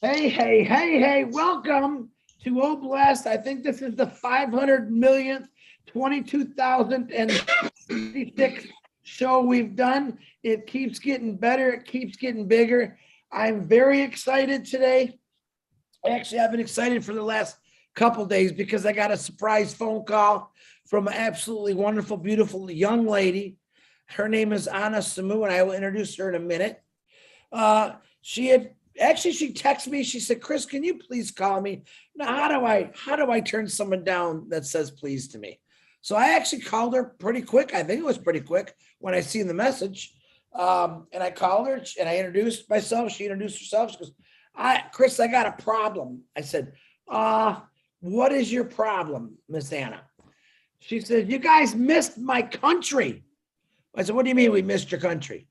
Hey, welcome to Oblast. I think this is the 500 millionth, 22,066 show we've done. It keeps getting better. It keeps getting bigger. I'm very excited today. Actually, I've been excited for the last couple days because I got a surprise phone call from an absolutely wonderful, beautiful young lady. Her name is Anna Samu, and I will introduce her in a minute. She had actually she texted me. She said, "Chris, can you please call me?" Now, how do I turn someone down that says please to me? So I actually called her pretty quick. I think it was pretty quick when I seen the message. And I called her and I introduced myself. She introduced herself. She goes, Chris, I got a problem. I said, what is your problem, Miss Anna? She said, you guys missed my country. I said, what do you mean we missed your country?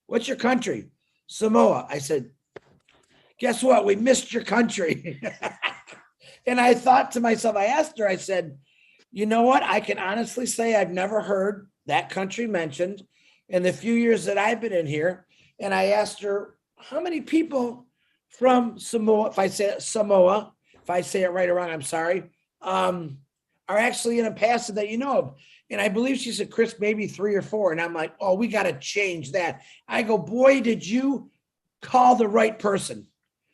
What's your country? Samoa. I said, guess what? We missed your country. And I thought to myself, I asked her, I said, you know what? I can honestly say I've never heard that country mentioned in the few years that I've been in here. And I asked her, how many people from Samoa, if I say it, Samoa, if I say it right or wrong, I'm sorry, are actually in a passage that you know of? And I believe she said, Chris, maybe 3 or 4. And I'm like, oh, we got to change that. I go, boy, did you call the right person?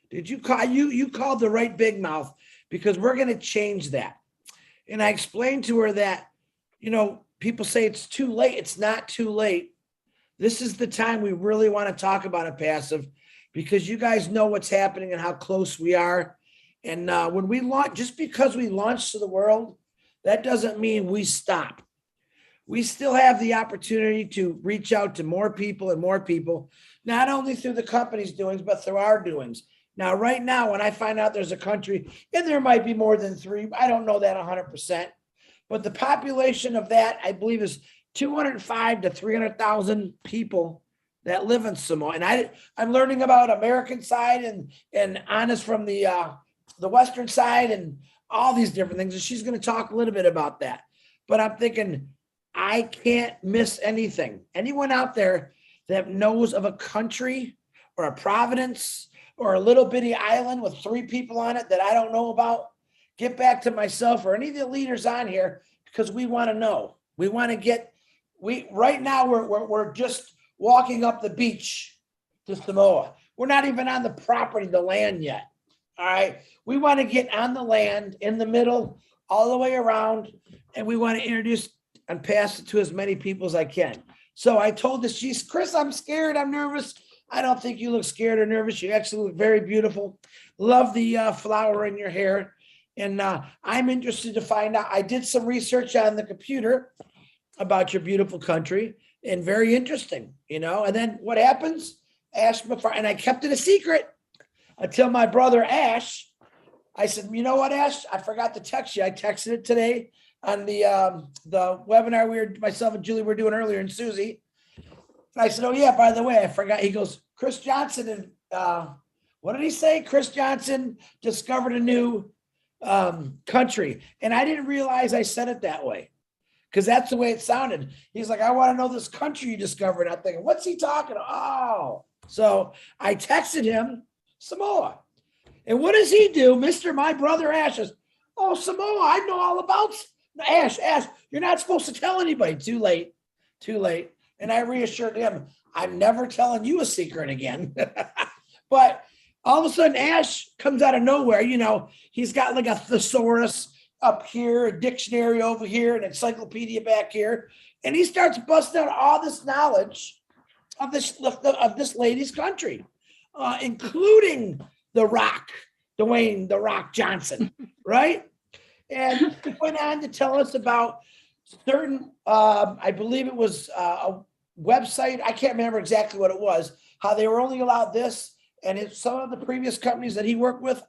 Did you call you called the right big mouth, because we're going to change that. And I explained to her that, people say it's too late. It's not too late. This is the time we really want to talk about a passive, because you guys know what's happening and how close we are. And when we launch, just because we launch to the world, that doesn't mean we stop. We still have the opportunity to reach out to more people and more people, not only through the company's doings, but through our doings. Now, right now, when I find out there's a country, and there might be more than 3, I don't know that 100%, but the population of that, I believe, is 205 to 300,000 people that live in Samoa. And I'm learning about American side and Anna's from the Western side and all these different things. And she's going to talk a little bit about that. But I'm thinking, I can't miss anything. Anyone out there that knows of a country or a province or a little bitty island with 3 people on it that I don't know about, get back to myself or any of the leaders on here, because we want to know. We want to right now we're just walking up the beach to Samoa. We're not even on the property, the land yet. All right. We want to get on the land in the middle, all the way around, and we want to introduce and pass it to as many people as I can. So I told this, she's, Chris, I'm scared. I'm nervous. I don't think you look scared or nervous. You actually look very beautiful. Love the flower in your hair. And I'm interested to find out. I did some research on the computer about your beautiful country, and very interesting, And then what happens? Ash, and I kept it a secret until my brother Ash, I said, you know what, Ash? I forgot to text you. I texted it today on the webinar myself and Julie were doing earlier, and Susie. And I said, oh yeah, by the way, I forgot. He goes, Chris Johnson, and what did he say? Chris Johnson discovered a new country. And I didn't realize I said it that way, because that's the way it sounded. He's like, I want to know this country you discovered. I'm thinking, what's he talking about? Oh, so I texted him Samoa. And what does he do? My brother Ash says, oh, Samoa, I know all about Ash, you're not supposed to tell anybody. Too late. And I reassured him, I'm never telling you a secret again. But all of a sudden, Ash comes out of nowhere. He's got like a thesaurus up here, a dictionary over here, an encyclopedia back here. And he starts busting out all this knowledge of this lady's country, including The Rock, Dwayne The Rock Johnson, right? And he went on to tell us about certain, I believe it was a website. I can't remember exactly what it was, how they were only allowed this. And it's some of the previous companies that he worked with,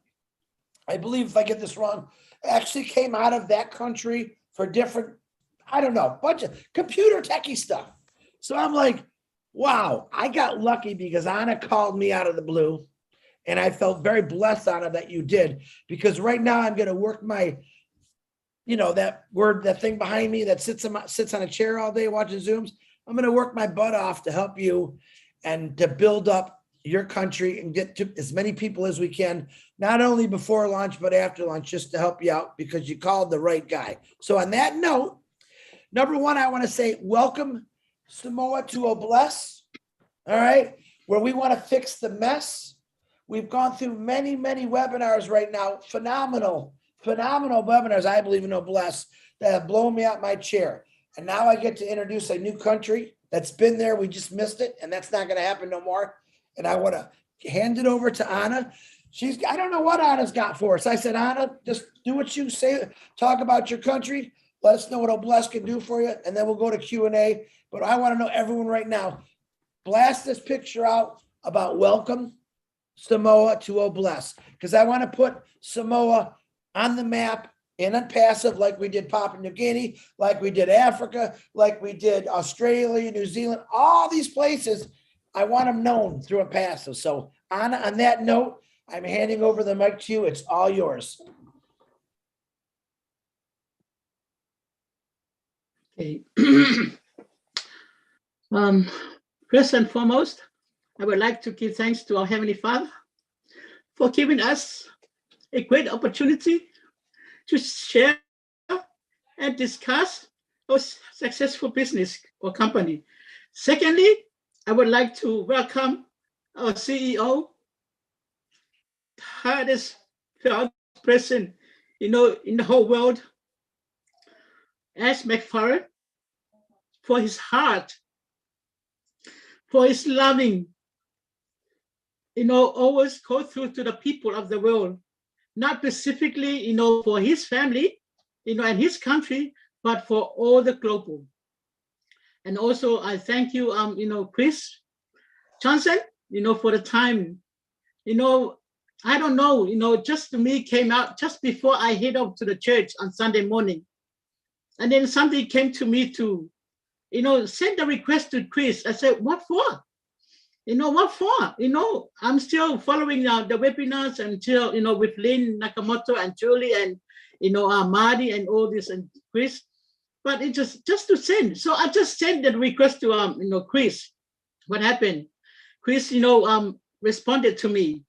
I believe, if I get this wrong, actually came out of that country for different, I don't know, bunch of computer techie stuff. So I'm like, wow, I got lucky because Anna called me out of the blue. And I felt very blessed, Anna, that you did, because right now I'm going to work my, that thing behind me that sits on a chair all day watching Zooms. I'm going to work my butt off to help you and to build up your country and get to as many people as we can, not only before lunch, but after lunch, just to help you out because you called the right guy. So on that note, number one, I want to say welcome Samoa to a bless. All right. Where we want to fix the mess. We've gone through many, many webinars right now. Phenomenal webinars, I believe in Noblesse, that have blown me out my chair. And now I get to introduce a new country that's been there. We just missed it. And that's not going to happen no more. And I want to hand it over to Anna. I don't know what Anna's got for us. I said, Anna, just do what you say. Talk about your country. Let us know what Noblesse can do for you. And then we'll go to Q&A. But I want to know everyone right now, blast this picture out about welcome Samoa to Noblesse, because I want to put Samoa on the map in unpassive, like we did Papua New Guinea, like we did Africa, like we did Australia, New Zealand, all these places. I want them known through a passive. So Anna, on that note, I'm handing over the mic to you. It's all yours. Okay. First and foremost, I would like to give thanks to our Heavenly Father for giving us a great opportunity to share and discuss our successful business or company. Secondly, I would like to welcome our CEO, hardest person, in the whole world, Ash McFarland, for his heart, for his loving, always go through to the people of the world, not specifically, for his family, and his country, but for all the global. And also I thank you, Chris Johnson, for the time, I don't know, just to me came out just before I head up to the church on Sunday morning. And then somebody came to me to, send a request to Chris. I said, what for? What for? I'm still following the webinars until, with Lynn Nakamoto and Julie and, Marty and all this and Chris. But it just to send. So I just sent the request to, Chris. What happened? Chris, responded to me.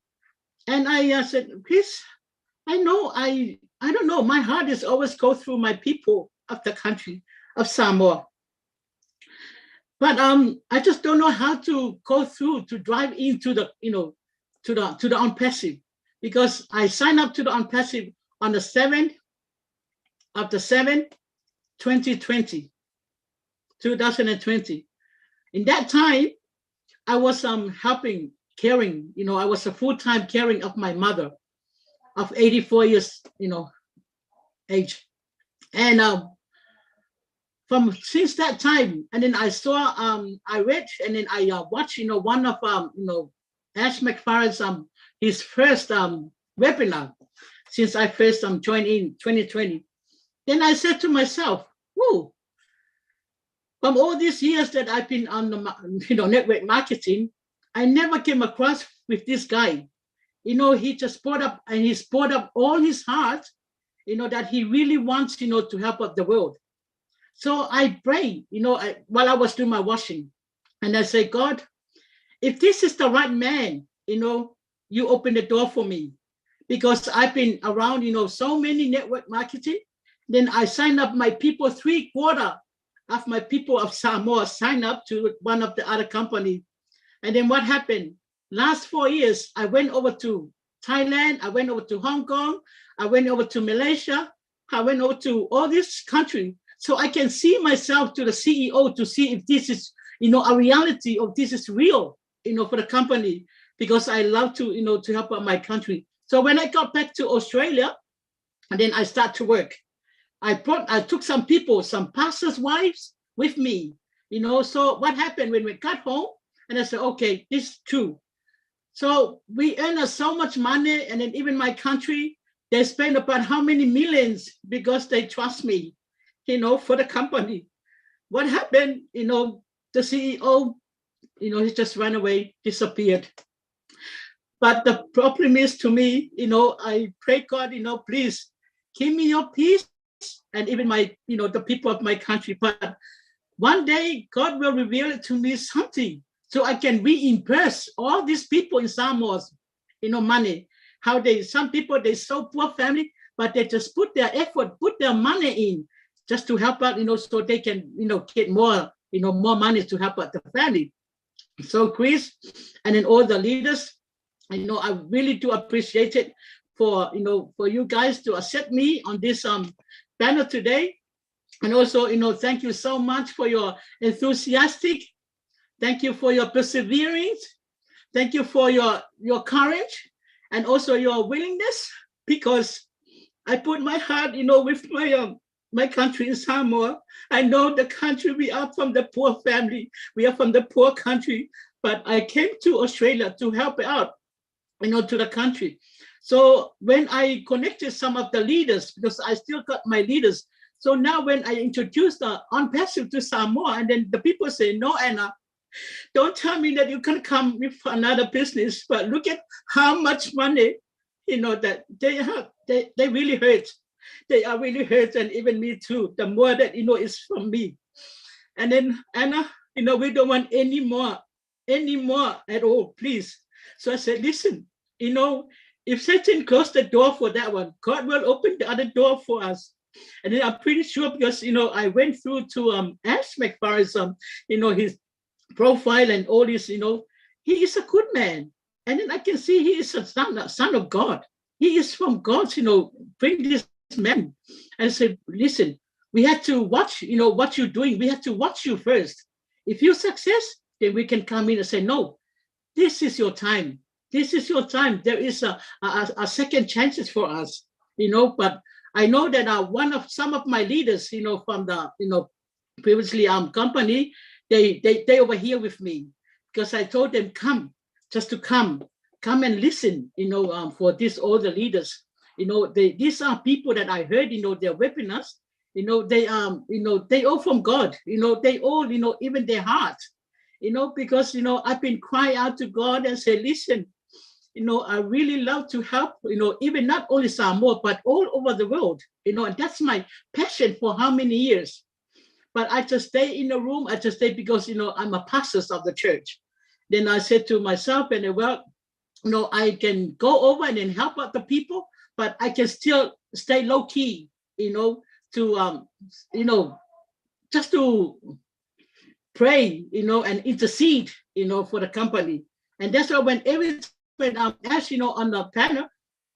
And I said, Chris, I don't know. My heart is always go through my people of the country of Samoa. But I just don't know how to go through to drive into the, to the on-passive, because I signed up to the on-passive on the 7th of the 7th, 2020. In that time, I was helping, caring, I was a full-time caring of my mother of 84 years, age. And since that time, and then I saw, I read, and then I watched, one of, Ash McFarland's, his first webinar, since I first joined in 2020. Then I said to myself, whoa, from all these years that I've been on the, network marketing, I never came across with this guy. He just brought up, and he's brought up all his heart, that he really wants, to help out the world. So I prayed, while I was doing my washing, and I said, God, if this is the right man, you open the door for me, because I've been around, so many network marketing. Then I signed up my people, 3/4 of my people of Samoa signed up to one of the other company. And then what happened? Last 4 years, I went over to Thailand, I went over to Hong Kong, I went over to Malaysia, I went over to all this country. So I can see myself to the CEO to see if this is, a reality, or this is real, for the company, because I love to, to help out my country. So when I got back to Australia, and then I start to work, I took some people, some pastors' wives with me, so what happened when we got home, and I said, okay, this is true. So we earn so much money, and then even my country, they spend about how many millions because they trust me, for the company. What happened, the CEO, he just ran away, disappeared. But the problem is, to me, I pray God, please give me your peace, and even my, the people of my country. But one day God will reveal it to me something. so I can reimburse all these people in Samoa's, money. How some people, they so poor family, but they just put their effort, put their money in just to help out, so they can, get more, more money to help out the family. So Chris, and then all the leaders, I really do appreciate it for, for you guys to accept me on this panel today. And also, thank you so much for your enthusiastic. Thank you for your perseverance. Thank you for your courage and also your willingness, because I put my heart, with my country in Samoa. I know the country, we are from the poor family. We are from the poor country, but I came to Australia to help out, to the country. So when I connected some of the leaders, because I still got my leaders. So now when I introduced the on-passive to Samoa, and then the people say, no, Anna, don't tell me that you can come with another business, but look at how much money, that they have. They really hurt. They are really hurt, and even me too. The more that, is from me. And then, Anna, we don't want any more at all, please. So I said, listen, if Satan closed the door for that one, God will open the other door for us. And then I'm pretty sure, because, I went through to Ash McFarland's, his profile and all this, he is a good man. And then I can see he is a son of God. He is from God, bring this man. And say, listen, we have to watch, what you're doing. We have to watch you first. If you're success, then we can come in and say, no, this is your time. This is your time. There is a second chances for us, but I know that some of my leaders, from the, previously company, they over here with me, because I told them, come and listen, for this, all the leaders, these are people that I heard, they're webinars, they they all from God, they all, even their heart, because, I've been crying out to God and say, listen, I really love to help, even not only Samoa, but all over the world, and that's my passion for how many years. But I just stay in the room. I just stay because, I'm a pastor of the church. Then I said to myself, and well, I can go over and then help out the people, but I can still stay low key, to, just to pray, and intercede, for the company. And that's why when I'm asked, on the panel,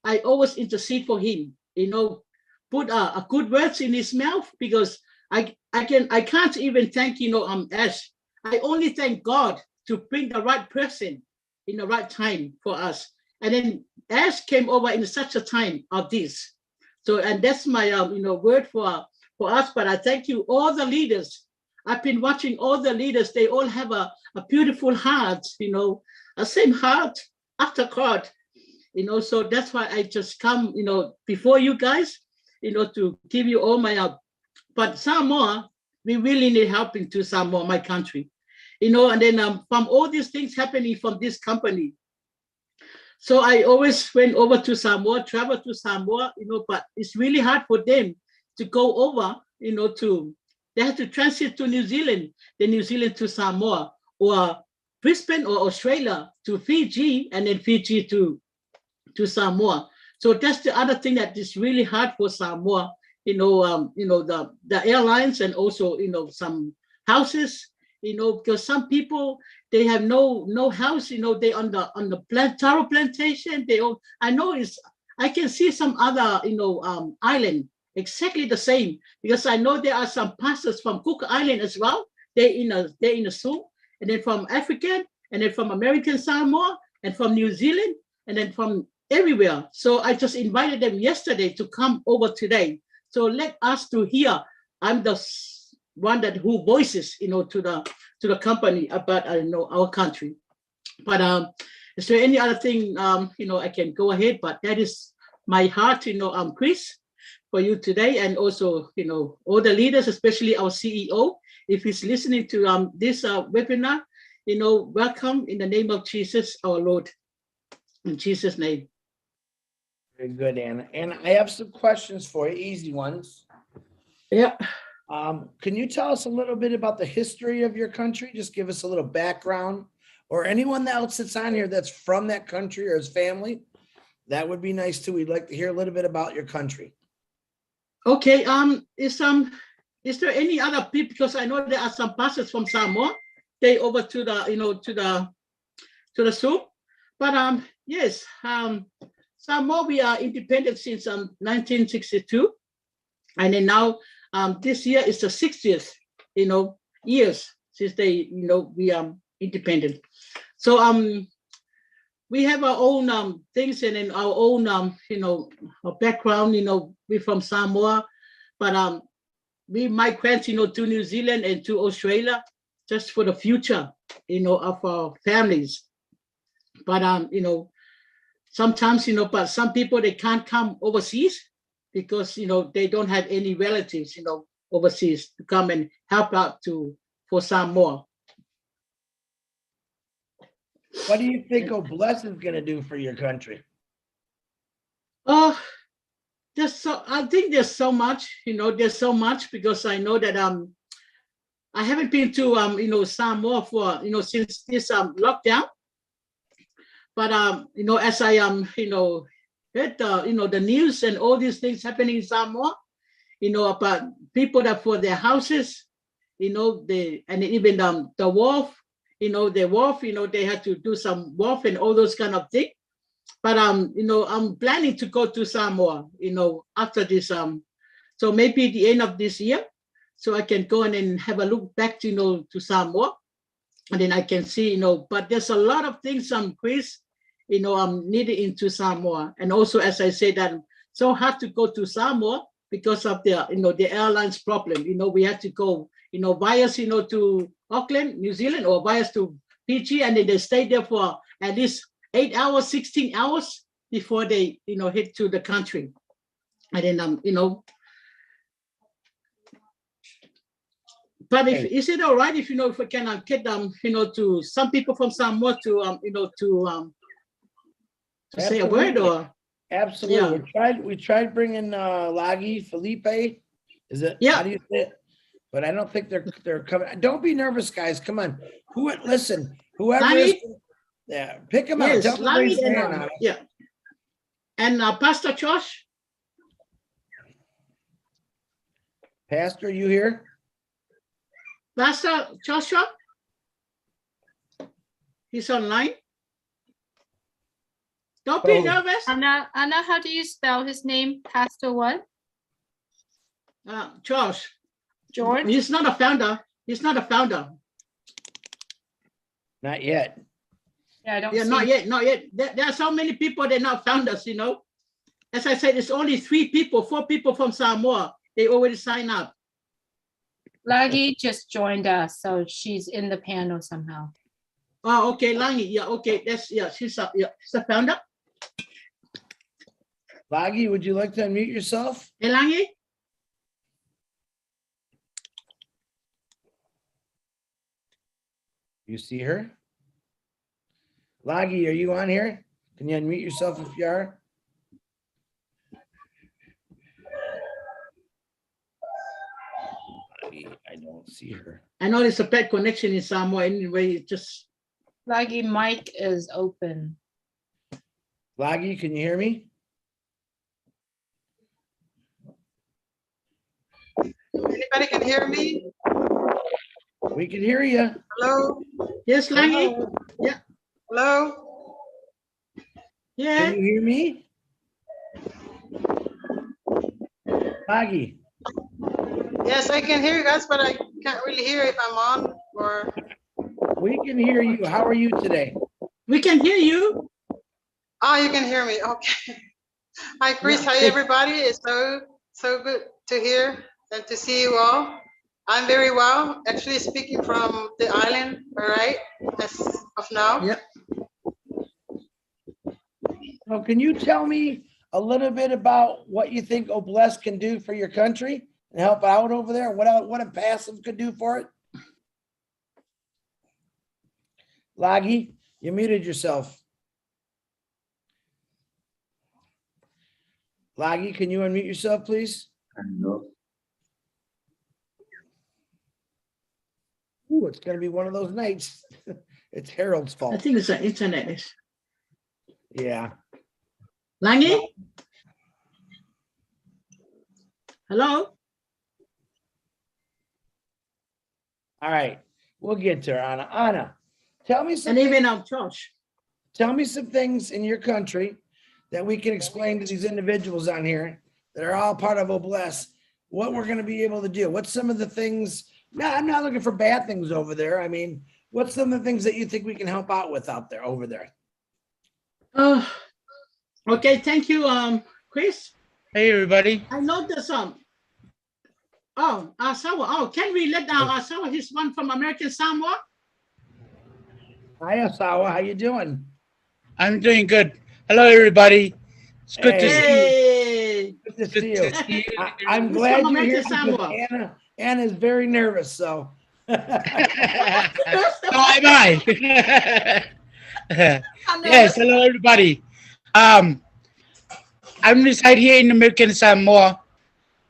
I always intercede for him, put a good words in his mouth, because I can't even thank, Ash. I only thank God to bring the right person in the right time for us. And then Ash came over in such a time of this. So, and that's my, word for us. But I thank you, all the leaders. I've been watching all the leaders. They all have a beautiful heart, a same heart after God, So that's why I just come, before you guys, to give you all my help. But Samoa, we really need help into Samoa, my country, and then from all these things happening from this company. So I always went over to Samoa, travel to Samoa, but it's really hard for them to go over, they have to transit to New Zealand, then New Zealand to Samoa, or Brisbane or Australia to Fiji, and then Fiji to Samoa. So that's the other thing that is really hard for Samoa. The airlines, and also, some houses, because some people, they have no house, they on the taro plantation, I can see some other, island, exactly the same, because I know there are some pastors from Cook Island as well. They're in the zoo, and then from African, and then from American Samoa, and from New Zealand, and then from everywhere. So I just invited them yesterday to come over today. So let us to hear. I'm the one who voices, to the company about, our country. But is there any other thing, I can go ahead? But that is my heart, Chris, for you today, and also, all the leaders, especially our CEO, if he's listening to this webinar, welcome in the name of Jesus, our Lord, in Jesus' name. Very good, Anna. And I have some questions for you, easy ones. Yeah. Can you tell us a little bit about the history of your country? Just give us a little background or anyone else that's on here that's from that country or his family, that would be nice too. We'd like to hear a little bit about your country. Okay, is there any other people? Because I know there are some pastors from Samoa. They over to the, to the Zoom. But yes, Samoa, we are independent since 1962, and then now this year is the 60th, years since they, we are independent. So we have our own things and in our own our background. We're from Samoa, but we migrate to New Zealand and to Australia just for the future of our families. But sometimes but some people, they can't come overseas because they don't have any relatives overseas to come and help out for Samoa. What do you think Bless is going to do for your country? I think there's so much, there's so much, because I know that I haven't been to Samoa for since this lockdown. But as I heard the news and all these things happening in Samoa, about people that for their houses, and even the wharf, the wharf, they had to do some wharf and all those kind of things. But I'm planning to go to Samoa, after this, so maybe the end of this year, so I can go and then have a look back to Samoa, and then I can see, but there's a lot of things, Chris, needed into Samoa. And also, as I said, that so hard to go to Samoa because of the airlines problem. We have to go, via, to Auckland, New Zealand, or via to Fiji, and then they stay there for at least 8 hours, 16 hours before they, head to the country. And then, but is it all right if, if we can get to some people from Samoa to, to say a word, or? Absolutely. Yeah. We tried bringing Lagi Felipe. Is it? Yeah. How do you say it? But I don't think they're coming. Don't be nervous, guys. Come on. Listen, whoever Lagi? is, yeah, pick them Yes, out. Lagi and yeah. And Pastor Josh. Pastor, you here? Pastor Joshua? He's online. Don't be nervous. Anna, how do you spell his name? Pastor what? Josh. George? He's not a founder. He's not a founder. Not yet. Yeah, I don't Yeah, see not yet, not yet. There are so many people, they're not founders, As I said, it's only 4 people from Samoa. They already signed up. Lagi just joined us, so she's in the panel somehow. Oh, okay, Langi. Yeah, okay. She's a founder. Lagi, would you like to unmute yourself? Hey, Langi. You see her? Lagi, are you on here? Can you unmute yourself if you are? I don't see her. I know there's a bad connection in Samoa anyway. It just. Lagi, mic is open. Lagi, can you hear me? Anybody can hear me? We can hear you. Hello? Yes, Langi. Hello. Yeah. Hello? Yeah. Can you hear me? Lagi. Yes, I can hear you guys, but I can't really hear if I'm on or. We can hear you. How are you today? We can hear you. Oh, you can hear me. Okay. Hi, Chris. Yeah. Hi, everybody. It's so good to hear and to see you all. I'm very well. Actually, speaking from the island, all right, as of now. Yep. So can you tell me a little bit about what you think Bless can do for your country and help out over there? What a passive could do for it? Lagi, you muted yourself. Lagi, can you unmute yourself, please? Ooh, it's going to be one of those nights. It's Harold's I fault. think it's the internet. Yeah. Langi? Hello? All right. We'll get to her, Anna. Anna, tell me And something. even Josh. Tell me some things in your country that we can explain to these individuals on here that are all part of Obless, what we're going to be able to do. What's some of the things? No, I'm not looking for bad things over there. I mean, what's some of the things that you think we can help out with out there, over there? Okay, thank you, Chris. Hey, everybody. I know there's Asawa. Oh, can we let Asawa? He's one from American Samoa. Hi, Asawa. How you doing? I'm doing good. Hello, everybody. It's good to see you. Hey, Good to Good see to you. see you. I'm He's glad from you're here American because Samoa. Anna is very nervous. So So am I. Yes, hello, everybody. I'm reside here in American Samoa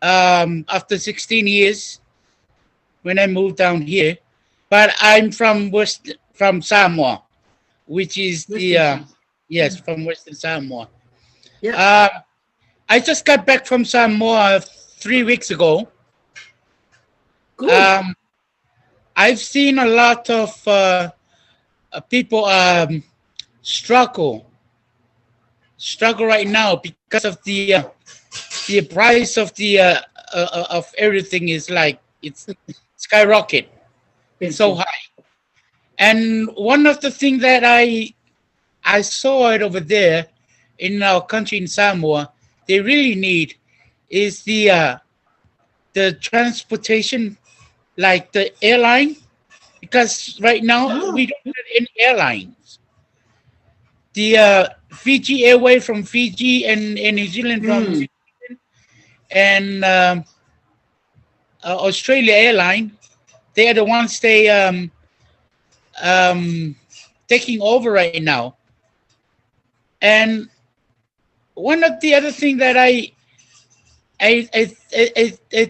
after 16 years when I moved down here. But I'm from Samoa, which is yes, from Western Samoa. Yeah. I just got back from Samoa 3 weeks ago. Good. I've seen a lot of people struggle right now because of the price of the of everything is like it's skyrocket. It's so high. And one of the things that I saw it over there in our country in Samoa, they really need is the transportation, like the airline, because right now we don't have any airlines. The Fiji Airway from Fiji and New Zealand from New Zealand, and Australia Airline, they are the ones taking over right now. And one of the other thing that I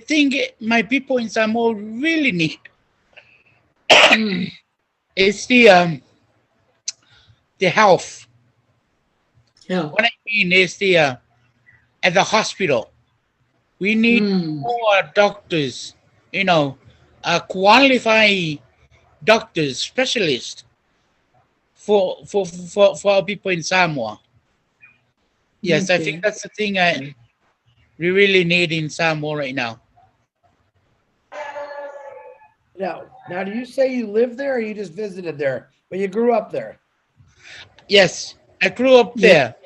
think my people in Samoa really need is the health. Yeah. What I mean is at the hospital, we need more doctors, qualified doctors, specialists for our people in Samoa. Yes, I think that's the thing we really need in Samoa right now. Now, do you say you live there or you just visited there, but you grew up there? Yes, I grew up there,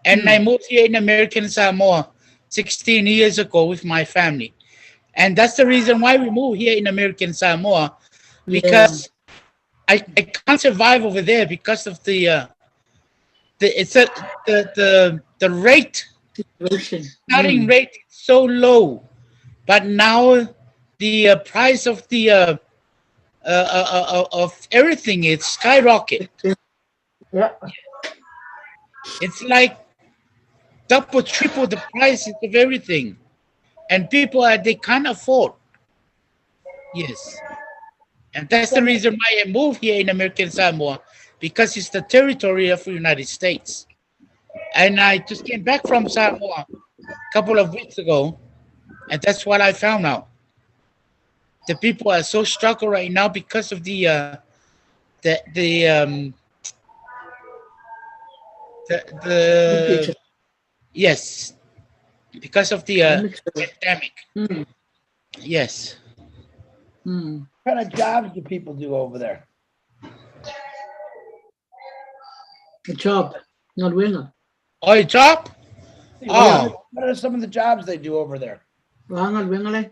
and I moved here in American Samoa 16 years ago with my family, and that's the reason why we moved here in American Samoa, because I can't survive over there because of the rate, starting rate is so low, but now the price of the of everything is skyrocket. Yeah. It's like double, triple the prices of everything, and people they can't afford. Yes, and that's the reason why I moved here in American Samoa, because it's the territory of the United States. And I just came back from Samoa a couple of weeks ago, and that's what I found out. The people are so struggled right now because of the yes, because of the pandemic. Yes. What kind of jobs do people do over there? A job, not winner. Oh, a job? Oh, What are some of the jobs they do over there? Not winner.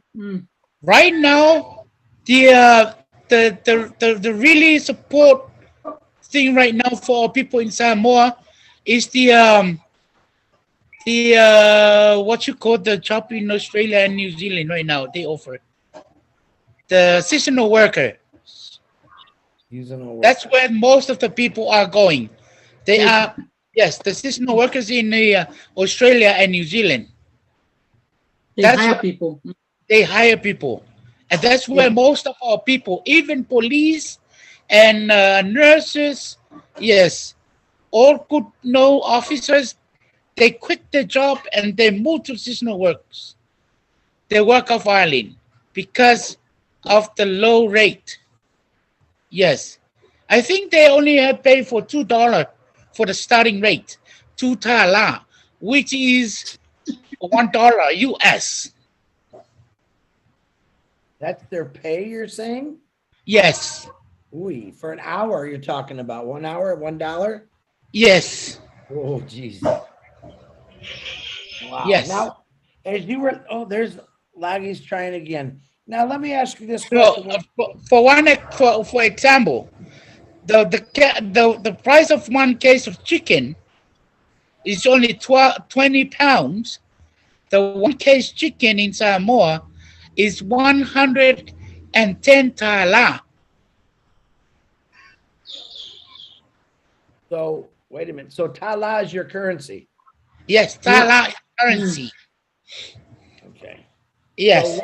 right now, the really support thing right now for people in Samoa is the what you call the job in Australia and New Zealand right now. They offer the seasonal worker. That's where most of the people are going. They are, yes, the seasonal workers in Australia and New Zealand. They hire people. They hire people, and that's where most of our people, even police, and nurses, yes, all good no officers, they quit their job and they move to seasonal works. They work off Ireland because of the low rate. Yes. I think they only have paid for $2 for the starting rate, two tala, which is $1 US. That's their pay, you're saying? Yes. Ooh, for an hour, you're talking about 1 hour, $1? Yes. Oh, geez. Wow. Yes. Now, as you were, oh, there's Laggy's trying again. Now, let me ask you this So question. for example, the price of one case of chicken is only 20 pounds. The one case chicken in Samoa is 110 tala. So, wait a minute. So, tala is your currency. Yes, tala currency. Okay. Yes.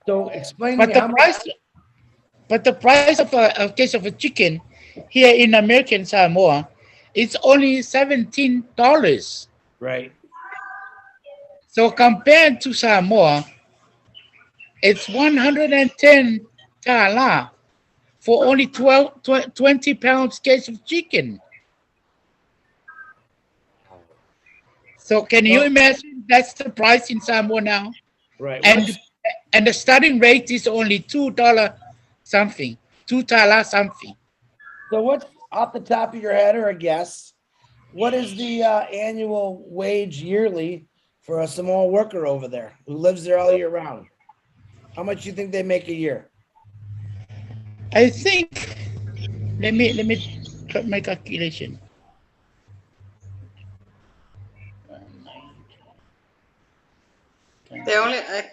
So explain to But me the how much. price, but the price of a case of a chicken here in American Samoa, it's only $17. Right. So compared to Samoa, it's 110 tala for only 20 pounds case of chicken. So can you imagine that's the price in Samoa now? Right. And the starting rate is only $2 something, $2 something. So what's off the top of your head or a guess? What is the annual wage yearly for a Samoan worker over there who lives there all year round? How much do you think they make a year? I think let me try my calculation. They only, does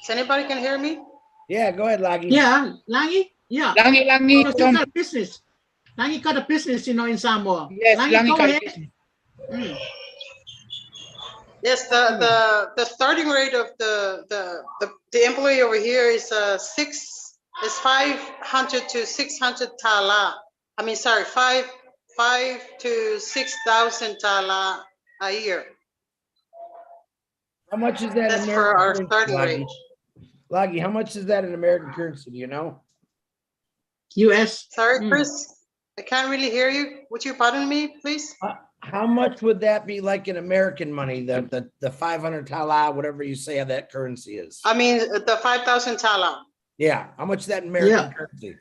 anybody can hear me? Yeah, go ahead, Laggy. Yeah, Langi. Yeah. Langi, Because you got a business. Langi got a business, you know, in Samoa. yes, Langi, go Langi. ahead. Mm. Yes, the starting rate of the employee over here is 500 to 600 tala. I mean, sorry, five to 6,000 tala a year. How much is that That's in for our American starting currency, rate. Laggy? Laggy, how much is that in American currency? Do you know? US. Sorry, Chris, I can't really hear you. Would you pardon me, please? How much would that be like in American money? The 500 tala, whatever you say that currency is. I mean, the 5,000 tala. Yeah. How much is that in American Yeah. currency?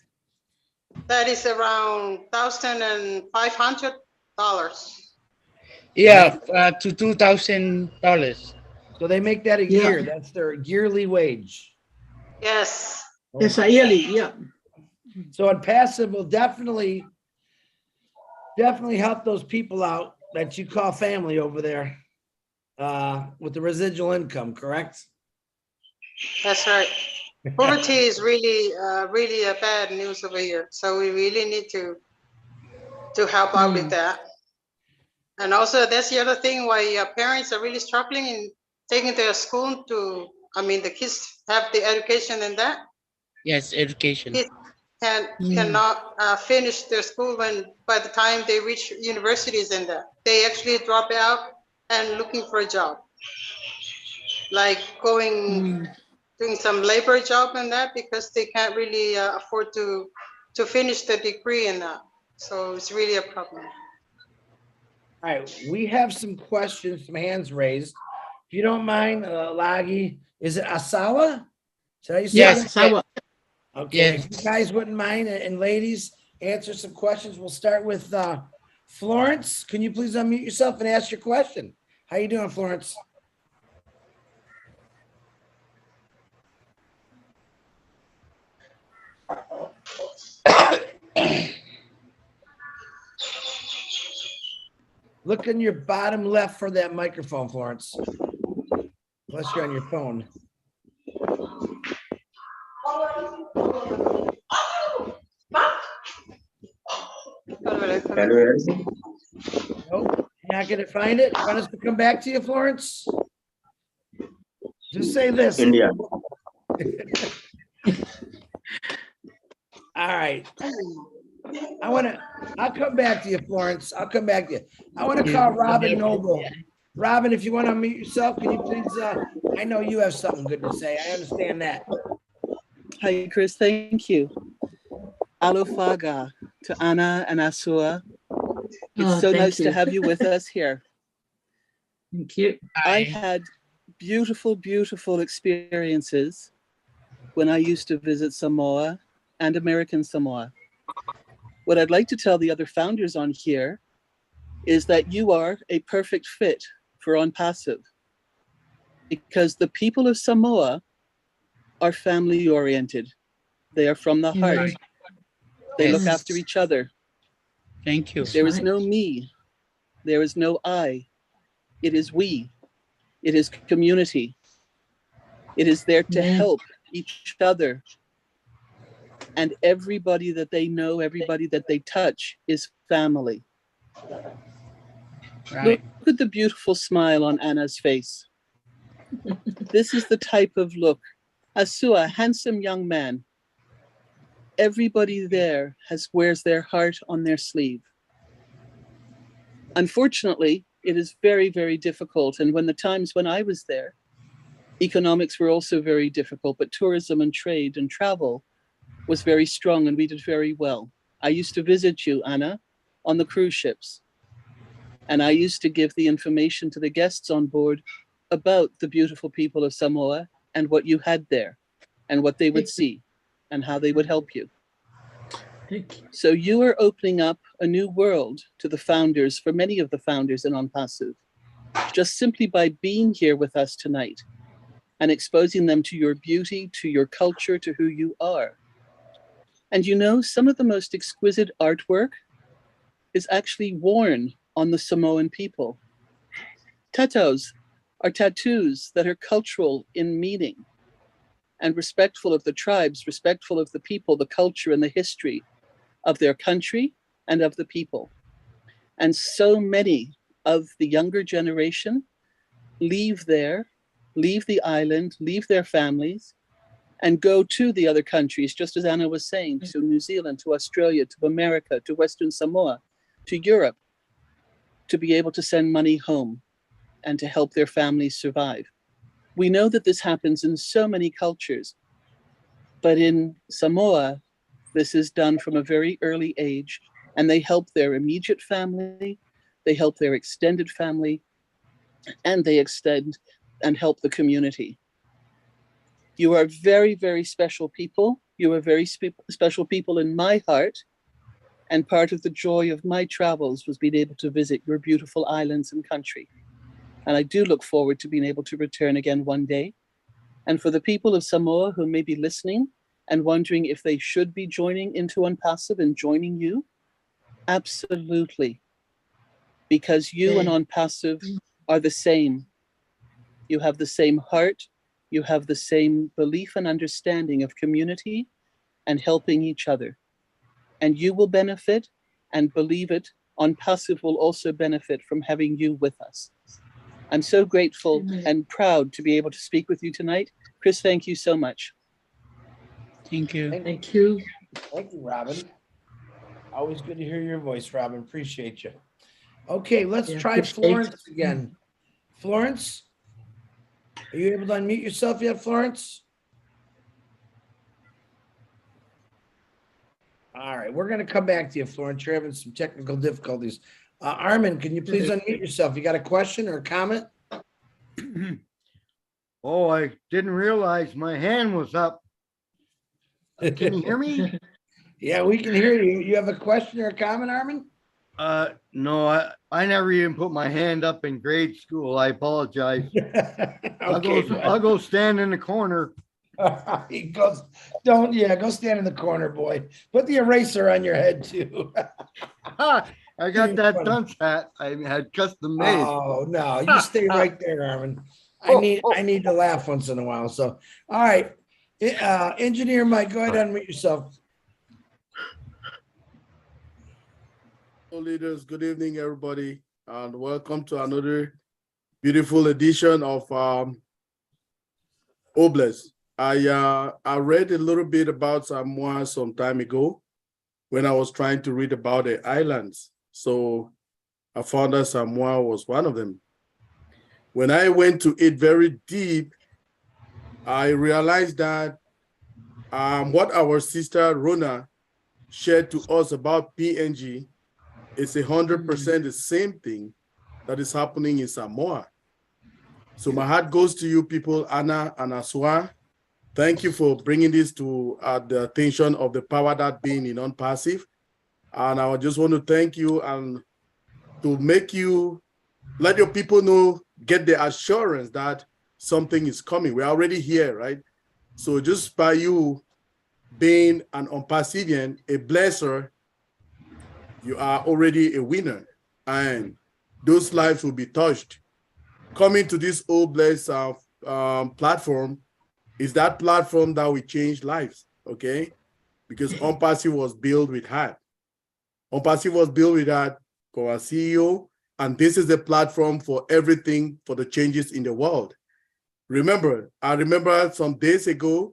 That is around $1,500. Yeah, to $2,000. So they make that a Yeah. year. That's their yearly wage. Yes. It's a yearly, yeah. So in passive will definitely help those people out that you call family over there with the residual income, correct? That's right. Poverty is really, really a bad news over here. So we really need to help out with that. And also, that's the other thing why parents are really struggling in taking their school to. I mean, the kids have the education and that Yes, education. kids cannot finish their school when by the time they reach universities and that they actually drop out and looking for a job, like doing some labor job and that because they can't really afford to finish the degree and that. So it's really a problem. All right, we have some questions, some hands raised. If you don't mind, Laggy, is it Asawa? Is that how you say Yes. it? Sawa. Okay, Yes. if you guys wouldn't mind, and ladies, answer some questions. We'll start with Florence. Can you please unmute yourself and ask your question? How you doing, Florence? Look in your bottom left for that microphone, Florence. Unless you're on your phone. Nope, you're not gonna find it. You want us to come back to you, Florence? Just say this. India. All right. I'll come back to you, Florence. I'll come back to you. I want to call Robin Noble. Robin, if you want to unmute yourself, can you please, I know you have something good to say. I understand that. Hi, Chris. Thank you. Alofaga to Anna and Asua. It's so thank nice you. to have you with us here. Thank you. I had beautiful, beautiful experiences when I used to visit Samoa and American Samoa. What I'd like to tell the other founders on here is that you are a perfect fit for On Passive, because the people of Samoa are family oriented. They are from the heart. Amen. They look Yes. after each other. Thank you. There is Right. no me. There is no I. It is we. It is community. It is there to Amen. help each other. And everybody that they know, everybody that they touch is family. Right. Look at the beautiful smile on Anna's face. This is the type of look. Asua, a handsome young man. Everybody there wears their heart on their sleeve. Unfortunately, it is very, very difficult. And when the times when I was there, economics were also very difficult, but tourism and trade and travel was very strong, and we did very well. I used to visit you, Anna, on the cruise ships. And I used to give the information to the guests on board about the beautiful people of Samoa and what you had there and what they would see and how they would help you. Thank you. So you are opening up a new world to the founders, for many of the founders in On Passive, just simply by being here with us tonight and exposing them to your beauty, to your culture, to who you are. And you know, some of the most exquisite artwork is actually worn on the Samoan people. Tatos are tattoos that are cultural in meaning and respectful of the tribes, respectful of the people, the culture, and the history of their country and of the people. And so many of the younger generation leave there, leave the island, leave their families, and go to the other countries, just as Anna was saying, to New Zealand, to Australia, to America, to Western Samoa, to Europe, to be able to send money home and to help their families survive. We know that this happens in so many cultures, but in Samoa, this is done from a very early age, and they help their immediate family, they help their extended family, and they extend and help the community. You are very, very special people. You are very special people in my heart. And part of the joy of my travels was being able to visit your beautiful islands and country. And I do look forward to being able to return again one day. And for the people of Samoa who may be listening and wondering if they should be joining into On Passive and joining you, absolutely. Because you and On Passive are the same. You have the same heart. You have the same belief and understanding of community and helping each other. And you will benefit, and believe it, On Passive will also benefit from having you with us. I'm so grateful and proud to be able to speak with you tonight. Chris, thank you so much. Thank you. Thank you. Thank you, Robin. Always good to hear your voice, Robin. Appreciate you. Okay, let's Yeah, try appreciate Florence again. Florence, are you able to unmute yourself yet, Florence? All right, we're going to come back to you, Florence. You're having some technical difficulties. Armin, can you please unmute yourself? You got a question or a comment? Oh, I didn't realize my hand was up. Can you hear me? Yeah, we can hear you. You have a question or a comment, Armin? No, I never even put my hand up in grade school. I apologize. I'll go stand in the corner. He goes, go stand in the corner, boy. Put the eraser on your head too. I got that dunce hat I had custom made. Oh no, you stay right there, Armin. I need to laugh once in a while. So, all right, engineer Mike, go ahead and unmute yourself. Leaders, good evening, everybody, and welcome to another beautiful edition of Oblast. I read a little bit about Samoa some time ago, when I was trying to read about the islands. So I found that Samoa was one of them. When I went to it very deep, I realized that what our sister Rona shared to us about PNG is 100% the same thing that is happening in Samoa. So my heart goes to you people, Anna and Aswa. Thank you for bringing this to the attention of the power that being in non-passive. And I just want to thank you and to make you, let your people know, get the assurance that something is coming. We're already here, right? So just by you being an unpassivian, a blesser, you are already a winner. And those lives will be touched. Coming to this old blessed platform is that platform that will change lives, okay? Because Unpassive was built with heart. Unpassive was built with heart for our CEO, and this is the platform for everything for the changes in the world. Remember, I remember some days ago,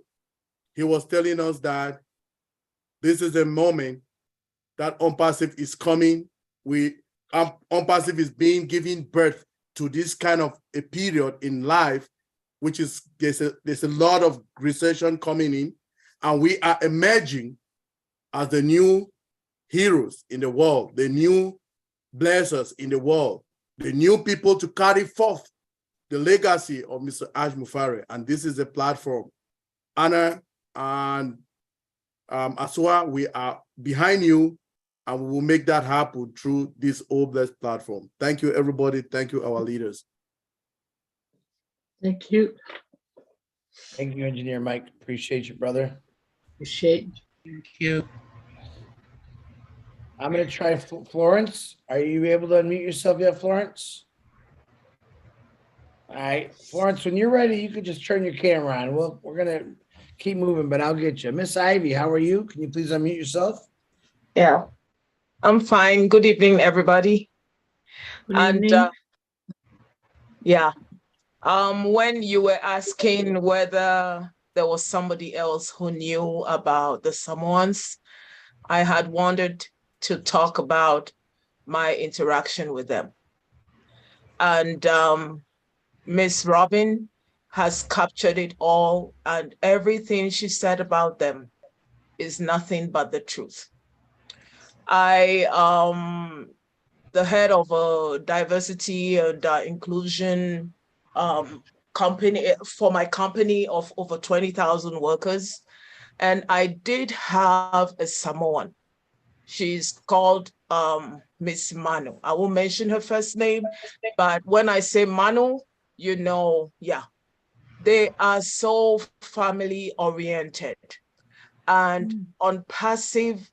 he was telling us that this is a moment that Unpassive is coming. Unpassive is being given birth to this kind of a period in life, which is there's a lot of recession coming in, and we are emerging as the new heroes in the world, the new blessers in the world, the new people to carry forth the legacy of Mr. Ash Mufare. And this is a platform. Anna and Aswa, we are behind you, and we will make that happen through this all blessed platform. Thank you, everybody. Thank you, our leaders. Thank you. Thank you, Engineer Mike. Appreciate you, brother. Appreciate. Thank you. I'm going to try Florence. Are you able to unmute yourself yet, Florence? All right, Florence, when you're ready, you can just turn your camera on. We're going to keep moving, but I'll get you. Miss Ivy, how are you? Can you please unmute yourself? Yeah, I'm fine. Good evening, everybody. Good And evening. yeah, when you were asking whether there was somebody else who knew about the Samoans, I had wanted to talk about my interaction with them. And Miss Robin has captured it all, and everything she said about them is nothing but the truth. The head of a diversity and inclusion company for my company of over 20,000 workers. And I did have a Samoan. She's called Miss Manu. I won't mention her first name, but when I say Manu, you know, yeah, they are so family oriented, and Unpassive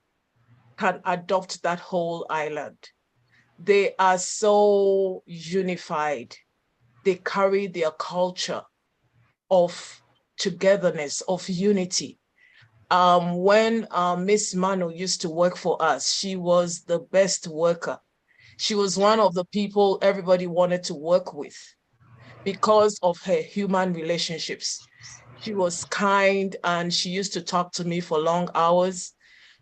can adopt that whole island. They are so unified. They carry their culture of togetherness, of unity. When Miss Manu used to work for us, she was the best worker. She was one of the people everybody wanted to work with because of her human relationships. She was kind, and she used to talk to me for long hours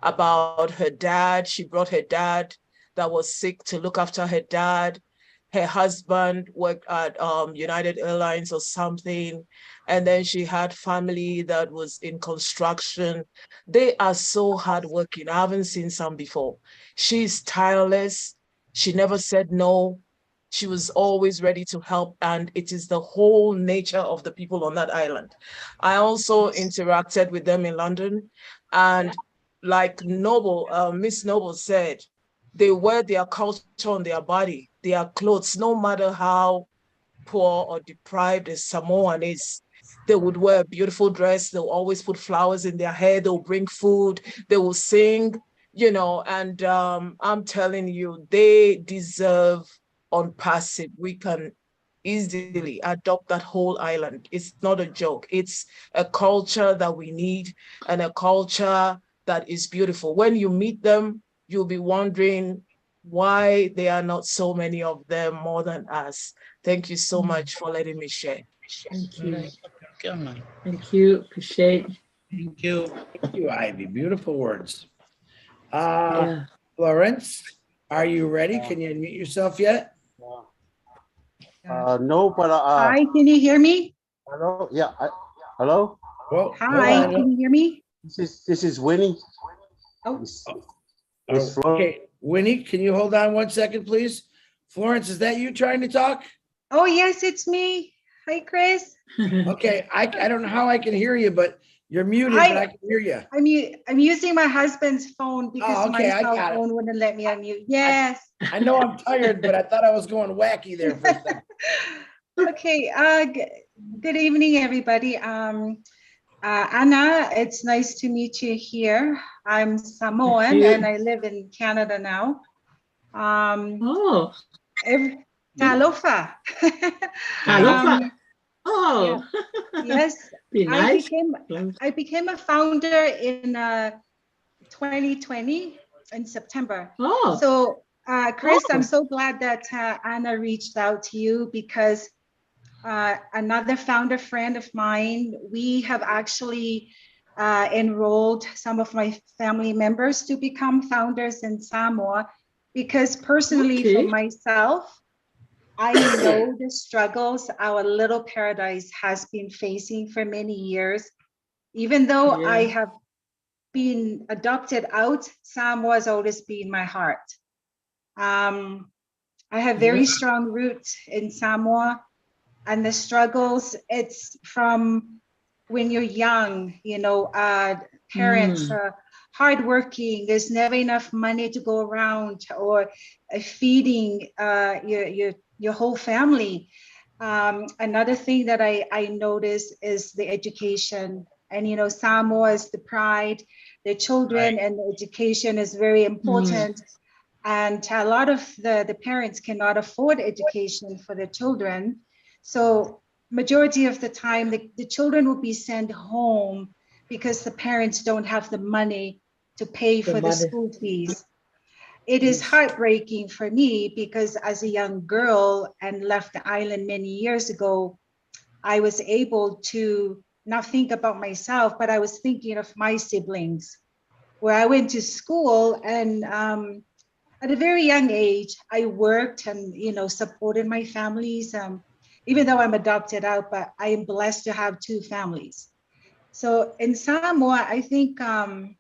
about her dad. She brought her dad that was sick to look after her dad. Her husband worked at United Airlines or something. And then she had family that was in construction. They are so hardworking. I haven't seen some before. She's tireless. She never said no. She was always ready to help. And it is the whole nature of the people on that island. I also interacted with them in London. And like Miss Noble said, they wear their culture on their body, their clothes, no matter how poor or deprived a Samoan is. They would wear a beautiful dress. They'll always put flowers in their hair. They'll bring food. They will sing, you know, and I'm telling you, they deserve Unpassive. We can easily adopt that whole island. It's not a joke. It's a culture that we need, and a culture that is beautiful. When you meet them, you'll be wondering why there are not so many of them more than us. Thank you so much for letting me share. Thank you. Come on. Thank you. Appreciate. Thank you. Thank you, Ivy. Beautiful words. Yeah. Florence, are you ready? Can you unmute yourself yet? No, but Hi, can you hear me? hello. Yeah. Hello. Well, hold Hi, on. can you hear me? This is Winnie. Oh. Miss Flo. Okay, Winnie, can you hold on 1 second, please? Florence, is that you trying to talk? Oh, yes, it's me. Hi, Chris. Okay, I don't know how I can hear you, but you're muted, but I can hear you. I'm using my husband's phone because Oh, okay, my I cell got it. phone wouldn't let me unmute. Yes. I know I'm tired, but I thought I was going wacky there for a second. Okay. Good evening, everybody. Anna, it's nice to meet you here. I'm Samoan you. and I live in Canada now. Oh, Talofa. Talofa. Oh, Yes, be nice. I became a founder in 2020 in September. Oh. So, Chris, Oh. I'm so glad that Anna reached out to you because another founder friend of mine, we have actually enrolled some of my family members to become founders in Samoa because personally for myself, I know the struggles our little paradise has been facing for many years. Even though I have been adopted out, Samoa has always been my heart. I have very strong roots in Samoa, and the struggles, it's from when you're young, parents are hardworking, there's never enough money to go around, or feeding your whole family. Another thing that I notice is the education. And Samoa is the pride, the children, and the education is very important. And a lot of the parents cannot afford education for their children. So majority of the time, the children will be sent home because the parents don't have the money to pay for the school fees. It is heartbreaking for me because as a young girl and left the island many years ago, I was able to not think about myself, but I was thinking of my siblings, where I went to school and at a very young age, I worked and supported my families. Even though I'm adopted out, but I am blessed to have two families. So in Samoa, I think having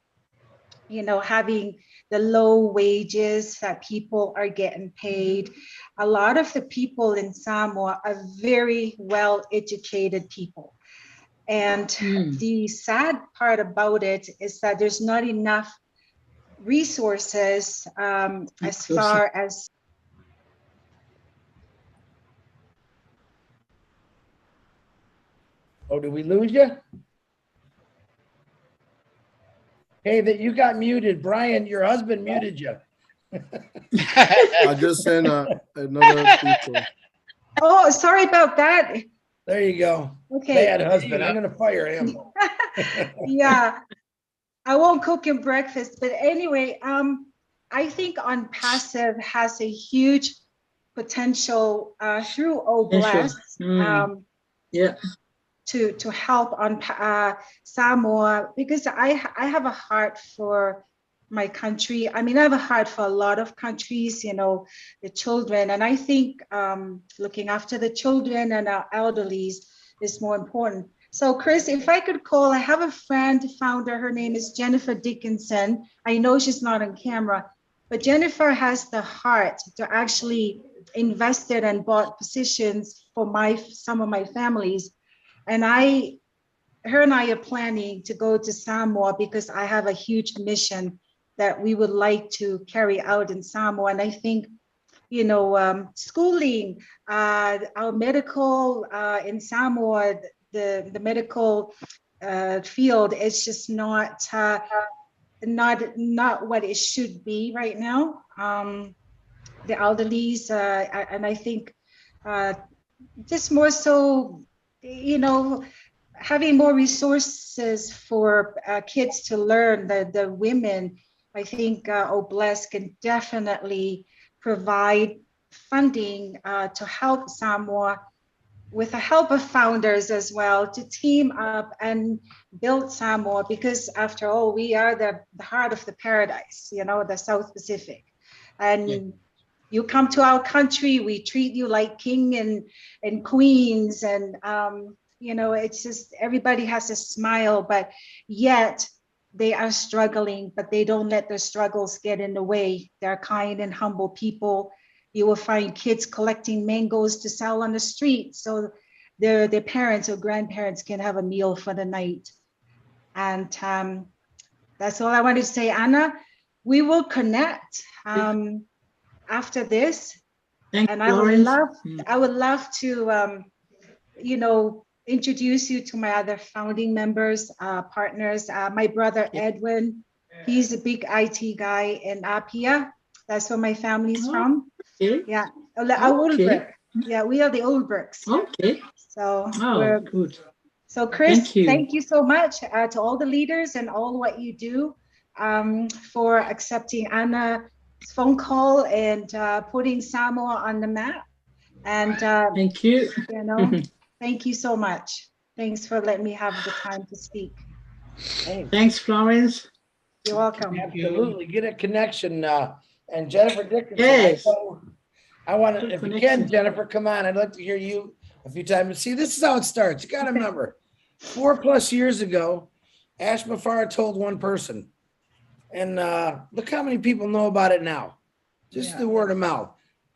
the low wages that people are getting paid, a lot of the people in Samoa are very well educated people. And the sad part about it is that there's not enough resources as far as Oh, did we lose you? Hey, that you got muted. Brian, your husband muted you. I just sent another picture. Oh, sorry about that. There you go. Okay. Bad husband. I'm going to fire him. Yeah, I won't cook him breakfast. But anyway, I think On Passive has a huge potential through Bless to help on Samoa, because I have a heart for my country. I mean, I have a heart for a lot of countries, the children. And I think looking after the children and our elderlies is more important. So Chris, if I could call, I have a friend, founder, her name is Jennifer Dickinson. I know she's not on camera, but Jennifer has the heart to actually invest in and bought positions for some of my families. And her and I are planning to go to Samoa because I have a huge mission that we would like to carry out in Samoa. And I think, schooling, our medical in Samoa, the medical field is just not what it should be right now. The elderlies, and I think just more so, having more resources for kids to learn, the women, I think Bless can definitely provide funding to help Samoa with the help of founders as well, to team up and build Samoa, because after all, we are the heart of the paradise, you know, the South Pacific. And Yeah. you come to our country, we treat you like king and queens. And, you know, it's just, everybody has a smile, but yet they are struggling, but they don't let their struggles get in the way. They're kind and humble people. You will find kids collecting mangoes to sell on the street so their parents or grandparents can have a meal for the night. And that's all I wanted to say, Anna. We will connect after this. Thanks, And Florence. I would love to, you know, introduce you to my other founding members, partners. My brother Edwin, he's a big IT guy in Apia. That's where my family's from. Okay. Yeah, Okay. yeah, we are the Oldbrooks. Okay. So Oh, good. so Chris, Thank thank you. you so much to all the leaders and all what you do for accepting Anna's phone call and putting Samoa on the map. And Thank you. you know, thank you so much. Thanks for letting me have the time to speak. Thanks, Florence. You're welcome. Absolutely. Get a connection. And Jennifer Dickinson, Yes. I want to, Good if you connection. can, Jennifer, come on. I'd like to hear you a few times. See, this is how it starts. You got to remember, 4+ years ago, Ash Mafara told one person. And look how many people know about it now. Just the word of mouth.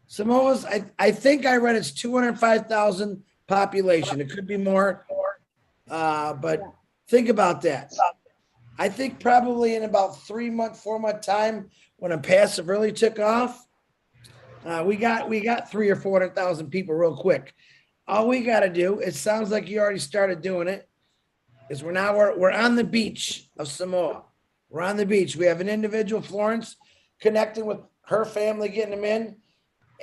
Samoa's, I think I read it's 205,000 population. It could be more. But think about that. I think probably in about 4 month time, when a passive really took off, we got 300,000 or 400,000 people real quick. All we got to do, it sounds like you already started doing it, is we're on the beach of Samoa. We're on the beach. We have an individual, Florence, connecting with her family, getting them in,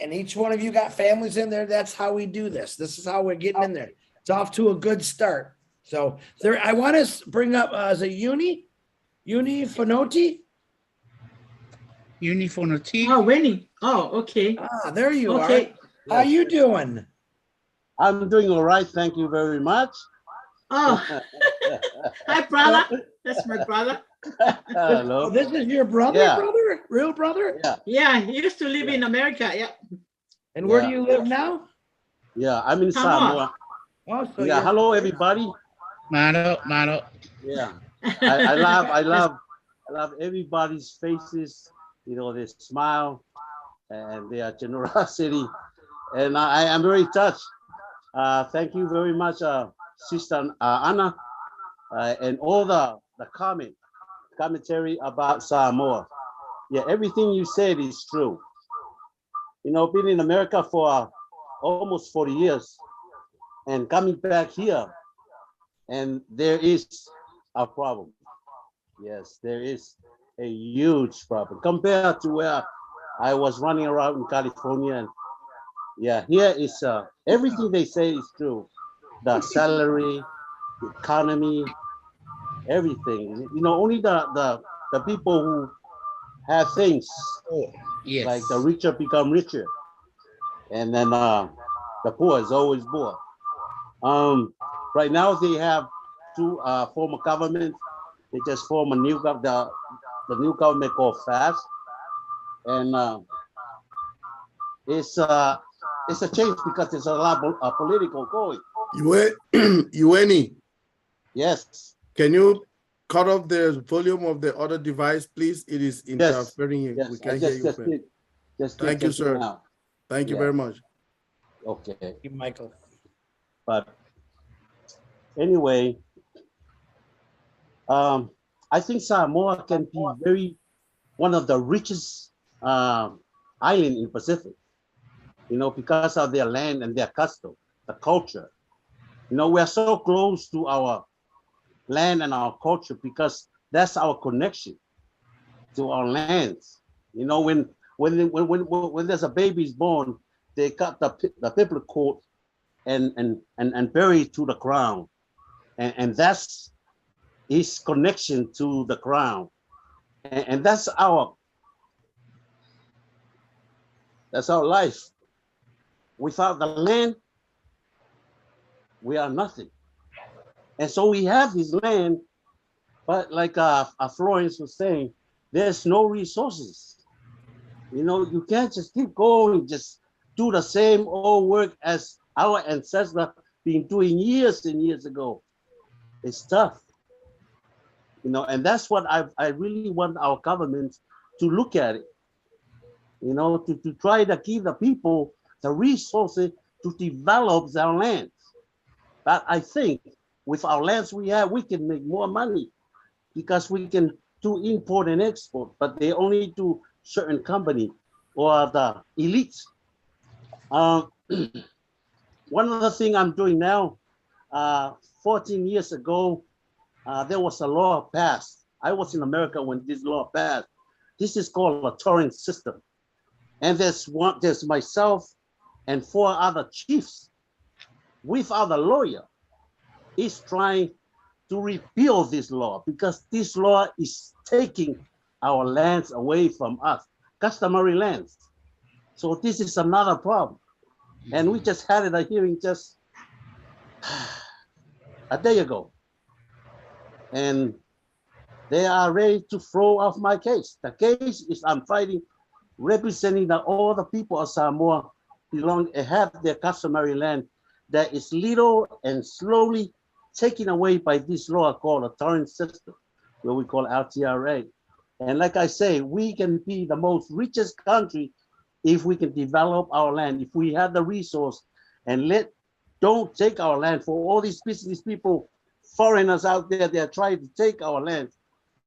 and each one of you got families in there. That's how we do this. This is how we're getting in there. It's off to a good start. So there, I want to bring up as a Uni Fonoti. Uniformity. Oh, Winnie. Oh, okay. There you Okay. are. How you doing? I'm doing all right. Thank you very much. Oh, hi, brother. That's my brother. Hello. This is your brother, Yeah. brother? Real brother? Yeah. Yeah, he used to live in America. Yeah. And where do Yeah. you live now? Yeah, I'm in Samoa. Samoa. Oh, so Yeah, you're- hello everybody. Mano. Yeah, I love everybody's faces. You know, they smile and their generosity, and I am very touched. Thank you very much, Sister Anna, and all the commentary about Samoa. Yeah, everything you said is true. You know, been in America for almost 40 years, and coming back here, and there is a problem. Yes, there is a huge problem compared to where I was running around in California. And yeah, here is everything they say is true. The salary, the economy, everything. You know, only the people who have things Yes. like the richer become richer, and then the poor is always poor. Right now they have two former governments. They just form a new the new government called FAST, and it's a change because there's a lot of political going. Ueni, Yes. can you cut off the volume of the other device, please? It is interfering. Yes. We I can't hear just you. did. Just did Thank you, just sir. now. Thank you Yeah. very much. Okay. Thank you, Michael. But anyway, I think Samoa can be one of the richest island in Pacific. You know, because of their land and their custom, the culture. You know, we are so close to our land and our culture because that's our connection to our lands. You know, when there's a baby's born, they cut the piplet cord and bury it to the ground, and that's his connection to the ground, and that's our life. Without the land, We are nothing. And so we have this land, but like Florence was saying, there's no resources. You know, you can't just keep going, just do the same old work as our ancestors been doing years and years ago. It's tough. You know, and that's what I really want our government to look at it, you know, to try to give the people the resources to develop their lands. But I think with our lands we have, we can make more money because we can do import and export, but they only do certain company or the elites. One of the things I'm doing now, 14 years ago, there was a law passed. I was in America when this law passed. This is called a torrent system. And there's myself and 4 other chiefs without a lawyer is trying to repeal this law because this law is taking our lands away from us, customary lands. So this is another problem. And we just had a hearing just a day ago. And they are ready to throw off my case. The case is I'm fighting, representing all the people of Samoa have their customary land that is little and slowly taken away by this law called a torrent system, what we call LTRA. And like I say, we can be the most richest country if we can develop our land, if we have the resource and don't take our land for all these business people, foreigners out there, they're trying to take our land.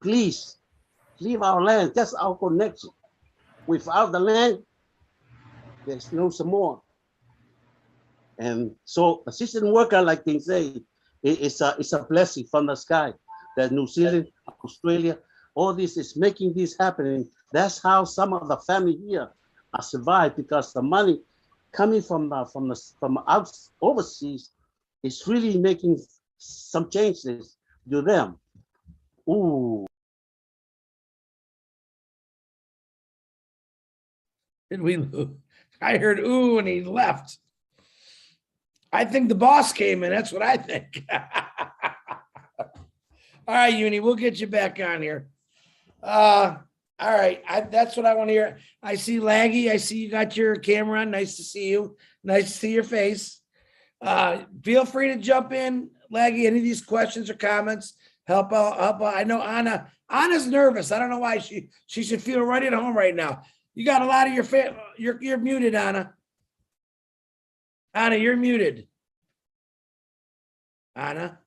Please leave our land. That's our connection. Without the land, there's no Samoa. And so assistant worker, like they say, it's a blessing from the sky that New Zealand, Australia, all this is making this happening. That's how some of the family here are survived because the money coming from overseas is really making some changes to them. Ooh. Did we lose? I heard ooh and he left. I think the boss came in. That's what I think. All right, Uni, we'll get you back on here. All right, that's what I want to hear. I see Laggy. I see you got your camera on. Nice to see you. Nice to see your face. Feel free to jump in, Laggy. Any of these questions or comments, help out. I know Anna's nervous. I don't know why she should feel right at home right now. You got a lot of your you're muted, Anna. Anna, you're muted. Anna.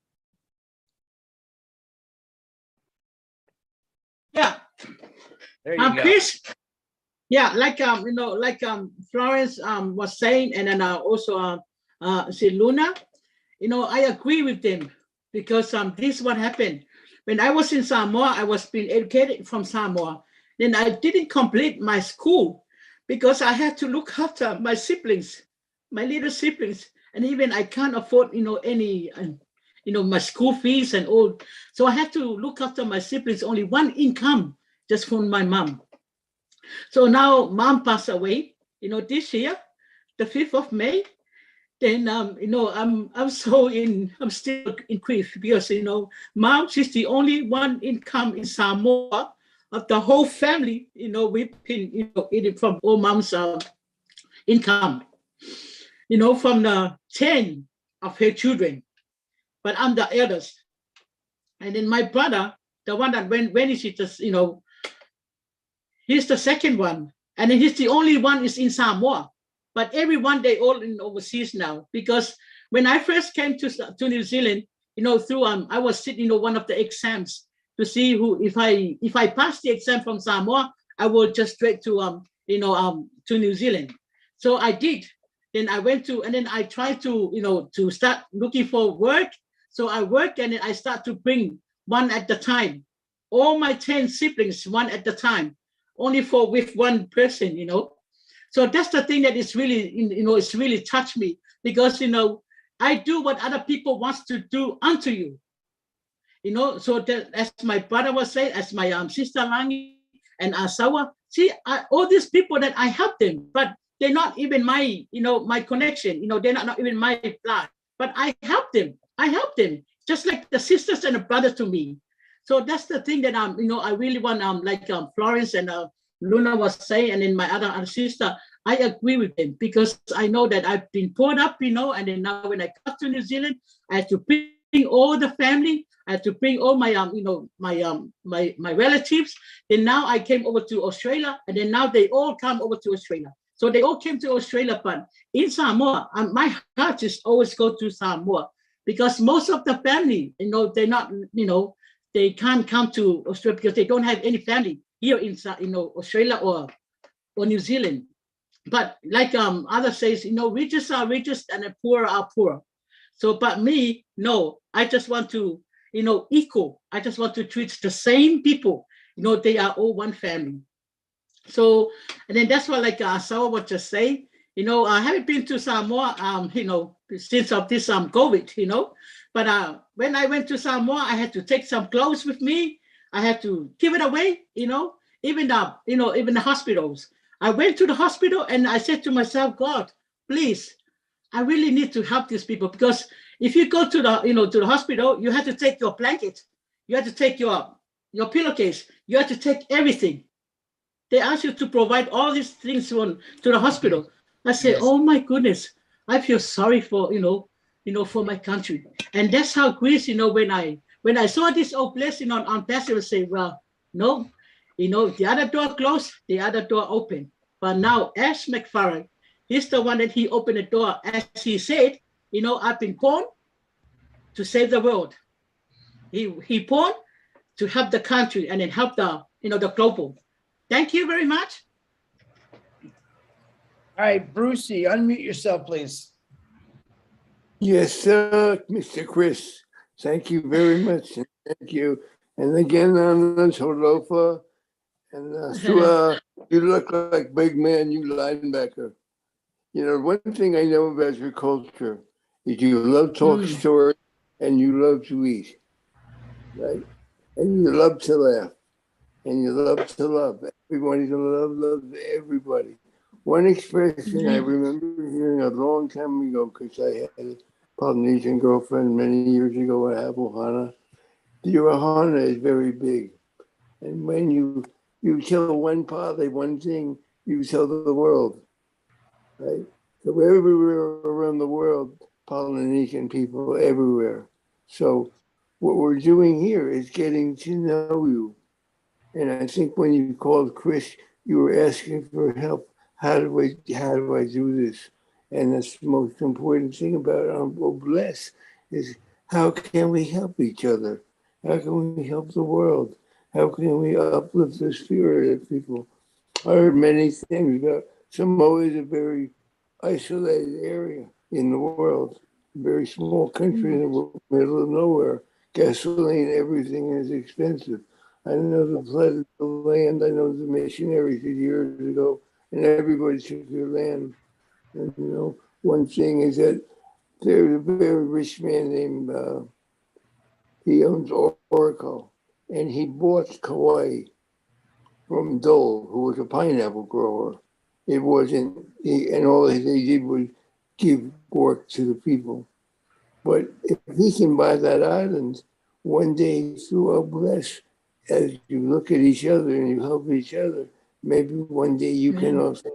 Yeah. There you go. Chris, yeah, like Florence was saying, and then also say Luna, I agree with them because this is what happened. When I was in Samoa, I was being educated from Samoa. Then I didn't complete my school because I had to look after my siblings, my little siblings, and even I can't afford, any, my school fees and all. So I had to look after my siblings, only one income, just from my mom. So now mom passed away, this year, the 5th of May. Then, I'm still in grief because, mom, she's the only one income in Samoa of the whole family. We've been, eating from all mom's income, from the 10 of her children, but I'm the eldest. And then my brother, the one that when is it just, he's the second one. And then he's the only one is in Samoa. But everyone, they all in overseas now. Because when I first came to New Zealand, through I was sitting, one of the exams to see if I pass the exam from Samoa, I will just straight to New Zealand. So I did. Then I went to, and then I tried to, to start looking for work. So I work and then I start to bring one at the time. All my 10 siblings, one at the time, only with one person, So that's the thing that is really, it's really touched me because, I do what other people wants to do unto you. So that, as my brother was saying, as my sister Langi and Asawa, see, all these people that I help them, but they're not even my, my connection, they're not even my blood. but I helped them. I helped them just like the sisters and the brothers to me. So that's the thing that I really want like Florence and Luna was saying, and then my other sister, I agree with them because I know that I've been brought up, and then now when I got to New Zealand, I had to bring all the family, I had to bring all my my relatives. And now I came over to Australia, and then now they all come over to Australia. So they all came to Australia, but in Samoa, my heart is always go to Samoa because most of the family, they're not, they can't come to Australia because they don't have any family here in Australia or New Zealand. But like others says, richest are richest and the poor are poor. So, but me, no, I just want to, equal. I just want to treat the same people. They are all one family. So, and then that's what like Sawa would just say. I haven't been to Samoa, since of this COVID, but when I went to Samoa, I had to take some clothes with me. I had to give it away, even the hospitals. I went to the hospital and I said to myself, God, please, I really need to help these people because if you go to the, to the hospital, you have to take your blanket, you have to take your pillowcase, you have to take everything. They ask you to provide all these things to the hospital. I say, Yes. oh my goodness, I feel sorry for, for my country. And that's how Greece, when I saw this old blessing on Pastor say, well, no, the other door closed, the other door open. But now Ash McFarland, he's the one that he opened the door. As he said, I've been born to save the world. He born to help the country and then help the global. Thank you very much. All right, Brucey, unmute yourself, please. Yes, sir, Mr. Chris. Thank you very much. Thank you. And again, Holofa and Sua, you look like big man, you linebacker. One thing I know about your culture is you love talk stories and you love to eat, right? And you love to laugh and you love to love. Everybody loves everybody. One expression I remember hearing a long time ago, because I had a Polynesian girlfriend many years ago at Ohana. The ohana is very big. And when you tell one poly one thing, you tell the world, right? So everywhere around the world, Polynesian people everywhere. So what we're doing here is getting to know you. And I think when you called Chris, you were asking for help. How do I do this? And that's the most important thing about Bless is how can we help each other? How can we help the world? How can we uplift the spirit of people? I heard many things about Samoa is a very isolated area in the world, a very small country in the middle of nowhere. Gasoline, everything is expensive. I know the flood of the land. I know the missionaries years ago, and everybody took their land. And one thing is that there's a very rich man named, he owns Oracle, and he bought Kauai from Dole, who was a pineapple grower. It wasn't, and all he did was give work to the people. But if he can buy that island, one day through a bless, as you look at each other and you help each other, maybe one day you can also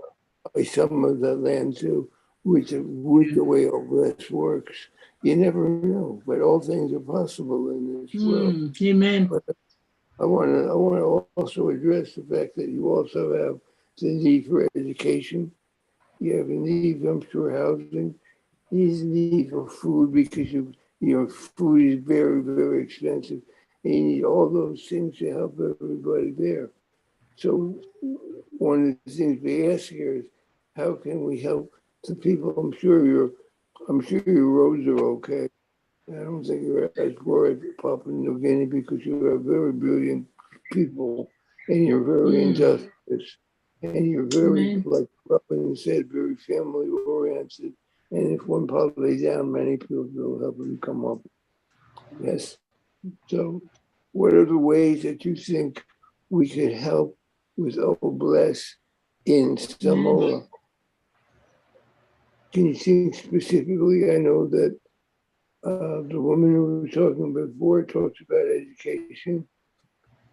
buy some of that land too, with the way all bless works. You never know, but all things are possible in this world. Amen. But I want to also address the fact that you also have the need for education. You have a need for housing. You need for food because your food is very, very expensive. And you need all those things to help everybody there. So one of the things we ask here is, how can we help the people? I'm sure your roads are okay. I don't think you're as worried about Papua New Guinea because you are very brilliant people and you're very industrious and you're very, like Robin said, very family oriented. And if one part lays down, many people will help them come up. Yes. So what are the ways that you think we could help with Old Bless in Samoa? Can you think specifically? I know that The woman who was talking before talked about education,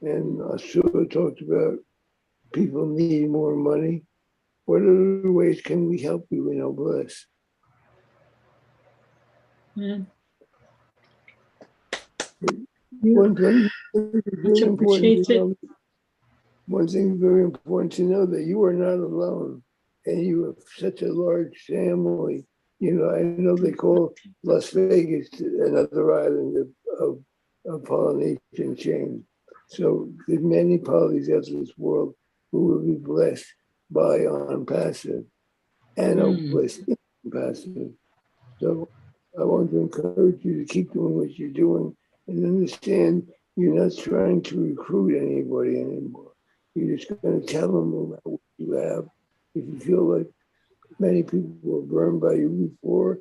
and Asura talked about people needing more money. What other ways can we help you, bless? Yeah. One thing Much very important to appreciated. know, one thing very important to know that you are not alone, and you have such a large family. I know they call Las Vegas another island of Polynesian chain. So there's many polys out of this world who will be blessed by on passive and are blessed in passive. So I want to encourage you to keep doing what you're doing and understand you're not trying to recruit anybody anymore. You're just going to tell them about what you have. If you feel like many people were burned by you before,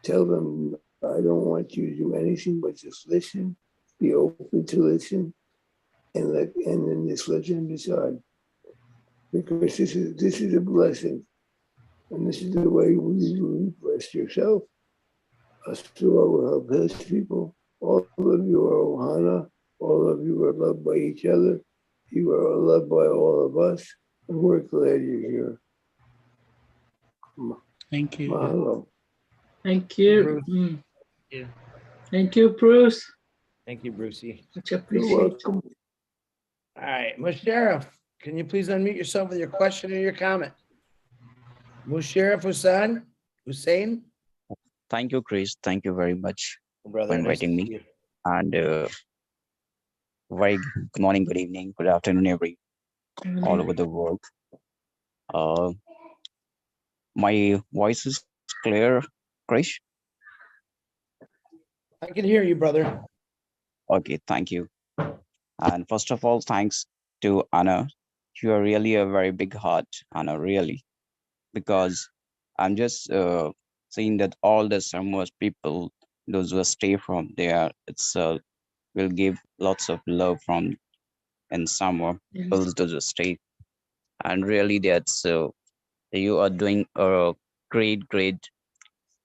tell them, I don't want you to do anything but just listen, be open to listen, and then just let them decide. Because this is a blessing. And this is the way you bless yourself. Asura will help his people. All of you are Ohana. All of you are loved by each other. You are loved by all of us. And we're glad you're here. Thank you. Mahalo. Thank you. Bruce. Yeah. Thank you, Bruce. Thank you, Brucey. Much You're appreciated. welcome. All right, Musharraf, can you please unmute yourself with your question or your comment? Musharraf Hussain? Thank you, Chris. Thank you very much Brother, for nice to inviting see me. you. And very good morning, good evening, good afternoon, all over the world. My voice is clear, Chris? I can hear you, brother. Okay, thank you. And first of all, thanks to Anna. You are really a very big heart, Anna, really. Because I'm just seeing that all the Samoas people, those who stay from there, it's will give lots of love from in Samoa, people those who stay. And really that's you are doing a great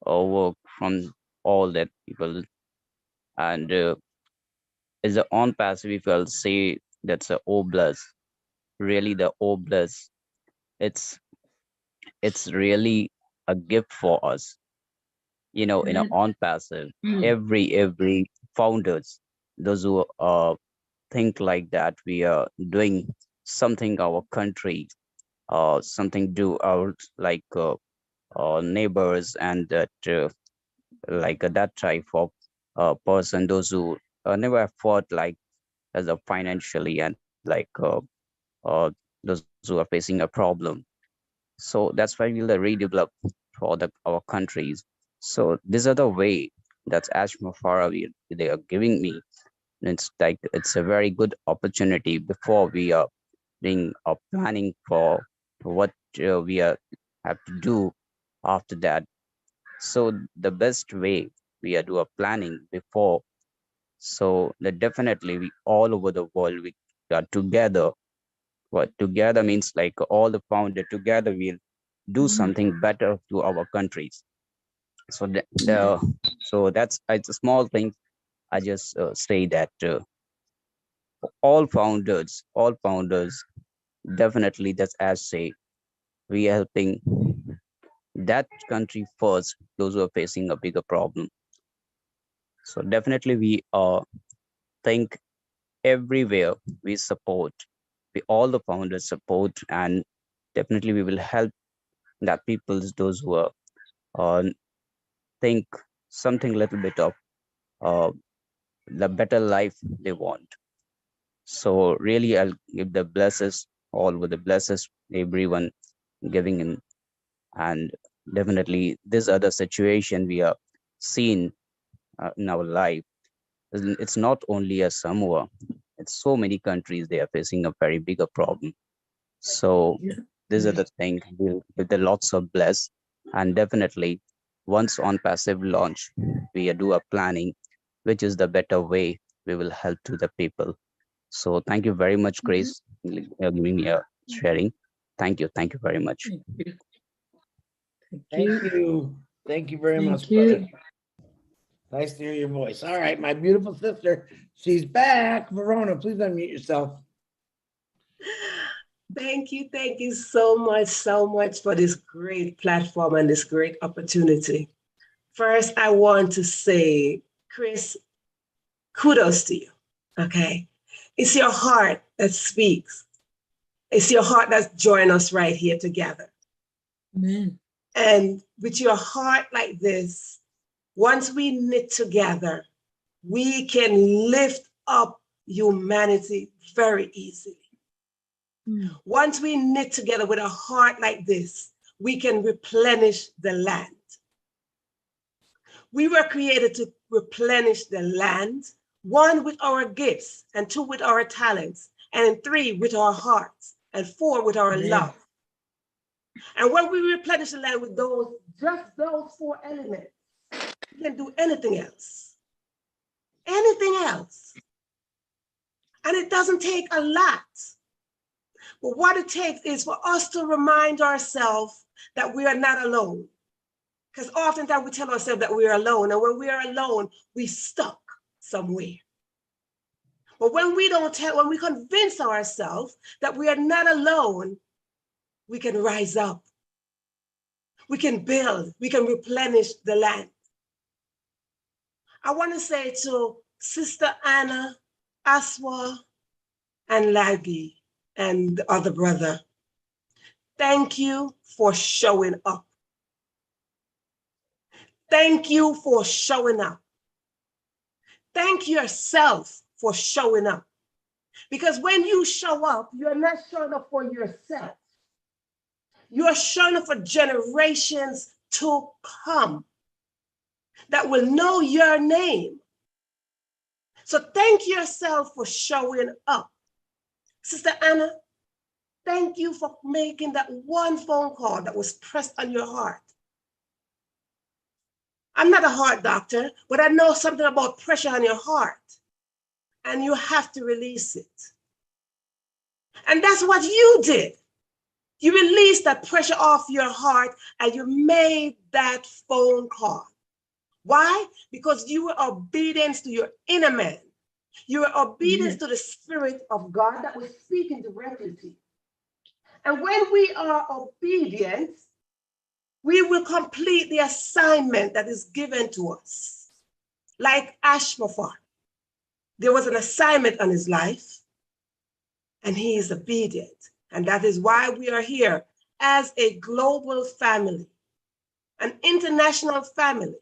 work from all that people. And as a on passive, if I'll say that's a O plus, really the O plus, it's really a gift for us, in a on passive. Every founders, those who think like that, we are doing something our country, something to our like neighbors, and that like that type of person, those who never fought like as a financially, and like those who are facing a problem. So that's why we'll redevelop for our countries. So these are the way that's as far they are giving me. And it's like it's a very good opportunity before we are doing planning for what we are have to do after that. So the best way we are do a planning before, so that definitely we all over the world we are together. What together means like all the founder together we'll do something better to our countries. So so that's it's a small thing. I just say that all founders definitely, that's as say we are helping that country first, those who are facing a bigger problem. So definitely we think everywhere we support, we all the founders support, and definitely we will help that people, those who are uh, think something little bit of uh, the better life they want. So really I'll give the blesses all with the blesses everyone giving in. And definitely this other situation we are seeing in our life, it's not only a Samoa, it's so many countries they are facing a very bigger problem. So these are the things with the lots of bless. And definitely once on passive launch, we do a planning, which is the better way we will help to the people. So thank you very much, Grace, giving me a sharing. Thank you. Thank you very much. Thank you. Thank you very much, Thank you. brother. Nice to hear your voice. All right, my beautiful sister, she's back. Verona, please unmute yourself. Thank you so much for this great platform and this great opportunity. First, I want to say, Chris, kudos to you, okay? It's your heart that speaks. It's your heart that's joined us right here together. Amen. And with your heart like this, once we knit together, we can lift up humanity very easily. Once we knit together with a heart like this, we can replenish the land. We were created to replenish the land, 1, with our gifts, and 2, with our talents, and 3, with our hearts, and 4, with our love. And when we replenish the land with just those 4 elements, we can do anything else. Anything else. And it doesn't take a lot. But what it takes is for us to remind ourselves that we are not alone. Because oftentimes we tell ourselves that we are alone, and when we are alone, we stuck somewhere. But when we when we convince ourselves that we are not alone, we can rise up. We can build, we can replenish the land. I want to say to Sister Anna, Aswa, and Lagi, and the other brother, thank you for showing up. Thank you for showing up. Thank yourself for showing up. Because when you show up, you're not showing up for yourself. You're showing up for generations to come that will know your name. So thank yourself for showing up. Sister Anna, thank you for making that one phone call that was pressed on your heart. I'm not a heart doctor, but I know something about pressure on your heart, and you have to release it. And that's what you did. You released that pressure off your heart and you made that phone call. Why? Because you were obedient to your inner man. You were obedient to the Spirit of God that was speaking directly to you. And when we are obedient, we will complete the assignment that is given to us. Like Ashmafar, there was an assignment on his life, and he is obedient. And that is why we are here as a global family, an international family.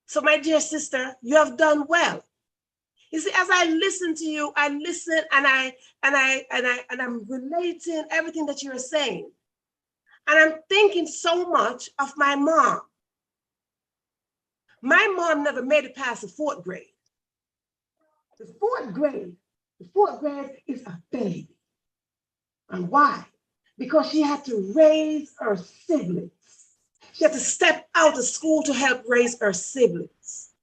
So my dear sister, you have done well. You see, as I listen to you, I listen and I'm relating everything that you're saying. And I'm thinking so much of my mom. My mom never made it past the 4th grade. The fourth grade is a baby. And why? Because she had to raise her siblings. She had to step out of school to help raise her siblings.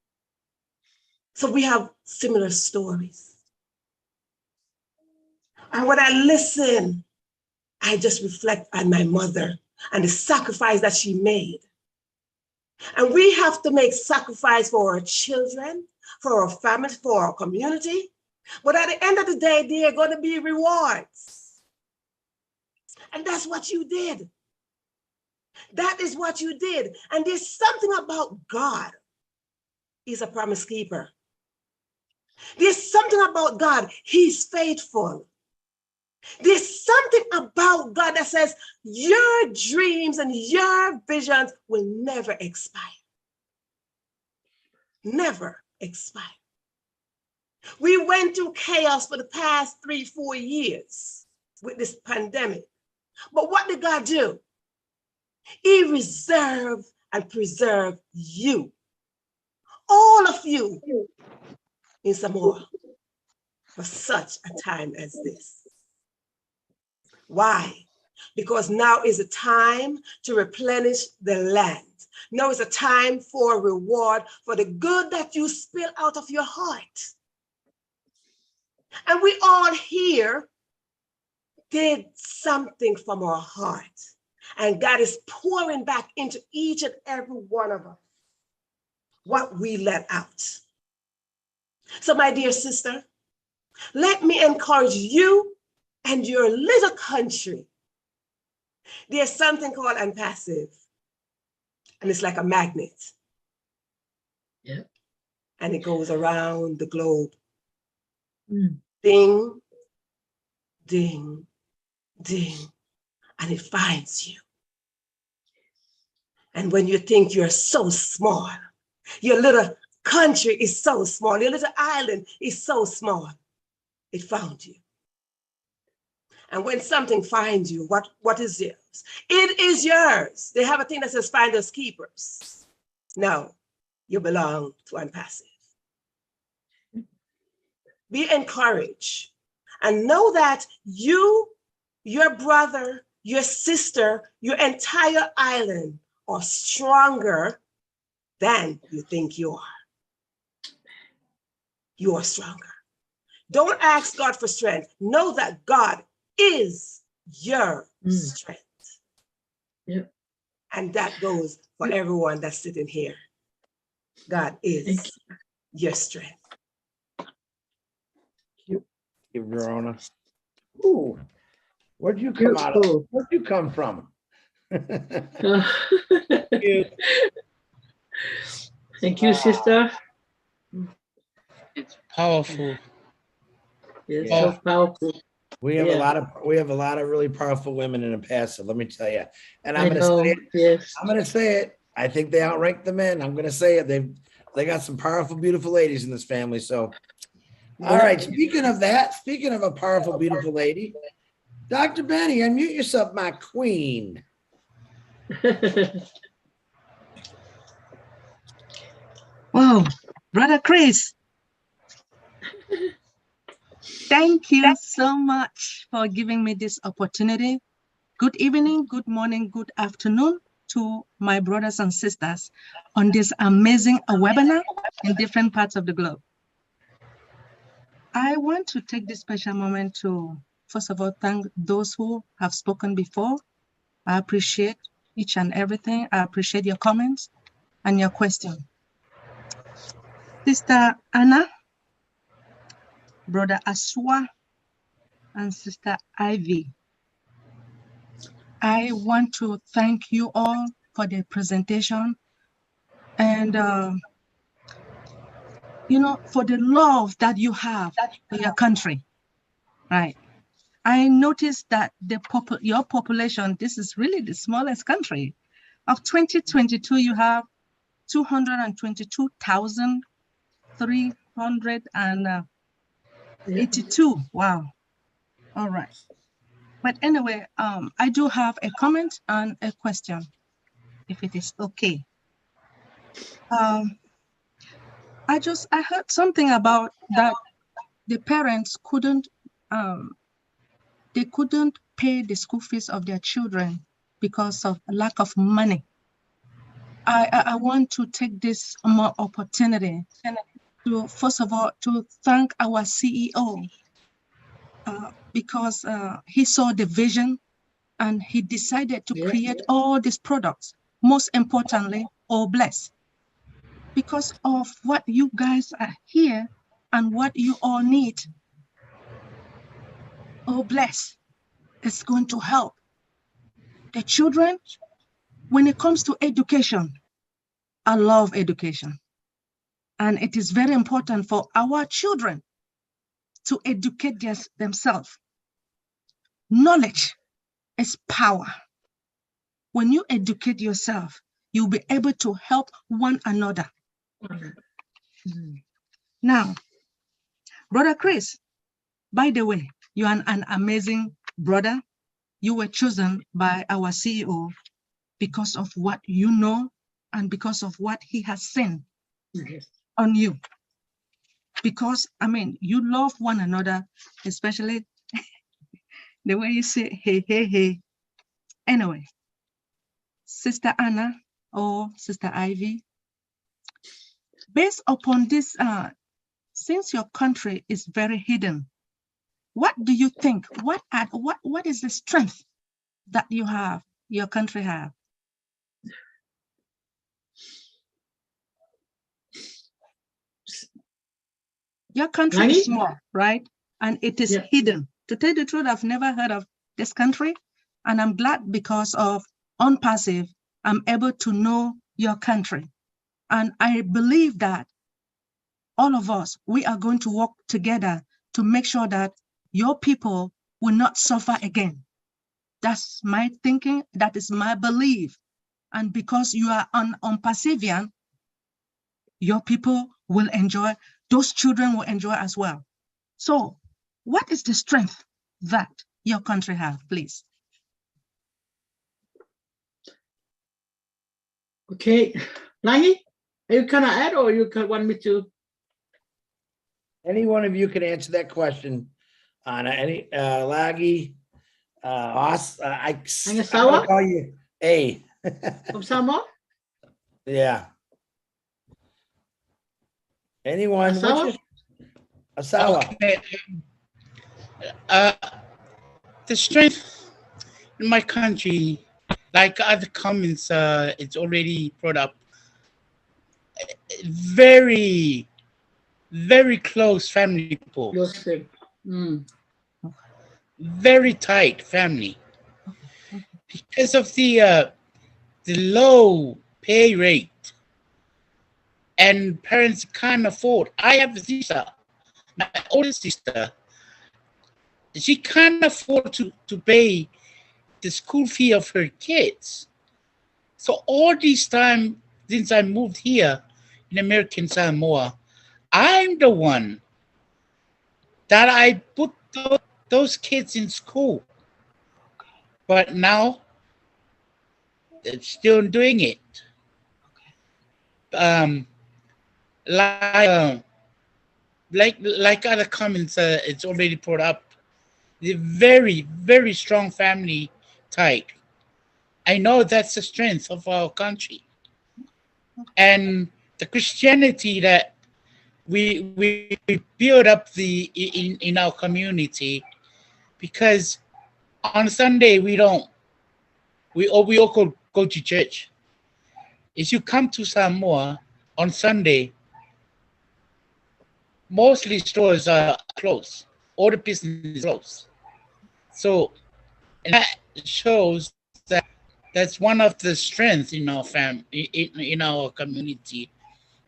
So we have similar stories. And when I listen, I just reflect on my mother and the sacrifice that she made. And we have to make sacrifice for our children, for our family, for our community. But at the end of the day, there are going to be rewards. And that's what you did. That is what you did. And there's something about God. He's a promise keeper. There's something about God. He's faithful. There's something about God that says your dreams and your visions will never expire. Never expire. We went through chaos for the past 3-4 years with this pandemic. But what did God do? He reserved and preserved you. All of you in Samoa for such a time as this. Why? Because now is a time to replenish the land. Now is a time for reward for the good that you spill out of your heart. And we all here did something from our heart. And God is pouring back into each and every one of us. what we let out. So my dear sister, let me encourage you and your little country. There's something called unpassive, and it's like a magnet. Yeah. And it goes around the globe. Mm. Ding, ding, ding, and it finds you. And when you think you're so small, your little country is so small, your little island is so small, it found you. And when something finds you, what is yours? It is yours. They have a thing that says finders keepers. No, you belong to unpassive. Be encouraged and know that you, your brother, your sister, your entire island are stronger than you think you are. You are stronger. Don't ask God for strength. Know that God is your strength. Yeah. And that goes for everyone that's sitting here. God is your strength. Thank you, Verona. Ooh, where'd you come out of? Where'd you come from? Thank you, sister. It's powerful. It's Yeah. so powerful. We have Yeah. a lot of really powerful women in the past, let me tell you. And I'm I gonna know, say it. yes. I'm gonna say it. I think they outrank the men. I'm gonna say it. They got some powerful, beautiful ladies in this family. So, all right. Speaking of that, speaking of a powerful, beautiful lady, Dr. Benny, unmute yourself, my queen. Wow, Brother Chris, thank you so much for giving me this opportunity. Good evening, good morning, good afternoon to my brothers and sisters on this amazing webinar in different parts of the globe. I want to take this special moment to, first of all, thank those who have spoken before. I appreciate each and everything. I appreciate your comments and your question. Sister Anna, Brother Aswa, and Sister Ivy, I want to thank you all for the presentation and, for the love that you have for your country, right? I noticed that your population, this is really the smallest country. Of 2022, you have 222,382. Wow. All right. But anyway, I do have a comment and a question, if it is okay. I heard something about that the parents couldn't pay the school fees of their children because of lack of money. I want to take this more opportunity to, first of all, to thank our CEO because he saw the vision and he decided to create all these products. Most importantly, All Bless. Because of what you guys are here and what you all need, All Bless is going to help the children. When it comes to education, I love education. And it is very important for our children to educate themselves. Knowledge is power. When you educate yourself, you'll be able to help one another. Now, Brother Chris, by the way, you are an amazing brother. You were chosen by our CEO because of what you know and because of what he has seen on you. Because, you love one another, especially the way you say, hey, hey, hey. Anyway, Sister Anna or Sister Ivy, based upon this, since your country is very hidden, what do you think? What is the strength that your country have? Your country is small, right? And it is hidden. To tell the truth, I've never heard of this country. And I'm glad because of On Passive, I'm able to know your country. And I believe that all of us, we are going to work together to make sure that your people will not suffer again. That's my thinking. That is my belief. And because you are on Passivian, your people will enjoy, those children will enjoy as well. So what is the strength that your country have, please? Okay, Langi, you can add or you can want me to? Any one of you can answer that question. Anna, any Lagi, I'm gonna call you A. From Samoa? Yeah. Anyone? Asawa? Asawa. Okay. The strength in my country, like other comments, it's already brought up. Very, very close family people. Very tight family. Because of the low pay rate, and parents can't afford. I have a sister, my older sister. She can't afford to pay the school fee of her kids. So all this time since I moved here in American Samoa, I'm the one that I put those kids in school. But now they're still doing it. Like other comments, it's already brought up. The very, very strong family type. I know that's the strength of our country. And the Christianity that we build up in our community, because on Sunday we all go to church. If you come to Samoa on Sunday, mostly stores are closed. All the business is closed. So and that shows that that's one of the strengths in our in our community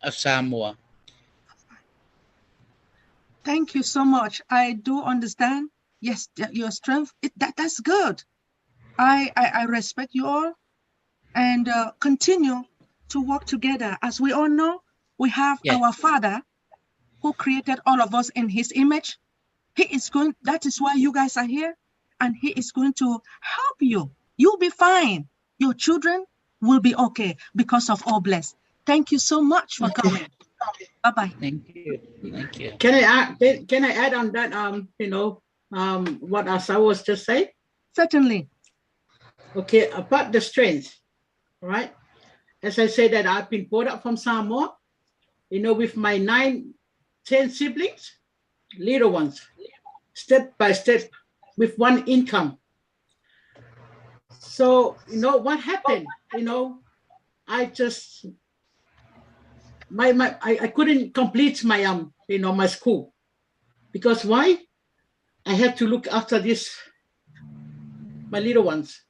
of Samoa. Thank you so much. I do understand. Yes, your strength, that's good. I respect you all and continue to work together. As we all know, we have our Father who created all of us in his image. That is why you guys are here, and he is going to help you. You'll be fine. Your children will be okay because of all blessed. Thank you so much for coming. Bye-bye. Thank you. Thank you. Can I add on that, what Asa was just saying? Certainly. Okay, about the strength, right? As I said that I've been brought up from Samoa, with my 9, 10 siblings, little ones, step by step, with one income. So, what happened, I just, I couldn't complete my, my school. Because why? I had to look after my little ones,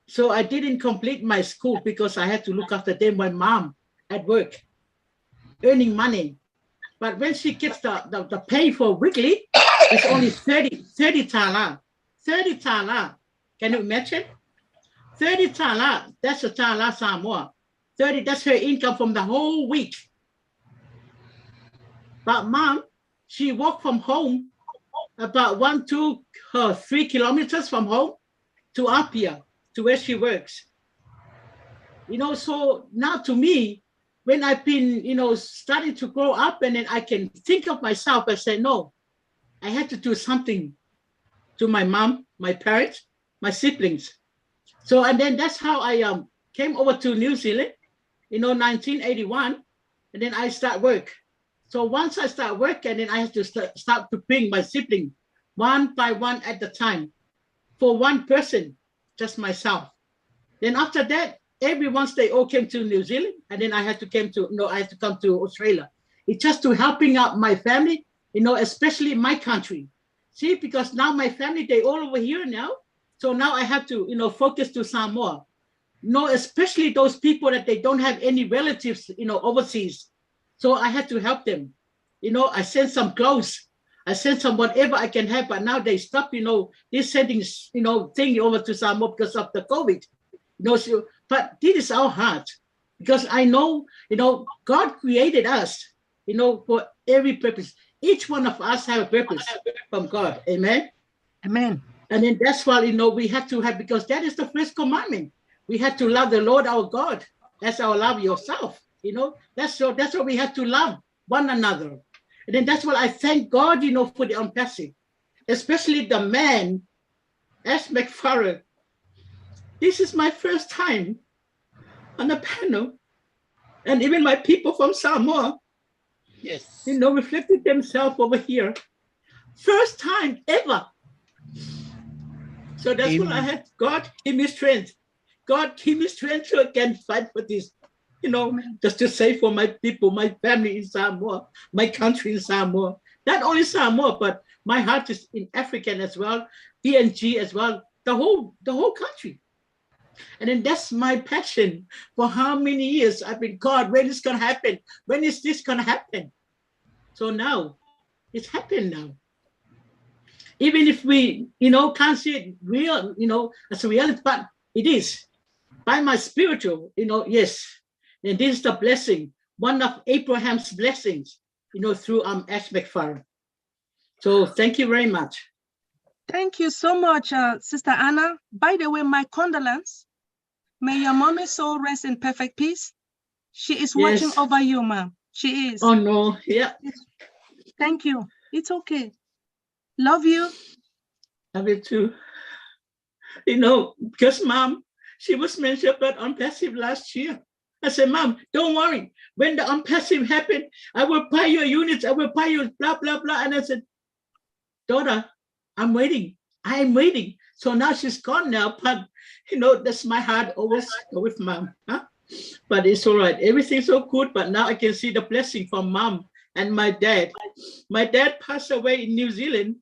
So I didn't complete my school because I had to look after them, my mom at work, earning money. But when she gets the pay for weekly, it's only 30 tala. 30 tala. Can you imagine? 30 tala, that's a tala Samoa. 30, that's her income from the whole week. But mom, she walked from home about 1, 2, 3 kilometers from home to Apia, to where she works. So now to me, when I've been, starting to grow up and then I can think of myself and say, no, I had to do something to my mom, my parents, my siblings. So, and then that's how I came over to New Zealand, 1981, and then I start work. So once I start work, and then I have to start to bring my sibling one by one at the time for one person, just myself. Then after that, every once they all came to New Zealand, and then I had to come to Australia. It's just to helping out my family, especially my country. See, because now my family, they all over here now. So now I have to, focus to Samoa. Especially those people that they don't have any relatives, overseas. So I had to help them. I sent some clothes. I sent some whatever I can have, but now they stop, this sending, thing over to Samoa because of the COVID. But this is our heart, because I know, God created us, for every purpose. Each one of us have a purpose from God. Amen. Amen. And then that's why, we have to have, because that is the first commandment. We have to love the Lord our God as our love yourself. That's why we have to love one another. And then that's why I thank God, for the unpassive, especially the man, as McFarland. This is my first time on the panel, and even my people from Samoa, yes, reflected themselves over here. First time ever. So that's what I had. God give me strength. God give me strength so I can fight for this. Just to say for my people, my family in Samoa, my country in Samoa. Not only Samoa, but my heart is in African as well, PNG as well, the whole country. And then that's my passion for how many years I've been, God, when is going to happen? When is this going to happen? So now, it's happened now. Even if we, can't see it real, as a reality, but it is. By my spiritual, yes. And this is the blessing, one of Abraham's blessings, through Ash McFarland. So thank you very much. Thank you so much, Sister Anna. By the way, my condolence. May your mommy's soul rest in perfect peace. She is watching over you, ma'am. She is. Oh, no. Yeah. Thank you. It's okay. Love you. Love you too. Because Mom, she was mentioned about unpassive last year. I said, Mom, don't worry. When the unpassive happened, I will buy your units. I will buy you blah, blah, blah. And I said, daughter, I'm waiting. I am waiting. So now she's gone now. But, that's my heart always go with Mom. Huh? But it's all right. Everything's so good. But now I can see the blessing from Mom and my dad. My dad passed away in New Zealand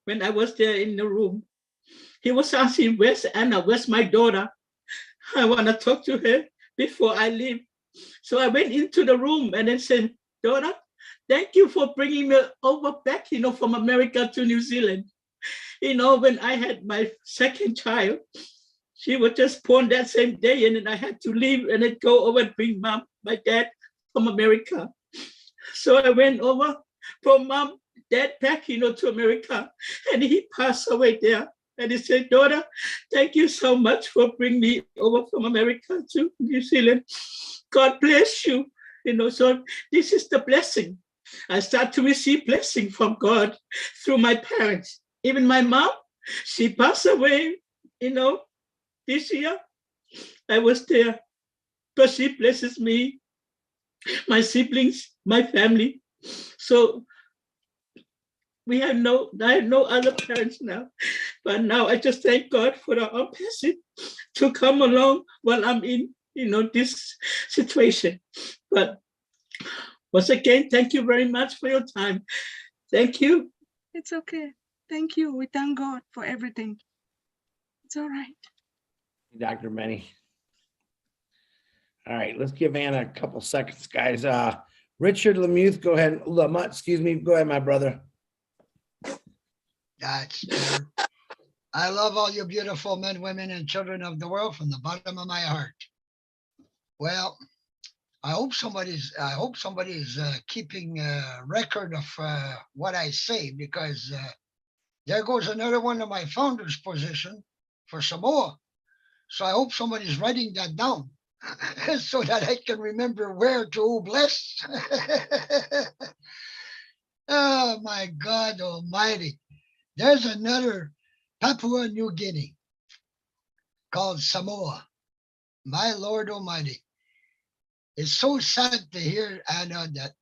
when I was there in the room. He was asking, where's Anna? Where's my daughter? I want to talk to her before I leave. So I went into the room and then said, daughter, thank you for bringing me over back, from America to New Zealand. When I had my second child, she was just born that same day, and then I had to leave and then go over and bring Mom, my dad from America. So I went over from Mom, Dad back, to America, and he passed away there. And he said, daughter, thank you so much for bringing me over from America to New Zealand. God bless you. So this is the blessing. I start to receive blessing from God through my parents. Even my mom, she passed away, this year. I was there, but she blesses me, my siblings, my family. So I have no other parents now, but now I just thank God for the unpassive to come along while I'm in, this situation. But once again, thank you very much for your time. Thank you. It's okay. Thank you. We thank God for everything. It's all right. Dr. Benny. All right, let's give Anna a couple seconds, guys. Richard Lemuth, go ahead. Lamut, excuse me. Go ahead, my brother. I love all you beautiful men, women, and children of the world from the bottom of my heart. Well, I hope somebody's keeping a record of what I say, because there goes another one of my founder's position for Samoa. So I hope somebody's writing that down so that I can remember where to bless. Oh my God Almighty. There's another Papua New Guinea called Samoa. My Lord Almighty. It's so sad to hear, Anna, that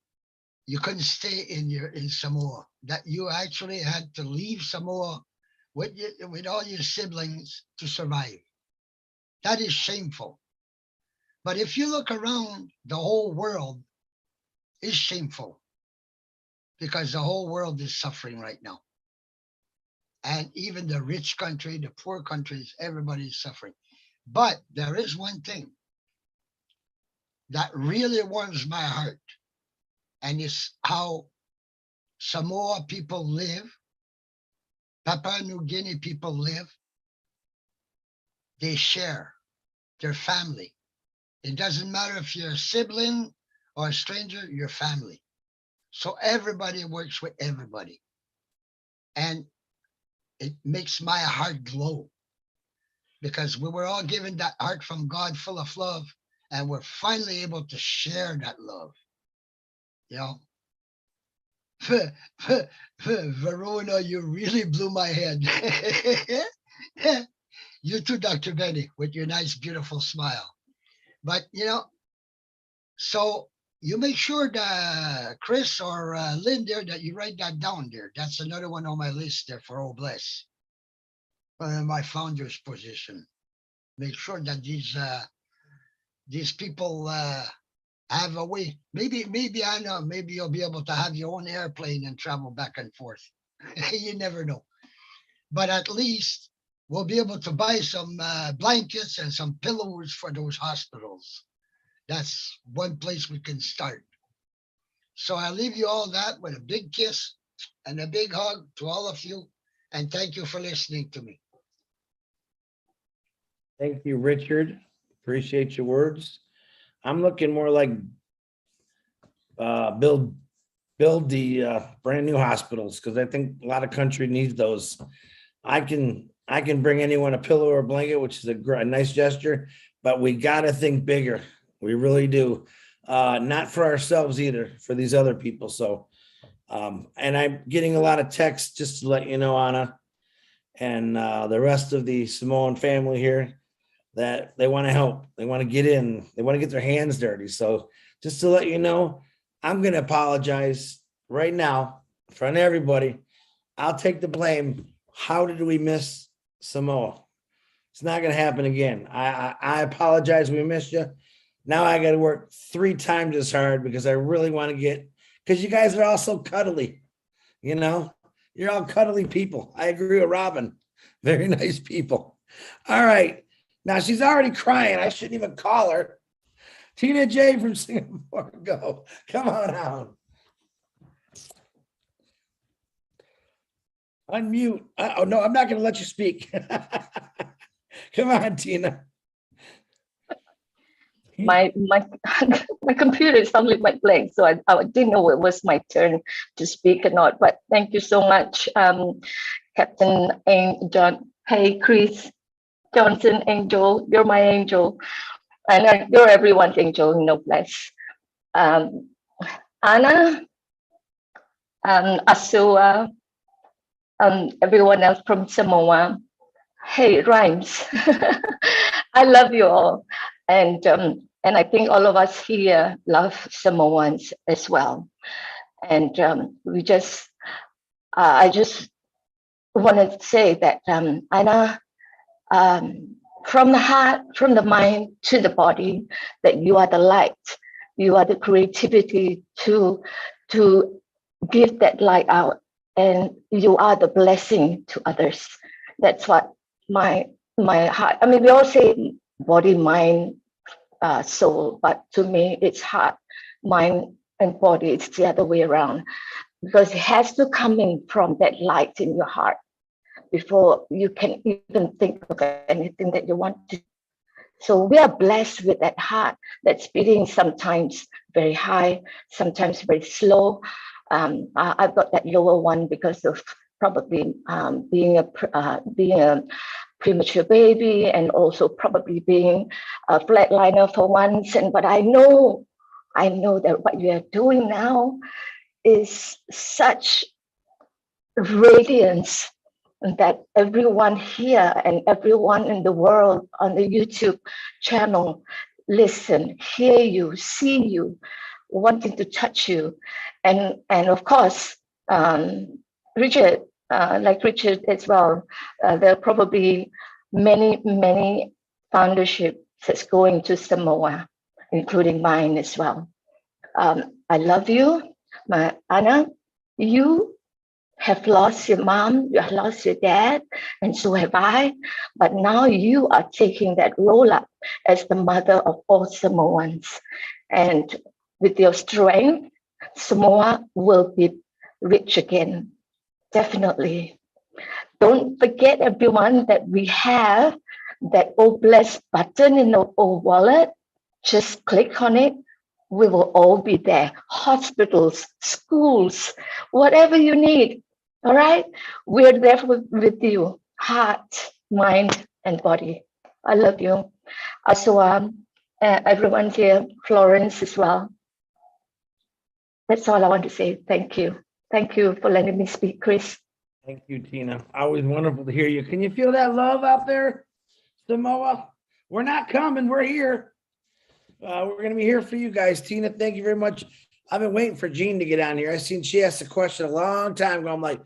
you couldn't stay in Samoa, that you actually had to leave Samoa with all your siblings to survive. That is shameful. But if you look around, the whole world is shameful. because the whole world is suffering right now. And even the rich country, the poor countries, everybody is suffering. But there is one thing that really warms my heart, and it's how Samoa people live, Papua New Guinea people live. They share their family. It doesn't matter if you're a sibling or a stranger, you're family. So everybody works with everybody. And it makes my heart glow because we were all given that heart from God full of love, and we're finally able to share that love. You know, Verona, you really blew my head. You too, Dr. Benny, with your nice, beautiful smile. But, you know, so you make sure that Chris or Lynn there, that you write that down there. That's another one on my list there for Oh Bless. My founder's position. Make sure that these people have a way. Maybe I know. Maybe you'll be able to have your own airplane and travel back and forth. You never know. But at least we'll be able to buy some blankets and some pillows for those hospitals. That's one place we can start. So I leave you all that with a big kiss and a big hug to all of you. And thank you for listening to me. Thank you, Richard. Appreciate your words. I'm looking more like build the brand new hospitals, because I think a lot of country needs those. I can bring anyone a pillow or a blanket, which is a nice gesture, but we got to think bigger. We really do. Not for ourselves either, for these other people. So, and I'm getting a lot of texts, just to let you know, Anna, and the rest of the Samoan family here, that they want to help. They want to get in. They want to get their hands dirty. So just to let you know, I'm going to apologize right now in front of everybody. I'll take the blame. How did we miss Samoa? It's not going to happen again. I apologize. We missed you. Now I got to work 3 times as hard because I really want to get, because you guys are all so cuddly. You know, you're all cuddly people. I agree with Robin. Very nice people. All right. Now she's already crying. I shouldn't even call her. Tina J from Singapore, go. Come on out. Unmute. Oh, no, I'm not going to let you speak. Come on, Tina. My my computer suddenly went blank, so I didn't know it was my turn to speak or not. But thank you so much, Captain John. Hey, Chris Johnson, angel, you're my angel, and you're everyone's angel. No bless. Anna, Asua, everyone else from Samoa. Hey, it rhymes. I love you all, and I think all of us here love Samoans as well. And we just, I just want to say that Anna, from the heart, from the mind to the body, that you are the light, you are the creativity to give that light out, and you are the blessing to others. That's what my heart. I mean, we all say body, mind, soul, but to me, it's heart, mind, and body. It's the other way around, because it has to come in from that light in your heart before you can even think of anything that you want to. So we are blessed with that heart that's beating sometimes very high, sometimes very slow. I've got that lower one because of probably being a premature baby, and also probably being a flatliner for once. But I know that what you are doing now is such radiance that everyone here and everyone in the world on the YouTube channel listen, hear you, see you, wanting to touch you. And of course, Richard, like Richard as well, there are probably many founderships that's going to Samoa, including mine as well. I love you, my Anna. You have lost your mom, you have lost your dad, and so have I. But now you are taking that role up as the mother of all Samoans. And with your strength, Samoa will be rich again. Definitely. Don't forget, everyone, that we have that Oh Bless button in the Oh Wallet. Just click on it. We will all be there. Hospitals, schools, whatever you need. All right? We're there with you. Heart, mind, and body. I love you. Also, everyone here, Florence as well. That's all I want to say. Thank you. Thank you for letting me speak, Chris. Thank you, Tina. Always wonderful to hear you. Can you feel that love out there, Samoa? We're not coming. We're here. We're going to be here for you guys. Tina, thank you very much. I've been waiting for Jean to get on here. I seen she asked a question a long time ago. I'm like,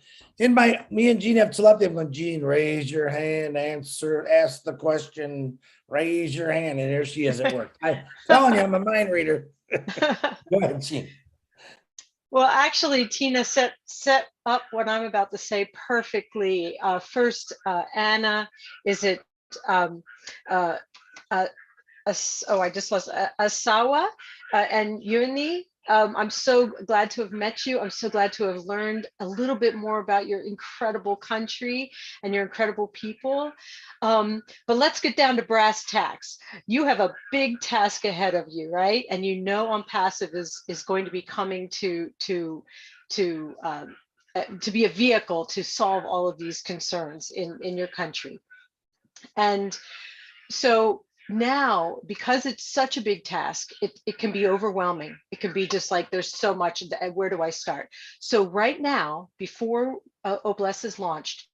me and Jean have telepathy. I'm going, Jean, raise your hand, ask the question, raise your hand. And there she is at work. I'm telling you, I'm a mind reader. Go ahead, Jean. Well, actually, Tina set up what I'm about to say perfectly. First, Anna, is it I just lost Asawa and Yuni. I'm so glad to have met you. I'm so glad to have learned a little bit more about your incredible country and your incredible people. But let's get down to brass tacks. You have a big task ahead of you, right? And you know On Passive is going to be coming to be a vehicle to solve all of these concerns in your country. And so now, because it's such a big task, it can be overwhelming. It can be just like, there's so much, where do I start? So right now, before Obless is launched,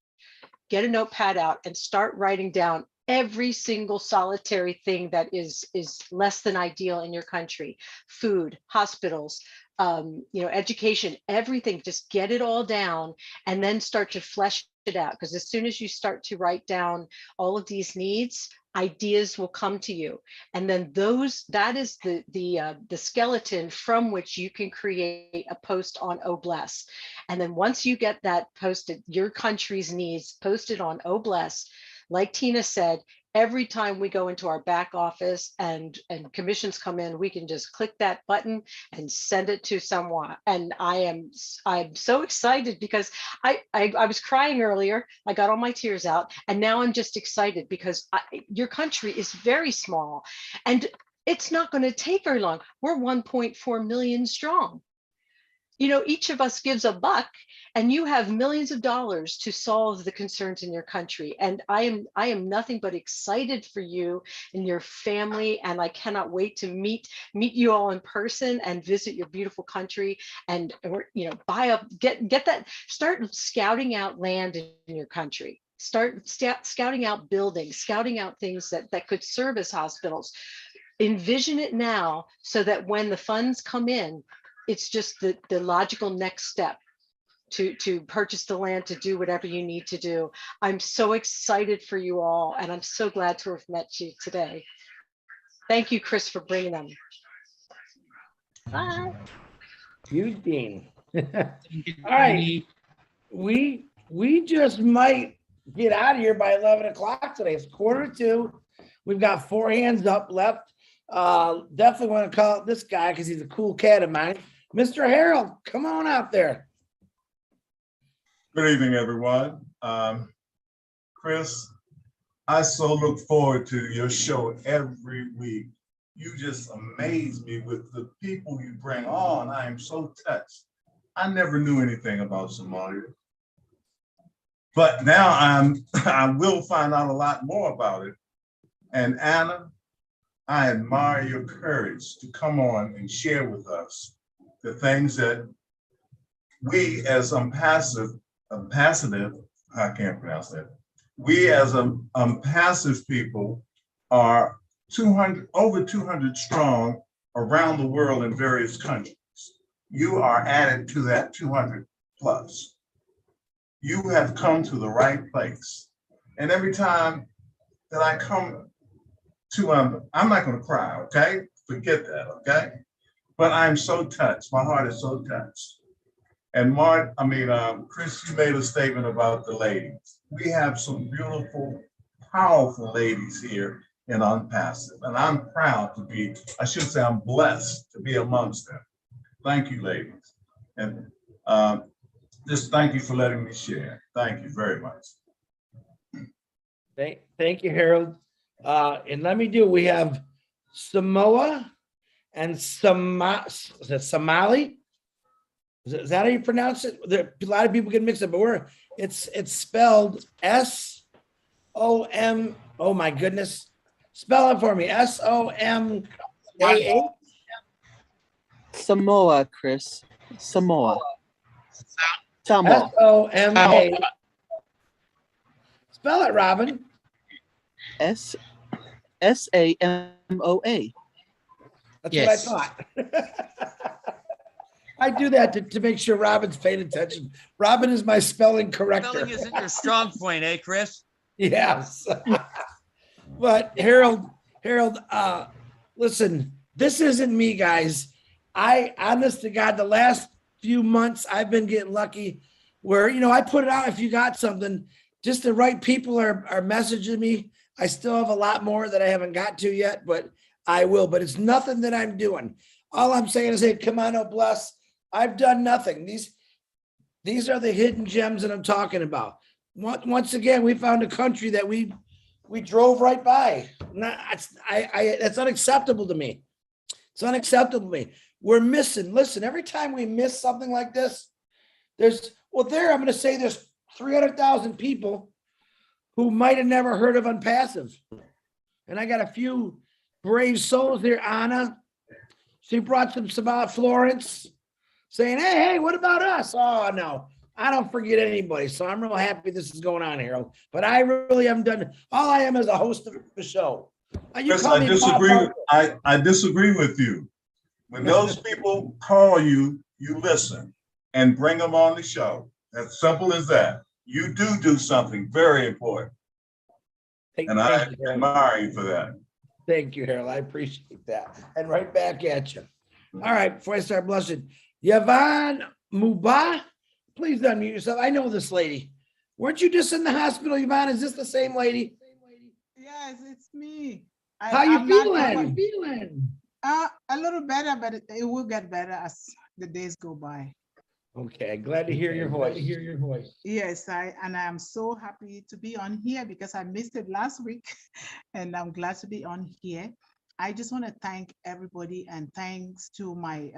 get a notepad out and start writing down every single solitary thing that is less than ideal in your country. Food, hospitals, education, everything. Just get it all down and then start to flesh it out. Because as soon as you start to write down all of these needs, ideas will come to you, and then that is the skeleton from which you can create a post on Obless. And then once you get that posted, your country's needs posted on Obless, like Tina said, every time we go into our back office and commissions come in, we can just click that button and send it to someone. And I'm so excited because I was crying earlier. I got all my tears out, and now I'm just excited because your country is very small, and it's not going to take very long. We're 1.4 million strong. Each of us gives $1, and you have millions of dollars to solve the concerns in your country. And I am nothing but excited for you and your family. And I cannot wait to meet you all in person and visit your beautiful country and buy up, get that, start scouting out land in your country. Start scouting out buildings, scouting out things that could serve as hospitals. Envision it now so that when the funds come in, it's just the logical next step to purchase the land, to do whatever you need to do. I'm so excited for you all, and I'm so glad to have met you today. Thank you, Chris, for bringing them. Bye. Eugene. All right. We just might get out of here by 11 o'clock today. It's 1:45. We've got 4 hands up left. Definitely want to call out this guy because he's a cool cat of mine. Mr. Harold, come on out there. Good evening, everyone. Chris, I so look forward to your show every week. You just amaze me with the people you bring on. I am so touched. I never knew anything about Somalia, but now I will find out a lot more about it. And Anna, I admire your courage to come on and share with us the things that we as passive, I can't pronounce that. We as passive people are over 200 strong around the world in various countries. You are added to that 200 plus. You have come to the right place. And every time that I come to, I'm not gonna cry, okay? Forget that, okay? But I'm so touched, my heart is so touched. And Chris, you made a statement about the ladies. We have some beautiful, powerful ladies here in Unpassive, and I'm proud to be, I should say I'm blessed to be amongst them. Thank you, ladies. And just thank you for letting me share. Thank you very much. Thank you, Harold. And we have Samoa and Somali. Is that how you pronounce it? A lot of people get mixed up, but it's spelled S-O-M. Oh my goodness. Spell it for me. S-O-M-A-A. Samoa, Chris. Samoa. Samoa. S-O-M-A. Spell it, Robin. S-A-M-O-A. That's what I thought. I do that to make sure Robin's paying attention. Robin is my spelling corrector. Spelling isn't your strong point, eh, Chris? Yes. But Harold, listen, this isn't me, guys. Honest to God, the last few months, I've been getting lucky where, I put it out. If you got something, just the right people are messaging me. I still have a lot more that I haven't got to yet, but I will. But it's nothing that I'm doing. All I'm saying is, hey, come on, oh bless. I've done nothing. These are the hidden gems that I'm talking about. Once again, we found a country that we drove right by. That's unacceptable to me. It's unacceptable to me. We're missing. Listen, every time we miss something like this, I'm going to say there's 300,000 people who might have never heard of Unpassive. And I got a few brave souls here. Anna, she brought some about Florence saying, hey, what about us? Oh, no, I don't forget anybody. So I'm real happy this is going on, Harold. But I really haven't done, all I am is a host of the show. Chris, I disagree with you. When those people call you, you listen and bring them on the show. As simple as that. You do something very important. And I admire you for that. Thank you, Harold. I appreciate that. And right back at you. All right, before I start blushing, Yavan Mubah, please unmute yourself. I know this lady. Weren't you just in the hospital, Yavan? Is this the same lady? Yes, it's me. How you feeling? A little better, but it will get better as the days go by. Okay, glad to hear your voice. Yes, I am so happy to be on here because I missed it last week, and I'm glad to be on here. I just want to thank everybody, and thanks to my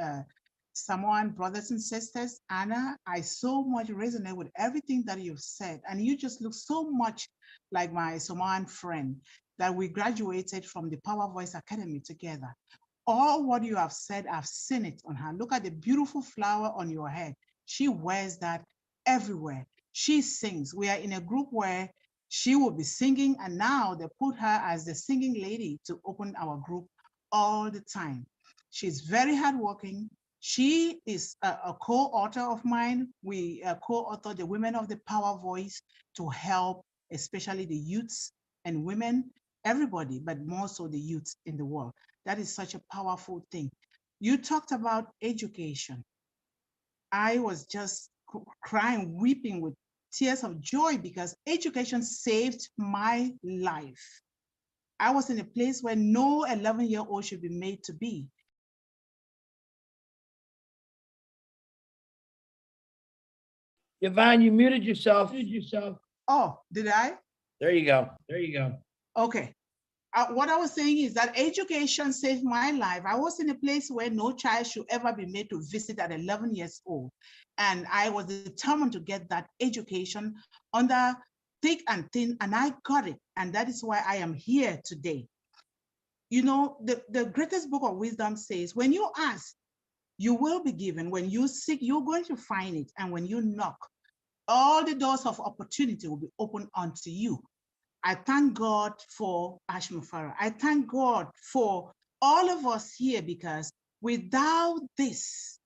Samoan brothers and sisters. Anna, I so much resonate with everything that you've said, and you just look so much like my Samoan friend that we graduated from the Power Voice Academy together. All what you have said, I've seen it on her. Look at the beautiful flower on your head. She wears that everywhere. She sings. We are in a group where she will be singing, and now they put her as the singing lady to open our group all the time. She's very hardworking. She is a co-author of mine. We co-authored the Women of the Power Voice to help, especially the youths and women, everybody, but more so the youths in the world. That is such a powerful thing. You talked about education. I was just crying, weeping with tears of joy because education saved my life. I was in a place where no 11-year-old should be made to be. Yvonne, you muted yourself. Oh, did I? There you go. Okay. What I was saying is that education saved my life. I was in a place where no child should ever be made to visit at 11 years old. And I was determined to get that education under thick and thin, and I got it. And that is why I am here today. You know, the greatest book of wisdom says, when you ask, you will be given. When you seek, you're going to find it. And when you knock, all the doors of opportunity will be opened unto you. I thank God for Ashmafara. I thank God for all of us here, because without this,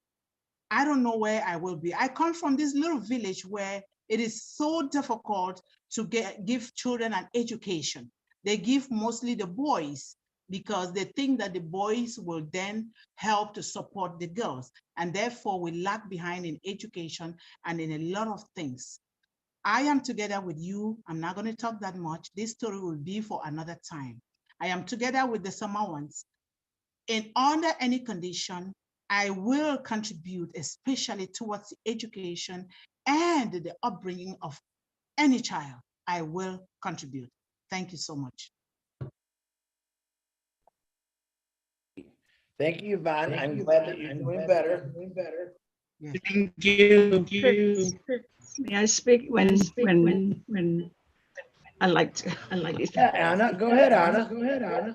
I don't know where I will be. I come from this little village where it is so difficult to give children an education. They give mostly the boys because they think that the boys will then help to support the girls. And therefore we lag behind in education and in a lot of things. I am together with you. I'm not going to talk that much. This story will be for another time. I am together with the Samoans. And under any condition, I will contribute, especially towards the education and the upbringing of any child. I will contribute. Thank you so much. Thank you, Yvonne. I'm glad that you're doing better. Thank you. May I speak when I like to? Yeah, Anna, go ahead, Anna.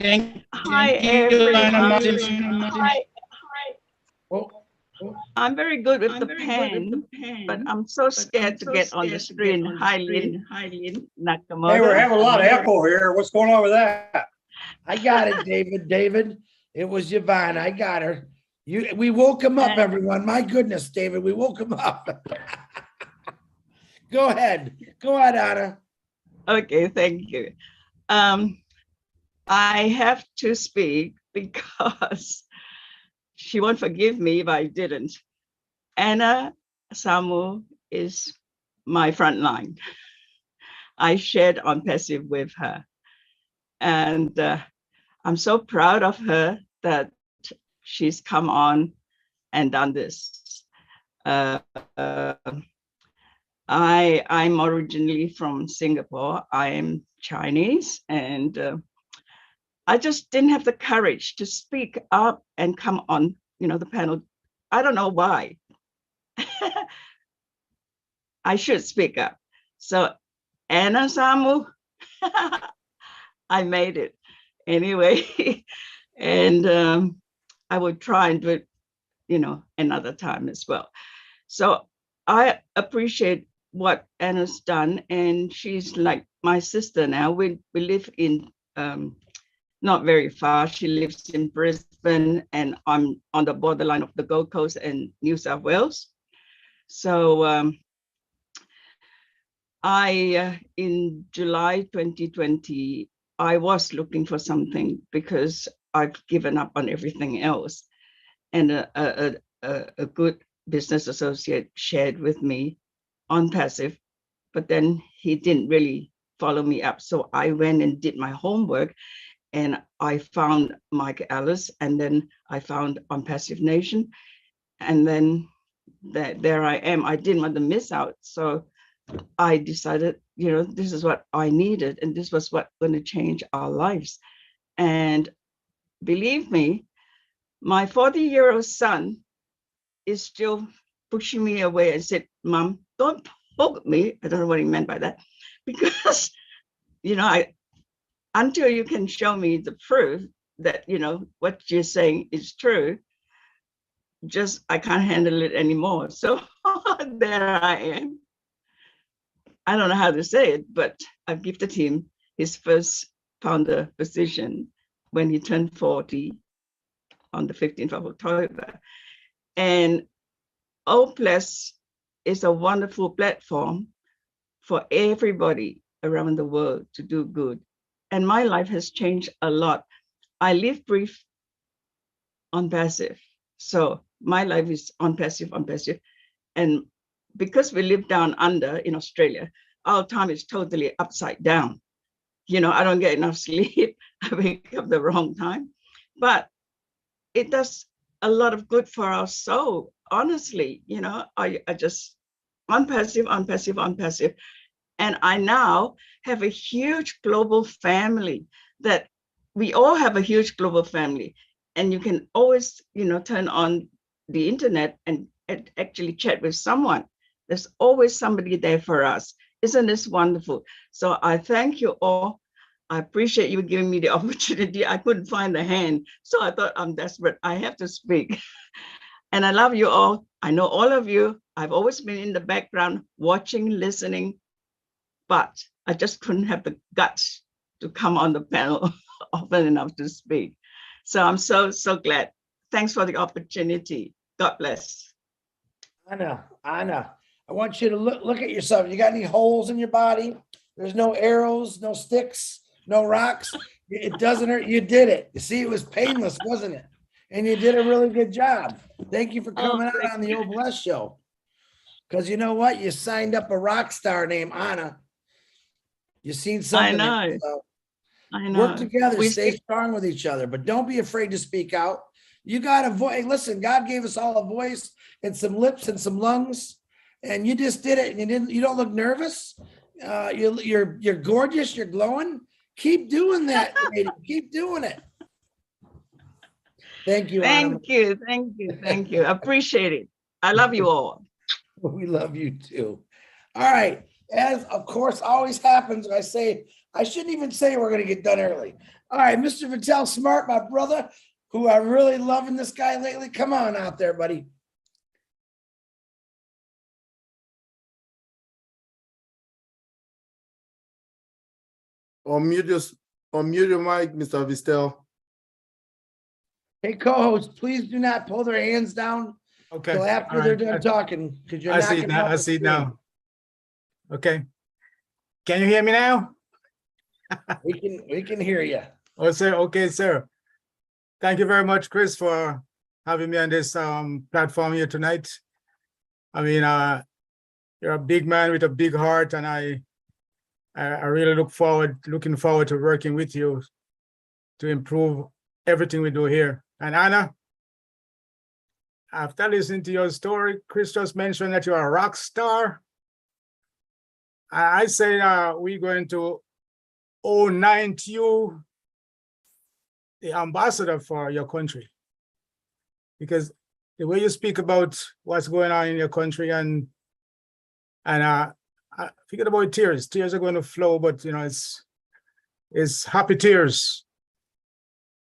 Thank Hi, you, Anna everyone. Martin. I'm very good with the pen, but I'm so scared to get on the screen. Hi, Lynn Nakamoto. Hey, we're having a lot of echo here. What's going on with that? I got it, David. David, it was Yvonne. I got her. We woke him up, everyone. My goodness, David, we woke him up. Go ahead, Anna. Okay, thank you. I have to speak because she won't forgive me if I didn't. Anna Samu is my front line. I shared on passive with her. And I'm so proud of her that she's come on and done this. I'm originally from Singapore. I am Chinese, and I just didn't have the courage to speak up and come on, the panel. I don't know why. I should speak up. So Anna Samu, I made it anyway. And I would try and do it, another time as well. So I appreciate what Anna's done, and she's like my sister now. We live in not very far. She lives in Brisbane, and I'm on the borderline of the Gold Coast and New South Wales. So in July 2020, I was looking for something because I've given up on everything else. And a good business associate shared with me on passive, but then he didn't really follow me up. So I went and did my homework, and I found Mike Ellis, and then I found On Passive Nation. And then there I am. I didn't want to miss out. So I decided, this is what I needed, and this was what's going to change our lives. And believe me, my 40-year-old son is still pushing me away and said, Mom, don't poke me. I don't know what he meant by that, because, until you can show me the proof that, what you're saying is true, I can't handle it anymore. So there I am. I don't know how to say it, but I've gifted him his first founder position when he turned 40 on the 15th of October. And OPLES is a wonderful platform for everybody around the world to do good. And my life has changed a lot. I live brief on passive. So my life is on passive. And because we live down under in Australia, our time is totally upside down. I don't get enough sleep. I wake up the wrong time. But it does a lot of good for our soul. Honestly, I just on passive. And I now have a huge global family that we all have a huge global family. And you can always, turn on the internet and actually chat with someone. There's always somebody there for us. Isn't this wonderful? So I thank you all. I appreciate you giving me the opportunity. I couldn't find the hand, so I thought I'm desperate. I have to speak. And I love you all. I know all of you. I've always been in the background, watching, listening, but I just couldn't have the guts to come on the panel often enough to speak. So I'm so glad. Thanks for the opportunity. God bless. Anna, I want you to look at yourself. You got any holes in your body? There's no arrows, no sticks. no rocks. It doesn't hurt. You did it. You see, it was painless, wasn't it? And you did a really good job. Thank you for coming out on the Old Bless show. Because you know what? You signed up a rock star named Anna. You seen something. know. So I know. work together, We stay see- strong with each other, but don't be afraid to speak out. You got a voice. Listen, God gave us all a voice and some lips and some lungs, and you just did it. And you don't look nervous. You're gorgeous. You're glowing. Keep doing that, lady. Keep doing it. Thank you, Anna. Thank you. Appreciate it. I love you all. We love you too. All right. As of course always happens, I shouldn't even say we're going to get done early. All right, Mr. Vittel Smart, my brother, who I'm really loving this guy lately. Come on out there, buddy. Unmute your mic, Mr. Vistel. Hey, co-host, please do not pull their hands down Okay. till after All they're right. done talking, because you're I not see going it now. I see it now. Okay. Can you hear me now? We can hear you. Oh, sir. Okay, sir. Thank you very much, Chris, for having me on this platform here tonight. I mean, you're a big man with a big heart, and I really looking forward to working with you to improve everything we do here. And Anna, after listening to your story, Chris just mentioned that you're a rock star. I say we're going to anoint you the ambassador for your country, because the way you speak about what's going on in your country, and I forget about tears. Tears are going to flow, but you know it's happy tears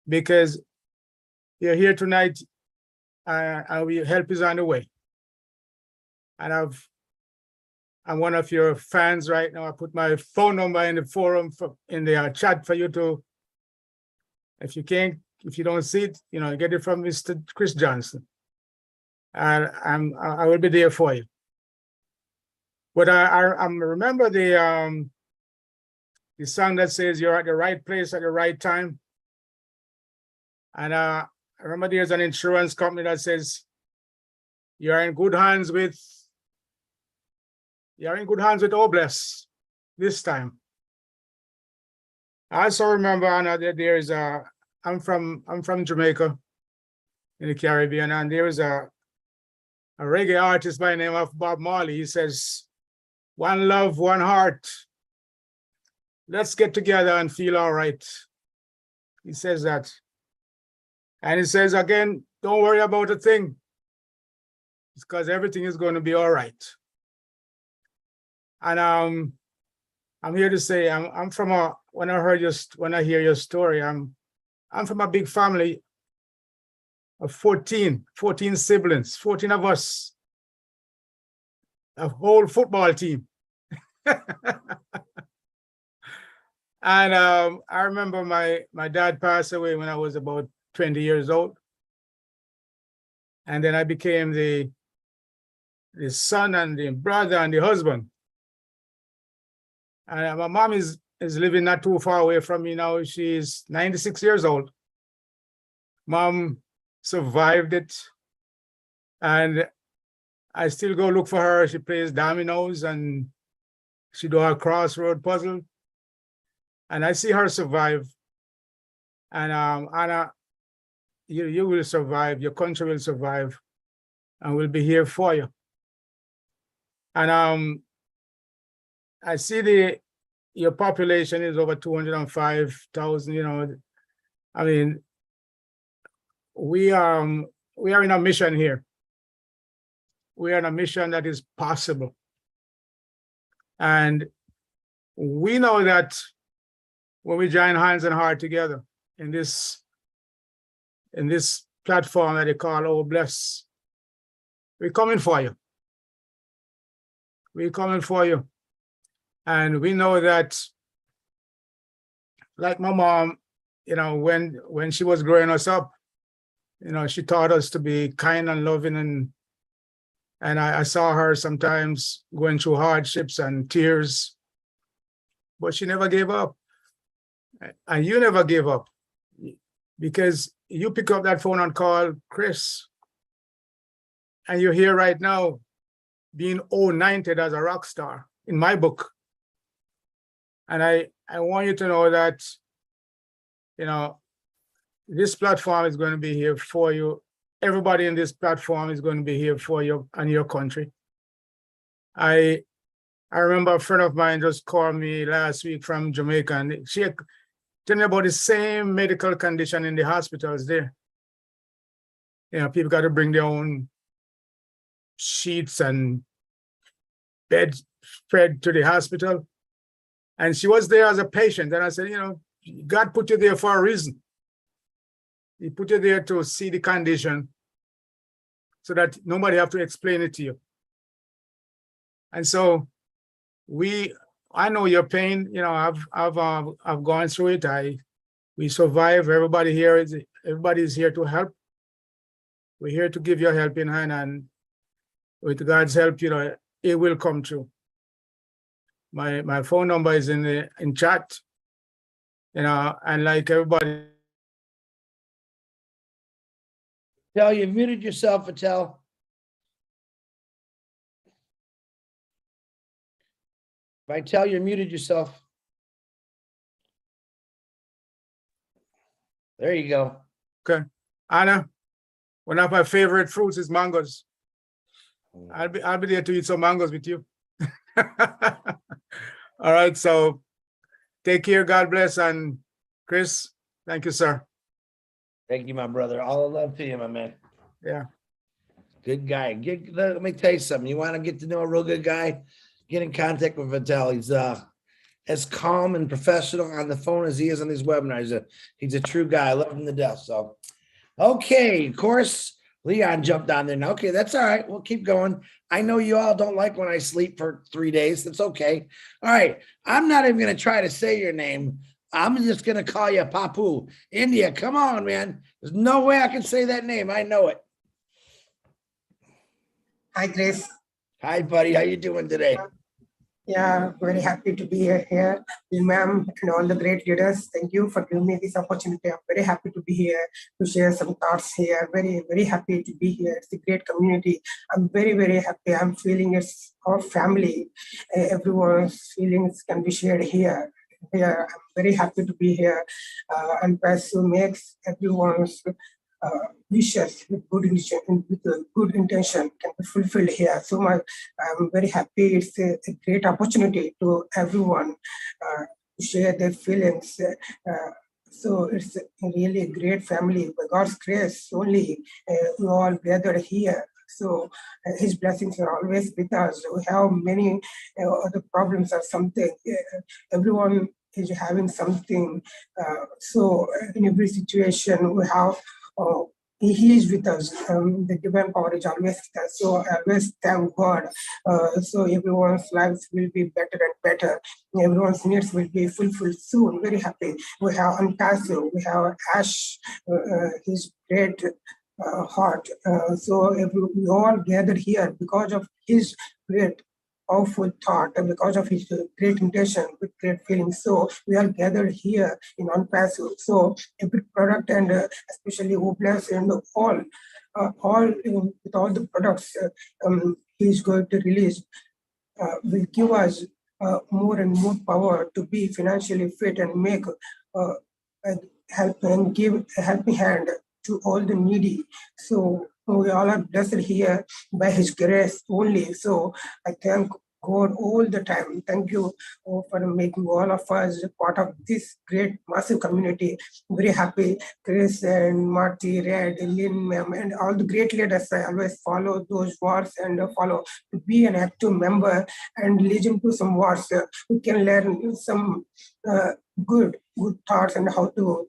because you're here tonight, and your help is on the way. And I'm one of your fans right now. I put my phone number in the forum in the chat for you to, if you don't see it, you know, get it from Mr. Chris Johnson. And I will be there for you. But I remember the song that says you're at the right place at the right time. And I remember there's an insurance company that says you're in good hands with Obless this time. I also remember, Anna, that there is I'm from Jamaica in the Caribbean, and there is a reggae artist by the name of Bob Marley. He says, "One love, one heart. Let's get together and feel all right." He says that. And he says again, don't worry about a thing, because everything is going to be all right. And I'm here to say I'm from when I hear your story, I'm from a big family of 14 siblings, 14 of us, a whole football team. And I remember my dad passed away when I was about 20 years old. And then I became the son and the brother and the husband. And my mom is living not too far away from me now. She's 96 years old. Mom survived it. And I still go look for her. She plays dominoes and she do her crossroad puzzle. And I see her survive. And Anna, you will survive. Your country will survive. And we'll be here for you. And I see your population is over 205,000. You know, I mean, we are in a mission here. We are in a mission that is possible, and we know that when we join hands and heart together in this platform that they call "Oh Bless," we're coming for you. We're coming for you. And we know that, like my mom, you know, when she was growing us up, you know, she taught us to be kind and loving, and I saw her sometimes going through hardships and tears, but she never gave up. And you never gave up because you pick up that phone and call Chris. And you're here right now being anointed as a rock star in my book. And I want you to know that, you know, this platform is going to be here for you. Everybody in this platform is going to be here for you and your country. I remember a friend of mine just called me last week from Jamaica, and she told me about the same medical condition in the hospitals there. You know, people got to bring their own sheets and bed spread to the hospital. And she was there as a patient. And I said, you know, God put you there for a reason. He put you there to see the condition so that nobody have to explain it to you. And so I know your pain, you know, I've gone through it. We survive. Everybody is here to help. We're here to give you a helping hand, and with God's help, you know, it will come true. My phone number is in chat, you know, and like everybody. Patel, you muted yourself, Patel. Vital, you muted yourself. There you go. Okay. Anna, one of my favorite fruits is mangoes. I'll be there to eat some mangoes with you. All right, so take care, God bless, and Chris, thank you, sir. Thank you, my brother. All the love to you, my man. Yeah. Good guy. Let me tell you something. You want to get to know a real good guy? Get in contact with Vital. He's as calm and professional on the phone as he is on these webinars. He's a true guy. I love him to death. So, okay, of course, Leon jumped on there. Now, okay, that's all right. We'll keep going. I know you all don't like when I sleep for 3 days. That's okay. All right. I'm not even going to try to say your name. I'm just going to call you Papu. India, come on, man. There's no way I can say that name. I know it. Hi, Grace. Hi, buddy. How you doing today? Yeah, very happy to be here, ma'am, and all the great leaders. Thank you for giving me this opportunity. I'm very happy to be here to share some thoughts here. Very, very happy to be here. It's a great community. I'm very, very happy. I'm feeling it's our family. Everyone's feelings can be shared here. I'm very happy to be here. And Pasu makes everyone's wishes with good intention can be fulfilled here. So I'm very happy. It's a great opportunity to everyone to share their feelings. So it's really a great family. By God's grace, only we all gathered here. So His blessings are always with us. We have many other problems or something. Everyone is having something. So in every situation, we have. He is with us. The divine power is always with us. So I always thank God. So everyone's lives will be better and better. Everyone's needs will be fulfilled soon. Very happy. We have Antasio. We have Ash. His great heart. So we all gathered here because of his great powerful thought and because of his great intention with great feelings. So we are gathered here in non-passive. So every product and especially Oblast and all with all the products he's going to release will give us more and more power to be financially fit and make help and give a helping hand to all the needy. So we all are blessed here by His grace only. So I thank God all the time. Thank you for making all of us part of this great, massive community. Very happy. Chris and Marty, Red, Lynn, ma'am, and all the great leaders. I always follow those words and follow to be an active member and listen to some words. We can learn some good thoughts and how to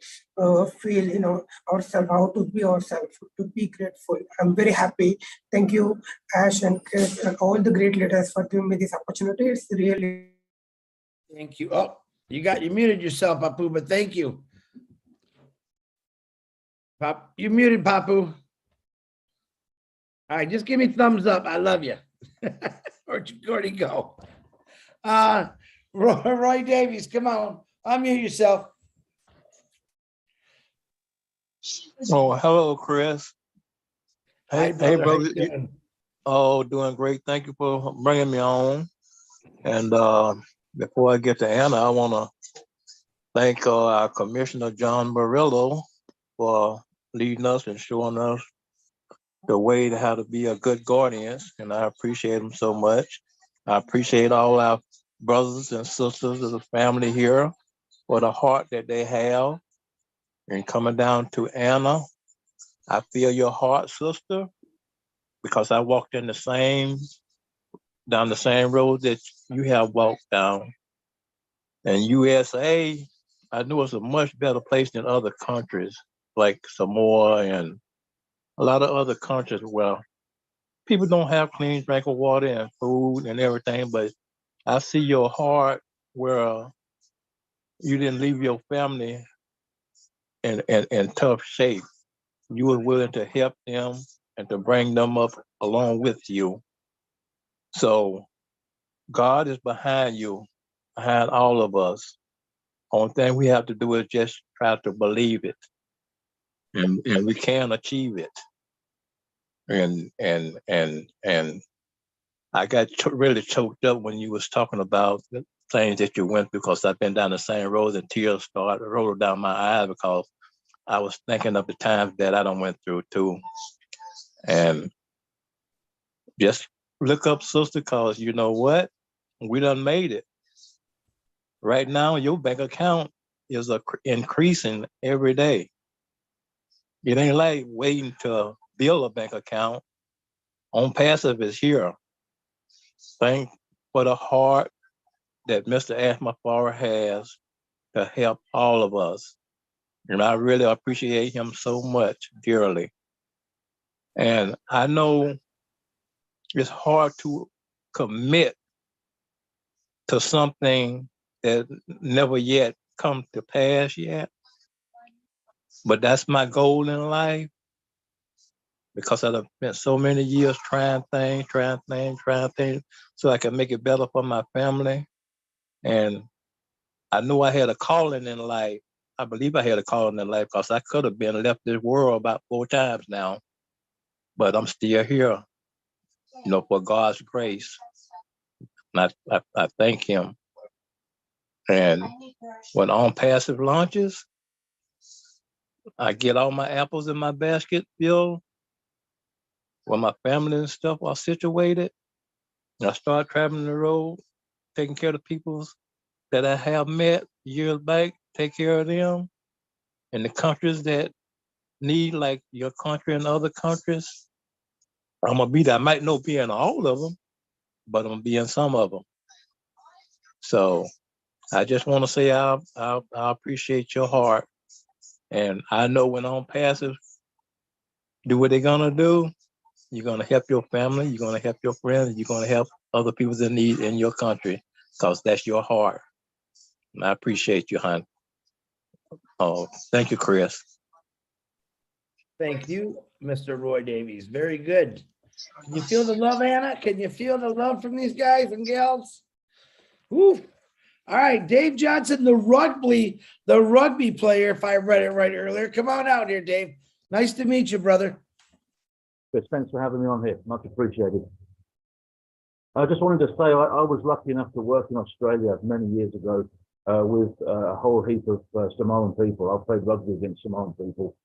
feel, ourselves, how to be ourselves, to be grateful. I'm very happy. Thank you, Ash and Chris, and all the great leaders for giving me this opportunity. It's really. Thank you. Oh, you muted yourself, Papu, but thank you. You muted, Papu. All right, just give me thumbs up. I love you. Where'd you go? Roy Davies, come on. Unmute yourself. Oh, hello, Chris. Hi, Hey, brother. How brother. you doing? Oh, doing great. Thank you for bringing me on. And before I get to Anna, I want to thank our Commissioner John Murillo for leading us and showing us the way to how to be a good guardian. And I appreciate him so much. I appreciate all our brothers and sisters of the family here for the heart that they have. And coming down to Anna, I feel your heart, sister, because I walked in down the same road that you have walked down. And USA, I knew it's a much better place than other countries like Samoa and a lot of other countries where people don't have clean drinking water and food and everything. But I see your heart where you didn't leave your family in tough shape. You were willing to help them and to bring them up along with you. So God is behind you, behind all of us. Only thing we have to do is just try to believe it, and we can achieve it. And I got really choked up when you was talking about the things that you went through, because I've been down the same road and tears started rolling down my eyes because I was thinking of the times that I done went through too. And just look up, sister, because you know what? We done made it. Right now, your bank account is increasing every day. It ain't like waiting to build a bank account. On passive is here. Thank for the heart that Mr. Ashmafara has to help all of us. And I really appreciate him so much, dearly. And I know it's hard to commit to something that never yet come to pass yet. But that's my goal in life, because I've spent so many years trying things, so I can make it better for my family. And I knew I had a calling in life. I believe I had a calling in life, because I could have been left this world about 4 times now, but I'm still here, for God's grace. And I thank him. And when on passive launches, I get all my apples in my basket filled when my family and stuff are situated. And I start traveling the road, taking care of the people that I have met years back, take care of them. In the countries that need, like your country and other countries, I'm gonna be there. I might not be in all of them, but I'm gonna be in some of them. So I just want to say I appreciate your heart, and I know when on passive do what they're gonna do, you're gonna help your family, you're gonna help your friends, you're gonna help other people in need in your country, because that's your heart. And I appreciate you, hon. Oh, thank you, Chris. Thank you, Mr. Roy Davies. Very good. Can you feel the love, Anna? Can you feel the love from these guys and gals? Woo. All right, Dave Johnson, the rugby player, if I read it right earlier. Come on out here, Dave. Nice to meet you, brother. Chris, thanks for having me on here. Much appreciated. I just wanted to say I was lucky enough to work in Australia many years ago with a whole heap of Samoan people. I've played rugby against Samoan people.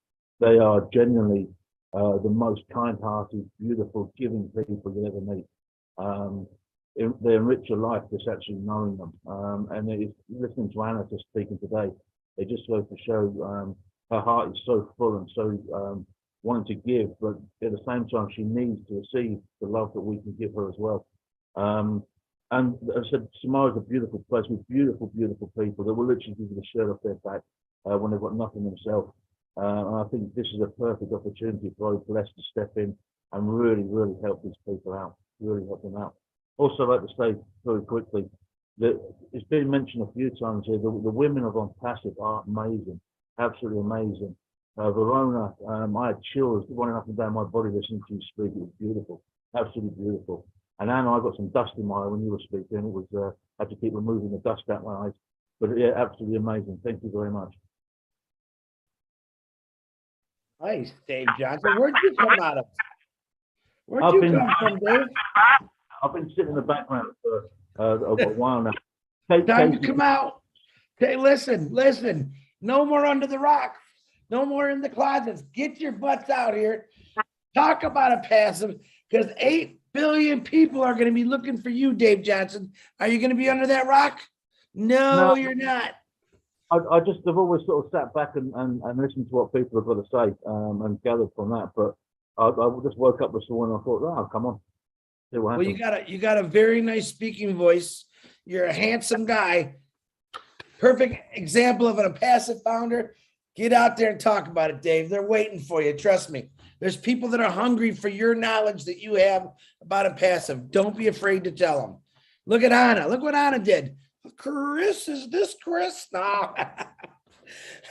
They are genuinely the most kind-hearted, beautiful, giving people you'll ever meet. They enrich your life just actually knowing them. And it is, listening to Anna just speaking today, it just goes to show her heart is so full and so wanting to give, but at the same time, she needs to receive the love that we can give her as well. And as I said, Samoa is a beautiful place with beautiful, beautiful people that will literally give you the shirt off their back when they've got nothing themselves. And I think this is a perfect opportunity for all blessed to step in and really, really help these people out, really help them out. Also, I'd like to say very quickly that it's been mentioned a few times here, the women of On Passive are amazing, absolutely amazing. Verona, I had chills running up and down my body listening to you speak. It was beautiful, absolutely beautiful. And Anna, I got some dust in my eye when you were speaking. It was, I had to keep removing the dust out my eyes. But yeah, absolutely amazing. Thank you very much. Nice, Dave Johnson. Where'd you come out of? Where'd I've you been- come from, Dave? I've been sitting in the background for a while now. Time to Casey- come out. Okay, listen. No more under the rock. No more in the closets. Get your butts out here. Talk about a passive, because 8 billion people are going to be looking for you, Dave Johnson. Are you going to be under that rock? No, you're not. I just have always sort of sat back and listened to what people have got to say and gathered from that. But I just woke up this morning and I thought, oh, come on. See what Well, happens. you got a very nice speaking voice. You're a handsome guy. Perfect example of a passive founder. Get out there and talk about it, Dave. They're waiting for you. Trust me. There's people that are hungry for your knowledge that you have about a passive. Don't be afraid to tell them. Look at Anna. Look what Anna did. Chris, is this Chris? No. All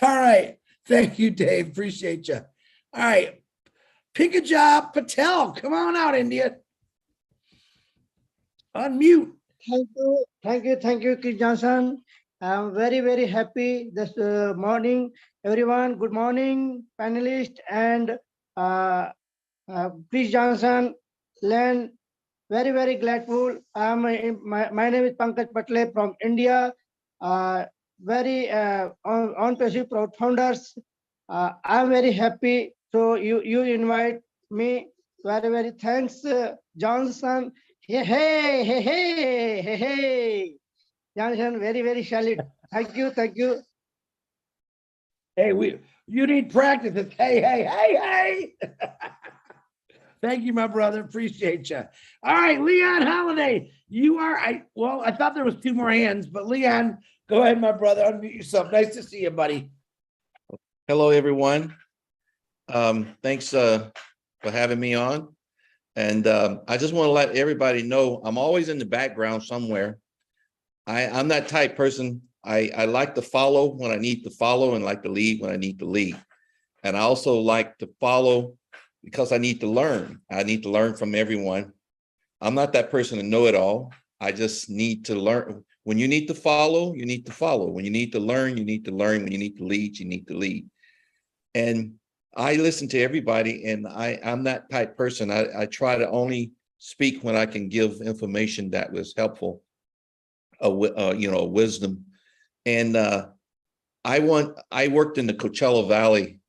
right. Thank you, Dave. Appreciate you. All right. Pick a job. Patel, come on out, India. Unmute. Thank you, Chris Johnson. I'm very happy this morning. Everyone, good morning, panelists and Chris Johnson. Learn very grateful. My name is Pankaj Patle from India. Very on passive founders. I'm very happy. So you invite me. Very thanks, Johnson. Hey. Johnson, very salute. Thank you. Hey, you need practice. It's hey. Thank you, my brother. Appreciate you. All right, Leon Holiday. I thought there was 2 more hands, but Leon, go ahead, my brother. Unmute yourself. Nice to see you, buddy. Hello, everyone. Thanks for having me on. And I just want to let everybody know I'm always in the background somewhere. I'm that type person. I like to follow when I need to follow and like to lead when I need to lead. And I also like to follow because I need to learn. I need to learn from everyone. I'm not that person to know it all. I just need to learn. When you need to follow, you need to follow. When you need to learn, you need to learn. When you need to lead, you need to lead. And I listen to everybody, and I'm that type person. I try to only speak when I can give information that was helpful, wisdom. And I worked in the Coachella Valley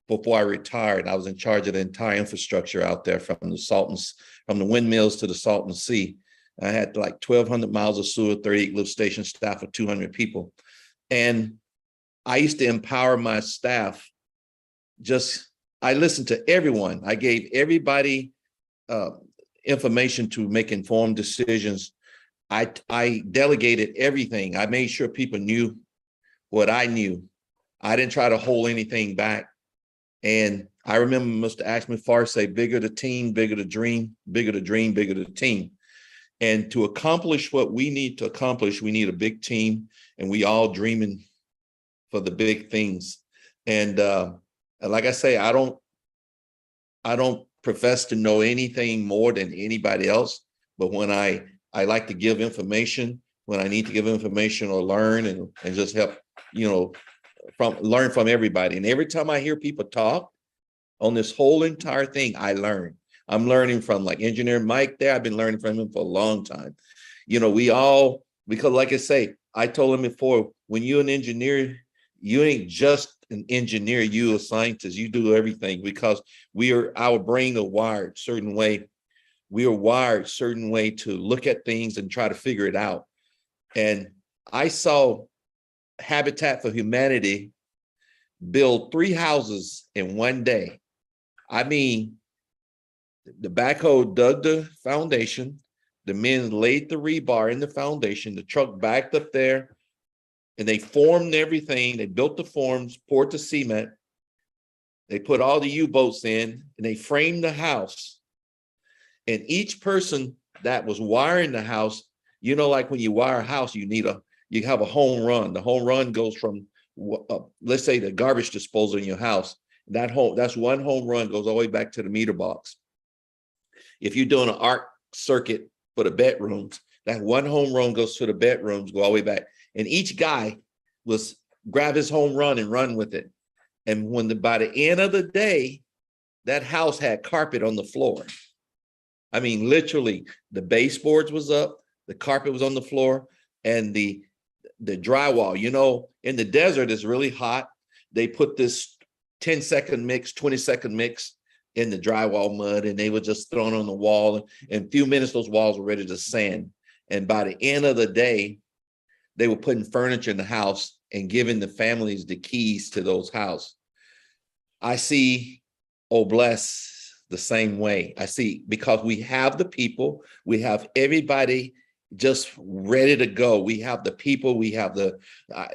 before I retired. I was in charge of the entire infrastructure out there from the windmills to the Salton Sea. I had like 1,200 miles of sewer, 38 lift station, staff of 200 people. And I used to empower my staff. I listened to everyone. I gave everybody information to make informed decisions. I delegated everything. I made sure people knew what I knew. I didn't try to hold anything back. And I remember Mr. Ashman Farr say, bigger the team, bigger the dream, bigger the dream, bigger the team. And to accomplish what we need to accomplish, we need a big team, and we all dreaming for the big things. And like I say, I don't profess to know anything more than anybody else, but when I like to give information when I need to give information or learn and just help, learn from everybody. And every time I hear people talk on this whole entire thing, I learn. I'm learning from like Engineer Mike there. I've been learning from him for a long time. Because like I say, I told him before, when you're an engineer, you ain't just an engineer, you a scientist, you do everything, because our brain are wired a certain way. We are wired a certain way to look at things and try to figure it out. And I saw Habitat for Humanity build 3 houses in one day. I mean, the backhoe dug the foundation, the men laid the rebar in the foundation, the truck backed up there, and they formed everything. They built the forms, poured the cement. They put all the U-boats in, and they framed the house. And each person that was wiring the house, like when you wire a house, you have a home run. The home run goes from, let's say, the garbage disposal in your house. That's one home run, goes all the way back to the meter box. If you're doing an arc circuit for the bedrooms, that one home run goes to the bedrooms, go all the way back. And each guy grab his home run and run with it. And by the end of the day, that house had carpet on the floor. I mean, literally, the baseboards was up, the carpet was on the floor, and the drywall. You know, in the desert, it's really hot. They put this 10-second mix, 20-second mix in the drywall mud, and they were just thrown on the wall. And in a few minutes, those walls were ready to sand. And by the end of the day, they were putting furniture in the house and giving the families the keys to those houses. I see Obless the same way. I see, because we have the people, we have everybody just ready to go. We have the people, we have the,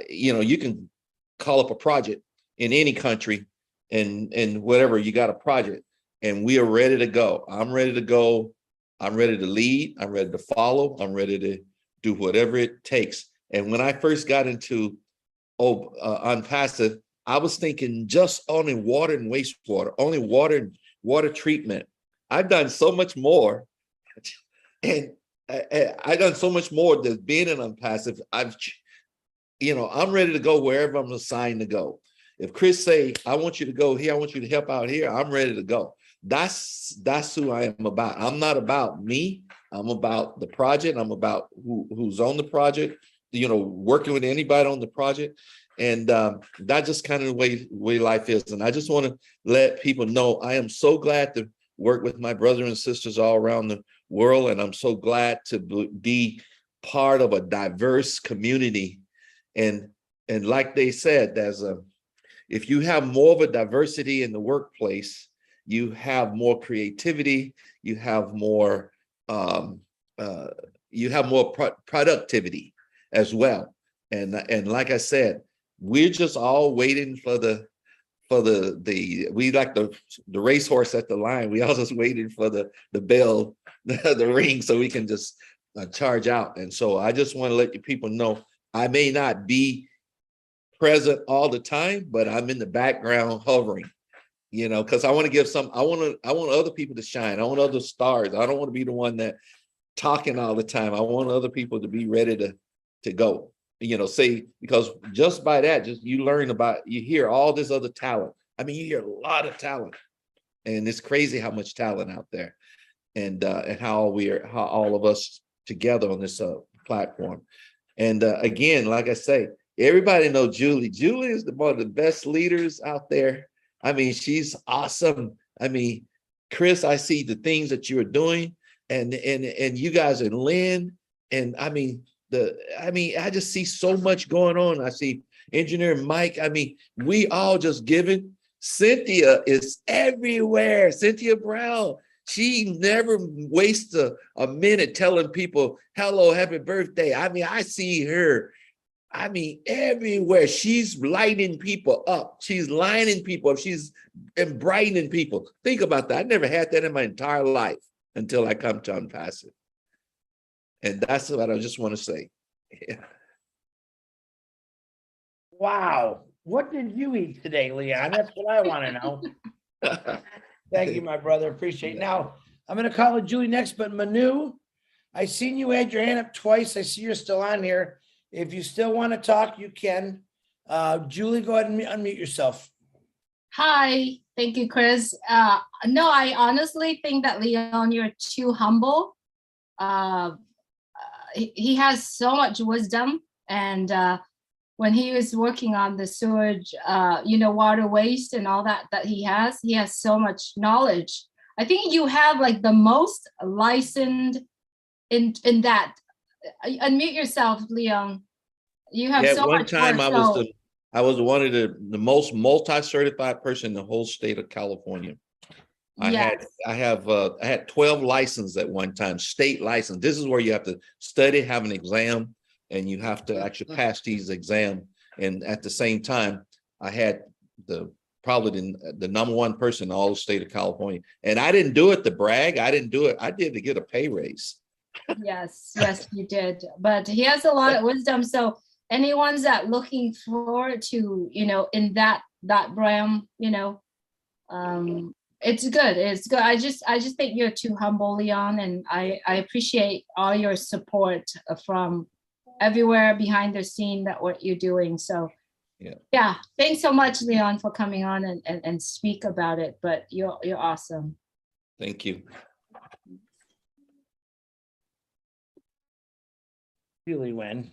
you know, you can call up a project in any country and whatever, you got a project and we are ready to go. I'm ready to go. I'm ready to lead. I'm ready to follow. I'm ready to do whatever it takes. And when I first got into Unpassive, I was thinking just only water and wastewater, only water and water treatment. I've done so much more, and I've done so much more than being an Unpassive. You know, I'm ready to go wherever I'm assigned to go. If Chris say, I want you to go here, I want you to help out here, I'm ready to go. That's who I am about. I'm not about me. I'm about the project. I'm about who's on the project, you know, working with anybody on the project. And that's just kind of the way life is. And I just want to let people know I am so glad to work with my brothers and sisters all around the world. And I'm so glad to be part of a diverse community. And like they said, if you have more of a diversity in the workplace, you have more creativity, you have more productivity as well. And like I said, we're just all waiting for we like the racehorse at the line. We all just waiting for the bell, the ring, so we can just charge out. And so I just want to let you people know, I may not be present all the time, but I'm in the background hovering, you know, because I want to give I want other people to shine. I want other stars. I don't want to be the one that talking all the time. I want other people to be ready to go, you know, because just by that, just you hear all this other talent. I mean, you hear a lot of talent, and it's crazy how much talent out there, and how all of us together on this platform. And again, like I say, everybody know Julie. Julie is one of the best leaders out there. I mean, she's awesome. I mean, Chris, I see the things that you're doing, and you guys and Lynn, and I mean, I just see so much going on. I see Engineer Mike. I mean, we all just giving. Cynthia is everywhere. Cynthia Brown. She never wastes a minute telling people, hello, happy birthday. I mean, I see her, I mean, everywhere. She's lighting people up. She's lining people up. She's brightening people. Think about that. I never had that in my entire life until I come to Unpassive. And that's what I just want to say. Yeah. Wow. What did you eat today, Leon? That's what I want to know. Thank you, my brother. Appreciate it. Now, I'm going to call it Julie next, but Manu, I seen you had your hand up twice. I see you're still on here. If you still want to talk, you can. Julie, go ahead and unmute yourself. Hi, thank you, Chris. No, I honestly think that Leon, you're too humble. He has so much wisdom, and when he was working on the sewage, water waste and all that he has so much knowledge. I think you have like the most licensed in that. Unmute yourself, Leon. You have so much time work, I was one of the most multi-certified person in the whole state of California. I had 12 licenses at one time, state license. This is where you have to study, have an exam, and you have to actually pass these exams. And at the same time, I had probably the number one person in all the state of California. And I didn't do it to brag. I didn't do it. I did to get a pay raise. Yes, you did. But he has a lot of wisdom. So anyone's that looking forward to, in that realm, it's good. It's good. I just think you're too humble, Leon, and I appreciate all your support from everywhere behind the scene that what you're doing. So Yeah, thanks so much, Leon, for coming on and speak about it. But you're awesome. Thank you. Julie Wen.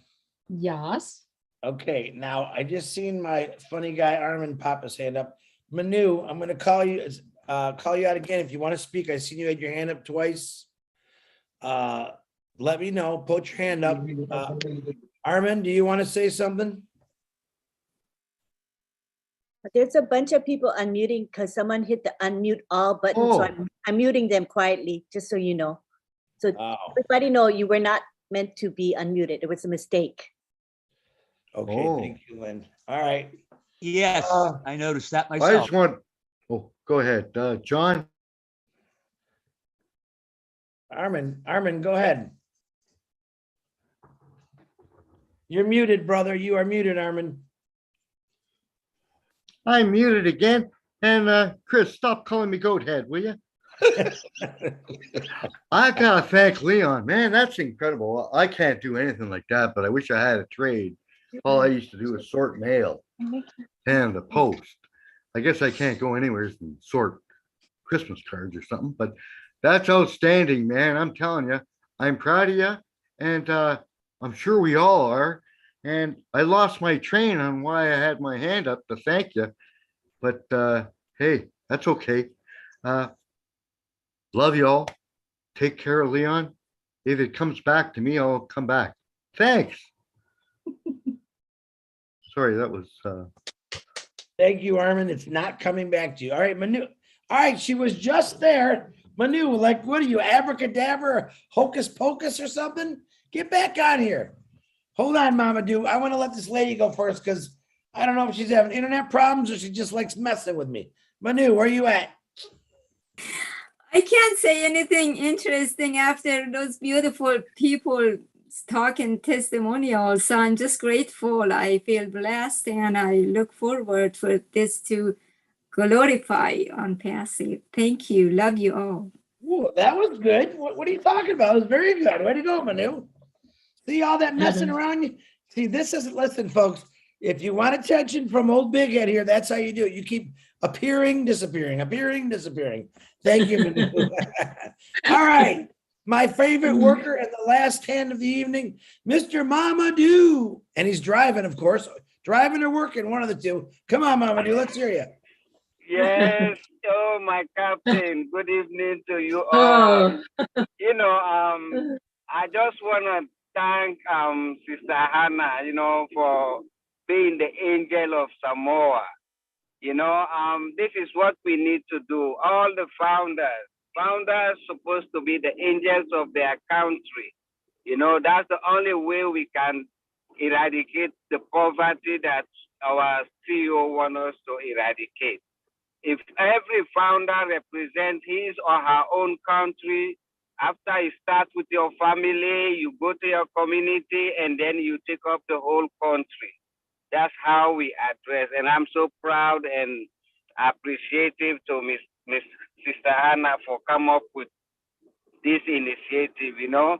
Yes. Okay, now I just seen my funny guy Armin pop his hand up. Manu, I'm gonna call you out again if you want to speak. I seen you had your hand up twice. Let me know. Put your hand up. Armin, do you want to say something? There's a bunch of people unmuting because someone hit the unmute all button. So I'm muting them quietly, just so you know. So everybody know you were not meant to be unmuted. It was a mistake. Okay, thank you, Lynn. All right. Yes, I noticed that I myself. just want, go ahead, John. Armin, go ahead. You're muted, brother. You are muted, Armin. I'm muted again. And Chris, stop calling me goat head, will you? I gotta thank Leon, man. That's incredible. I can't do anything like that, but I wish I had a trade. All I used to do was sort mail and the post. I guess I can't go anywhere and sort Christmas cards or something, but that's outstanding, man. I'm telling you, I'm proud of you, and I'm sure we all are. And I lost my train on why I had my hand up to thank you, but hey, that's okay. Love you all. Take care of Leon. If it comes back to me, I'll come back. Thanks. Sorry, that was Thank you, Armin. It's not coming back to you. All right, Manu. All right, she was just there. Manu, like, what are you, abracadabra, hocus pocus or something? Get back on here. Hold on, Mama Do. I want to let this lady go first because I don't know if she's having internet problems or she just likes messing with me. Manu, where you at? I can't say anything interesting after those beautiful people talking testimonials. So I'm just grateful. I feel blessed and I look forward for this to glorify on Passive. Thank you. Love you all. Ooh, that was good. What are you talking about? It was very good. Way to go, Manu. See all that messing around you? See, this is, listen, folks, if you want attention from old Big Head here, that's how you do it. You keep appearing, disappearing, appearing, disappearing. Thank you, Manu. All right. My favorite worker and the last hand of the evening, Mr. Mamadou. And he's driving, of course. Driving or working, one of the two. Come on, Mamadou, let's hear you. Yes, oh my captain. Good evening to you all. You know, I just want to thank Sister Hannah, you know, for being the angel of Samoa. You know, this is what we need to do. All the founders supposed to be the angels of their country. You know, that's the only way we can eradicate the poverty that our CEO wants us to eradicate. If every founder represents his or her own country, after you start with your family, you go to your community, and then you take up the whole country. That's how we address. And I'm so proud and appreciative to Miss Sister Hannah for coming up with this initiative, you know.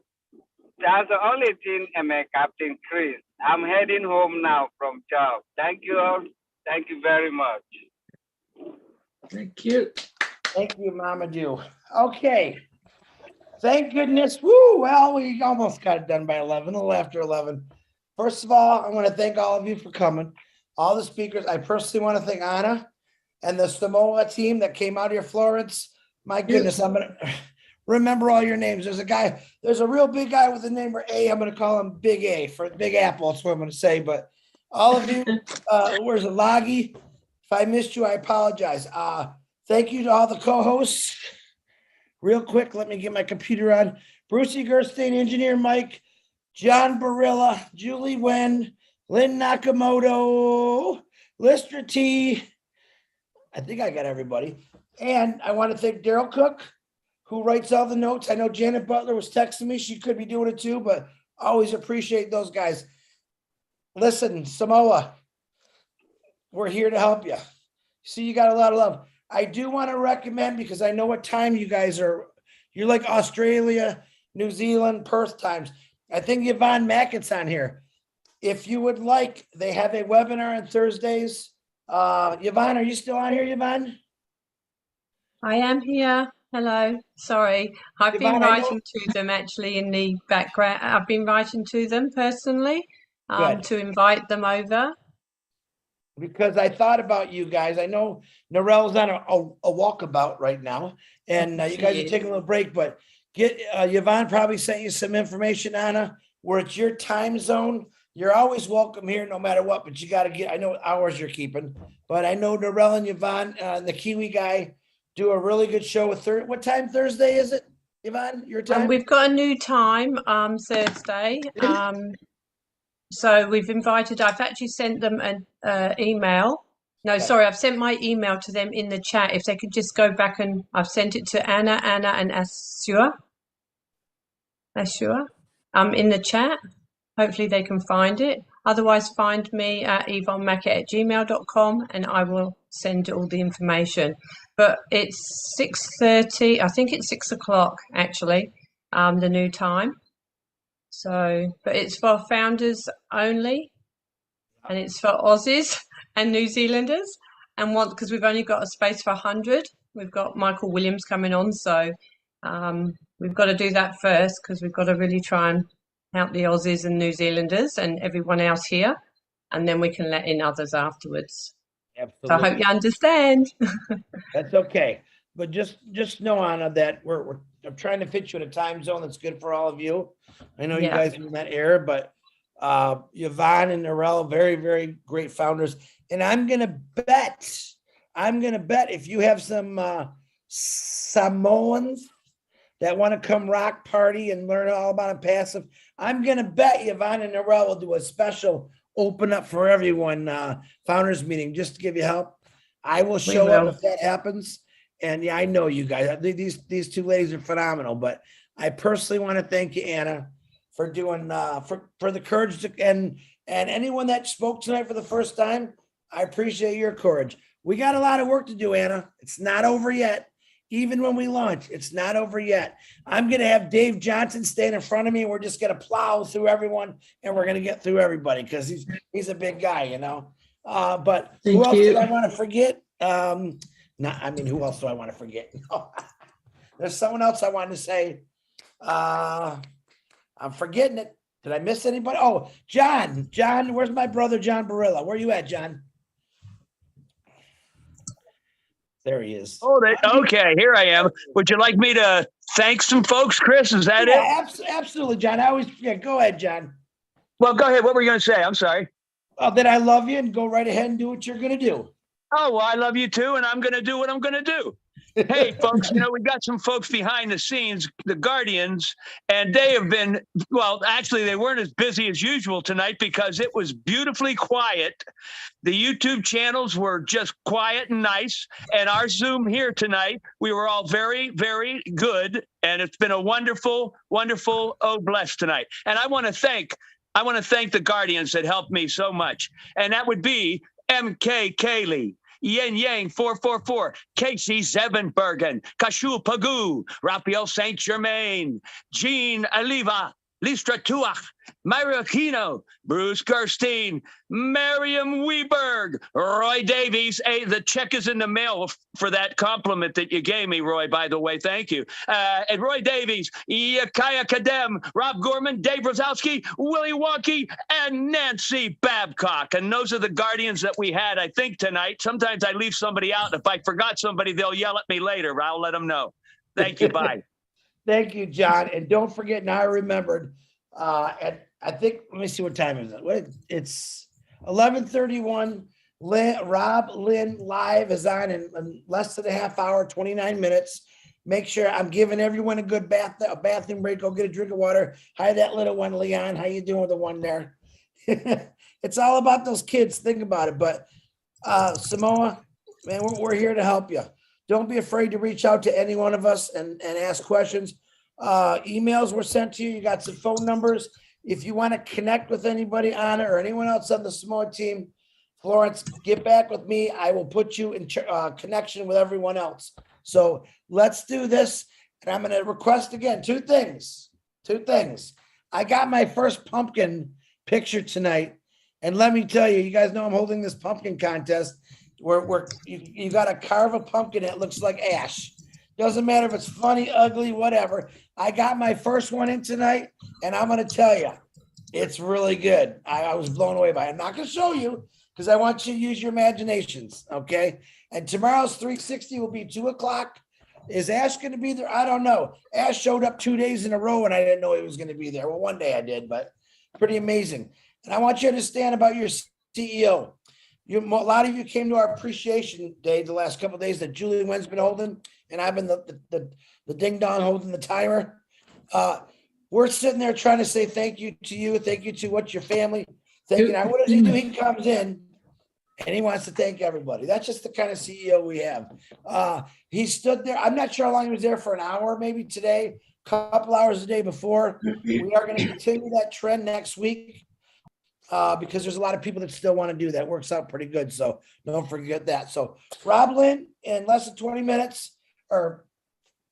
That's the only thing, Captain Chris. I'm heading home now from job. Thank you all. Thank you very much. Thank you. Thank you, Mamadou. Okay. Thank goodness. Woo, well, we almost got it done by 11, a little after 11. First of all, I want to thank all of you for coming. All the speakers. I personally want to thank Anna and the Samoa team that came out here, Florence. My goodness, I'm going to remember all your names. There's a real big guy with the name A. I'm going to call him Big A for Big Apple. That's what I'm going to say. But all of you, where's it, Loggy? If I missed you, I apologize. Thank you to all the co-hosts. Real quick, let me get my computer on. Brucey Gerstein, Engineer Mike, John Barilla, Julie Wen, Lynn Nakamoto, Lister T. I think I got everybody. And I want to thank Daryl Cook, who writes all the notes. I know Janet Butler was texting me. She could be doing it too, but I always appreciate those guys. Listen, Samoa, we're here to help you. See, you got a lot of love. I do want to recommend, because I know what time you guys are. You're like Australia, New Zealand, Perth times. I think Yvonne Mackett's on here. if you would like, they have a webinar on Thursdays. Yvonne, are you still on here, Yvonne? I am here. Hello. Sorry. I've been Yvonne, I know- writing to them actually in the background. I've been writing to them personally Good. to invite them over. Because I thought about you guys. I know Narelle's on a walkabout right now, and you She guys are is. taking a little break, but get Yvonne probably sent you some information, Anna, where it's your time zone. You're always welcome here no matter what, but you got to get, I know hours you're keeping, but I know Narelle and Yvonne, the Kiwi guy, do a really good show with what time Thursday is it, Yvonne, your time? We've got a new time Thursday. So we've invited, I've actually sent them an email. No, Okay. sorry, I've sent my email to them in the chat. If they could just go back, and I've sent it to Anna and Asura in the chat. Hopefully they can find it. Otherwise, find me at yvonnemackett@gmail.com and I will send all the information. But it's 6:30, I think it's 6 o'clock actually, the new time. So, but it's for founders only, and it's for Aussies and New Zealanders, and because we've only got a space for 100. We've got Michael Williams coming on, so we've got to do that first because we've got to really try and help the Aussies and New Zealanders and everyone else here, and then we can let in others afterwards. Absolutely. So I hope you understand. That's okay. But just know, Anna, that I'm trying to fit you in a time zone that's good for all of you. I know you Yeah. guys are in that era, but Yvonne and Narelle, very, very great founders. And I'm gonna bet if you have some Samoans that want to come rock party and learn all about a passive, I'm gonna bet Yvonne and Narelle will do a special open up for everyone founders meeting just to give you help. I will show up if that happens. And yeah, I know you guys. These two ladies are phenomenal. But I personally want to thank you, Anna, for doing for the courage to, and anyone that spoke tonight for the first time. I appreciate your courage. We got a lot of work to do, Anna. It's not over yet. Even when we launch, it's not over yet. I'm gonna have Dave Johnson stand in front of me, and we're just gonna plow through everyone, and we're gonna get through everybody because he's a big guy, you know. But who else do I want to forget? Who else do I want to forget? No. There's someone else I wanted to say. I'm forgetting it. Did I miss anybody? Oh, John. John, where's my brother, John Barilla? Where you at, John? There he is. Oh, okay. Here I am. Would you like me to thank some folks, Chris? Is that it? Absolutely, John. I always forget. Go ahead, John. Well, go ahead. What were you going to say? I'm sorry. That I love you and go right ahead and do what you're going to do. Oh, well, I love you too, and I'm going to do what I'm going to do. Hey, folks, we got some folks behind the scenes, the Guardians, and they have been, well, actually, they weren't as busy as usual tonight because it was beautifully quiet. The YouTube channels were just quiet and nice, and our Zoom here tonight, we were all very, very good, and it's been a wonderful, wonderful, blessed tonight. And I want to thank the Guardians that helped me so much, and that would be MK Kaylee, Yen Yang 444, Casey Zevenbergen, Kashu Pagu, Raphael St. Germain, Jean Aliva, Listra Tuach, Myra Aquino, Bruce Gerstein, Miriam Weberg, Roy Davies. Hey, the check is in the mail for that compliment that you gave me, Roy, by the way. Thank you. And Roy Davies, Yakaya Kadem, Rob Gorman, Dave Rosowski, Willie Wonky, and Nancy Babcock. And those are the Guardians that we had, I think, tonight. Sometimes I leave somebody out. If I forgot somebody, they'll yell at me later. I'll let them know. Thank you. Bye. Thank you, John. And don't forget, now I remembered, and I think, let me see what time is it. It's 11:31. Rob Lynn Live is on in less than a half hour, 29 minutes. Make sure I'm giving everyone a good bathroom break. Go get a drink of water. Hi, that little one, Leon. How you doing with the one there? It's all about those kids. Think about it. But Samoa, man, we're here to help you. Don't be afraid to reach out to any one of us and ask questions. Emails were sent to you. You got some phone numbers. If you want to connect with anybody on it or anyone else on the Samoa team, Florence, get back with me. I will put you in connection with everyone else. So let's do this. And I'm going to request again, two things. I got my first pumpkin picture tonight. And let me tell you, you guys know I'm holding this pumpkin contest where you got to carve a pumpkin that looks like ash. Doesn't matter if it's funny, ugly, whatever. I got my first one in tonight, and I'm going to tell you, it's really good. I was blown away by it. I'm not going to show you because I want you to use your imaginations, okay? And tomorrow's 360 will be 2 o'clock. Is Ash going to be there? I don't know. Ash showed up 2 days in a row, and I didn't know he was going to be there. Well, one day I did, but pretty amazing. And I want you to understand about your CEO. A lot of you came to our appreciation day the last couple of days that Julie Nguyen's been holding, and I've been the ding dong holding the timer. We're sitting there trying to say thank you to you, thank you to what your family. Thank you. Now, what does he do? He comes in and he wants to thank everybody. That's just the kind of CEO we have. He stood there. I'm not sure how long he was there, for an hour, maybe today, a couple hours a day before. We are going to continue that trend next week. Because there's a lot of people that still want to do that. It works out pretty good. So don't forget that. So Rob Lynn, in less than 20 minutes, or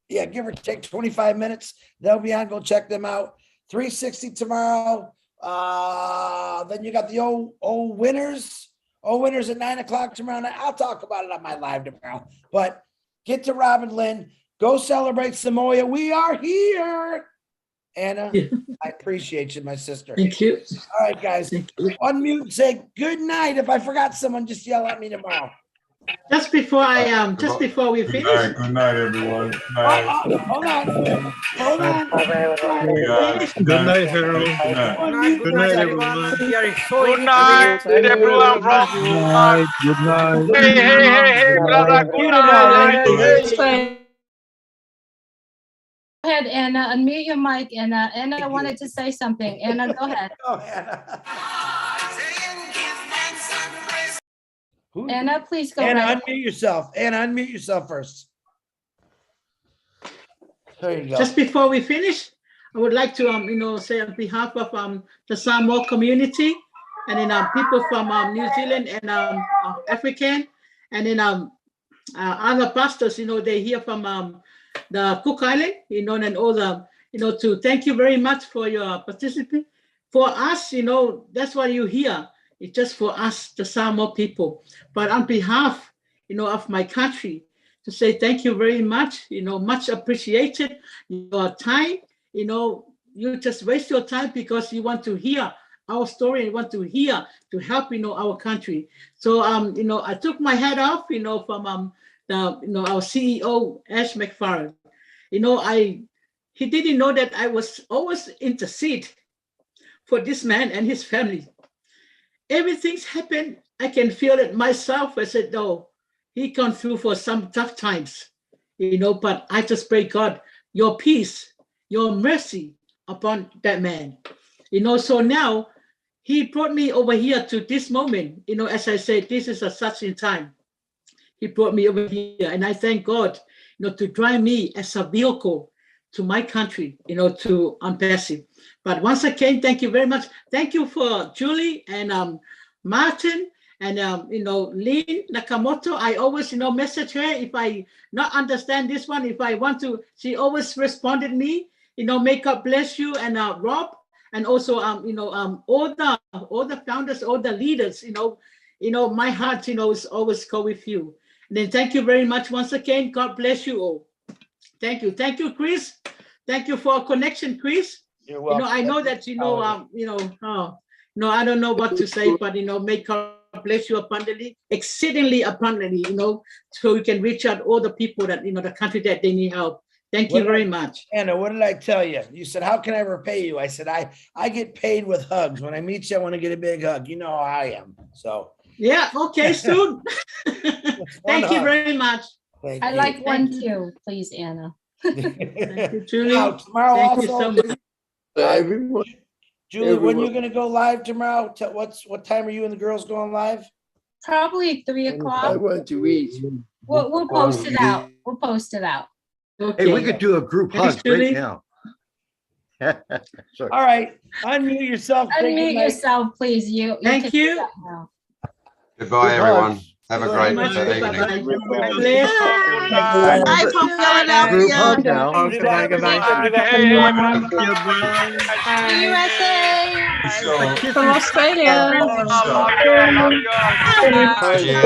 give or take 25 minutes, they'll be on. Go check them out. 360 tomorrow. Then you got the old winners. Old winners at 9 o'clock tomorrow night. I'll talk about it on my live tomorrow. But get to Rob and Lynn. Go celebrate Samoa. We are here. Anna, I appreciate you, my sister. Thank you. All right, guys. Unmute and say good night. If I forgot someone, just yell at me tomorrow. Just before we finish. Good night, everyone. Good night. Hold on. Good night, everyone. Good night, everyone. Good night, everyone. Good night. Hey, brother. Good night. Go ahead, Anna, unmute your mic. Anna wanted to say something. Anna, go ahead. Anna, please go Anna, ahead. unmute yourself. Anna, unmute yourself first. There you go. Just before we finish, I would like to, say on behalf of the Samoa community, and then people from New Zealand and African, and then other pastors, they hear from the Cook Island, and all the, to thank you very much for your participation. For us, that's why you're here. It's just for us, the Samoa people. But on behalf, of my country, to say thank you very much, much appreciated. Your time, you just waste your time because you want to hear our story and want to hear to help, our country. So, I took my hat off, from our CEO, Ash McFarland. He didn't know that I was always intercede for this man and his family. Everything's happened. I can feel it myself. I said, no, he gone through for some tough times, but I just pray, God, your peace, your mercy upon that man. So now he brought me over here to this moment, as I said, this is a such in time. He brought me over here, and I thank God, to drive me as a vehicle to my country, to Passive. But once again, thank you very much. Thank you for Julie and Martin and Lynn Nakamoto. I always message her if I not understand this one. If I want to, she always responded me. May God bless you, and Rob, and also all the founders, all the leaders. My heart is always go with you. And then thank you very much once again. God bless you all. Thank you, Chris. Thank you for a connection, Chris. You're welcome. I know that I don't know what to say, but may God bless you abundantly, exceedingly abundantly, so we can reach out all the people that the country that they need help. Thank you very much. Anna, what did I tell you? You said, how can I repay you? I said, I get paid with hugs. When I meet you, I want to get a big hug. You know how I am. So yeah, okay, soon. Thank you very much. I like one too, please, Anna. Thank you, Julie. Now, tomorrow Thank also, you so much. Everyone. Julie, when you're going to go live tomorrow? What time are you and the girls going live? Probably 3 I o'clock. want to eat. We'll post it out. We'll post it out. Hey, we could do a group hug right now. All right, unmute yourself. Unmute yourself, please. Thank can do you. that now. Goodbye, everyone. Have a great evening. Bye from Group hug Philadelphia. now. Goodbye. USA. From Australia. Love you all. Love you all. Bye.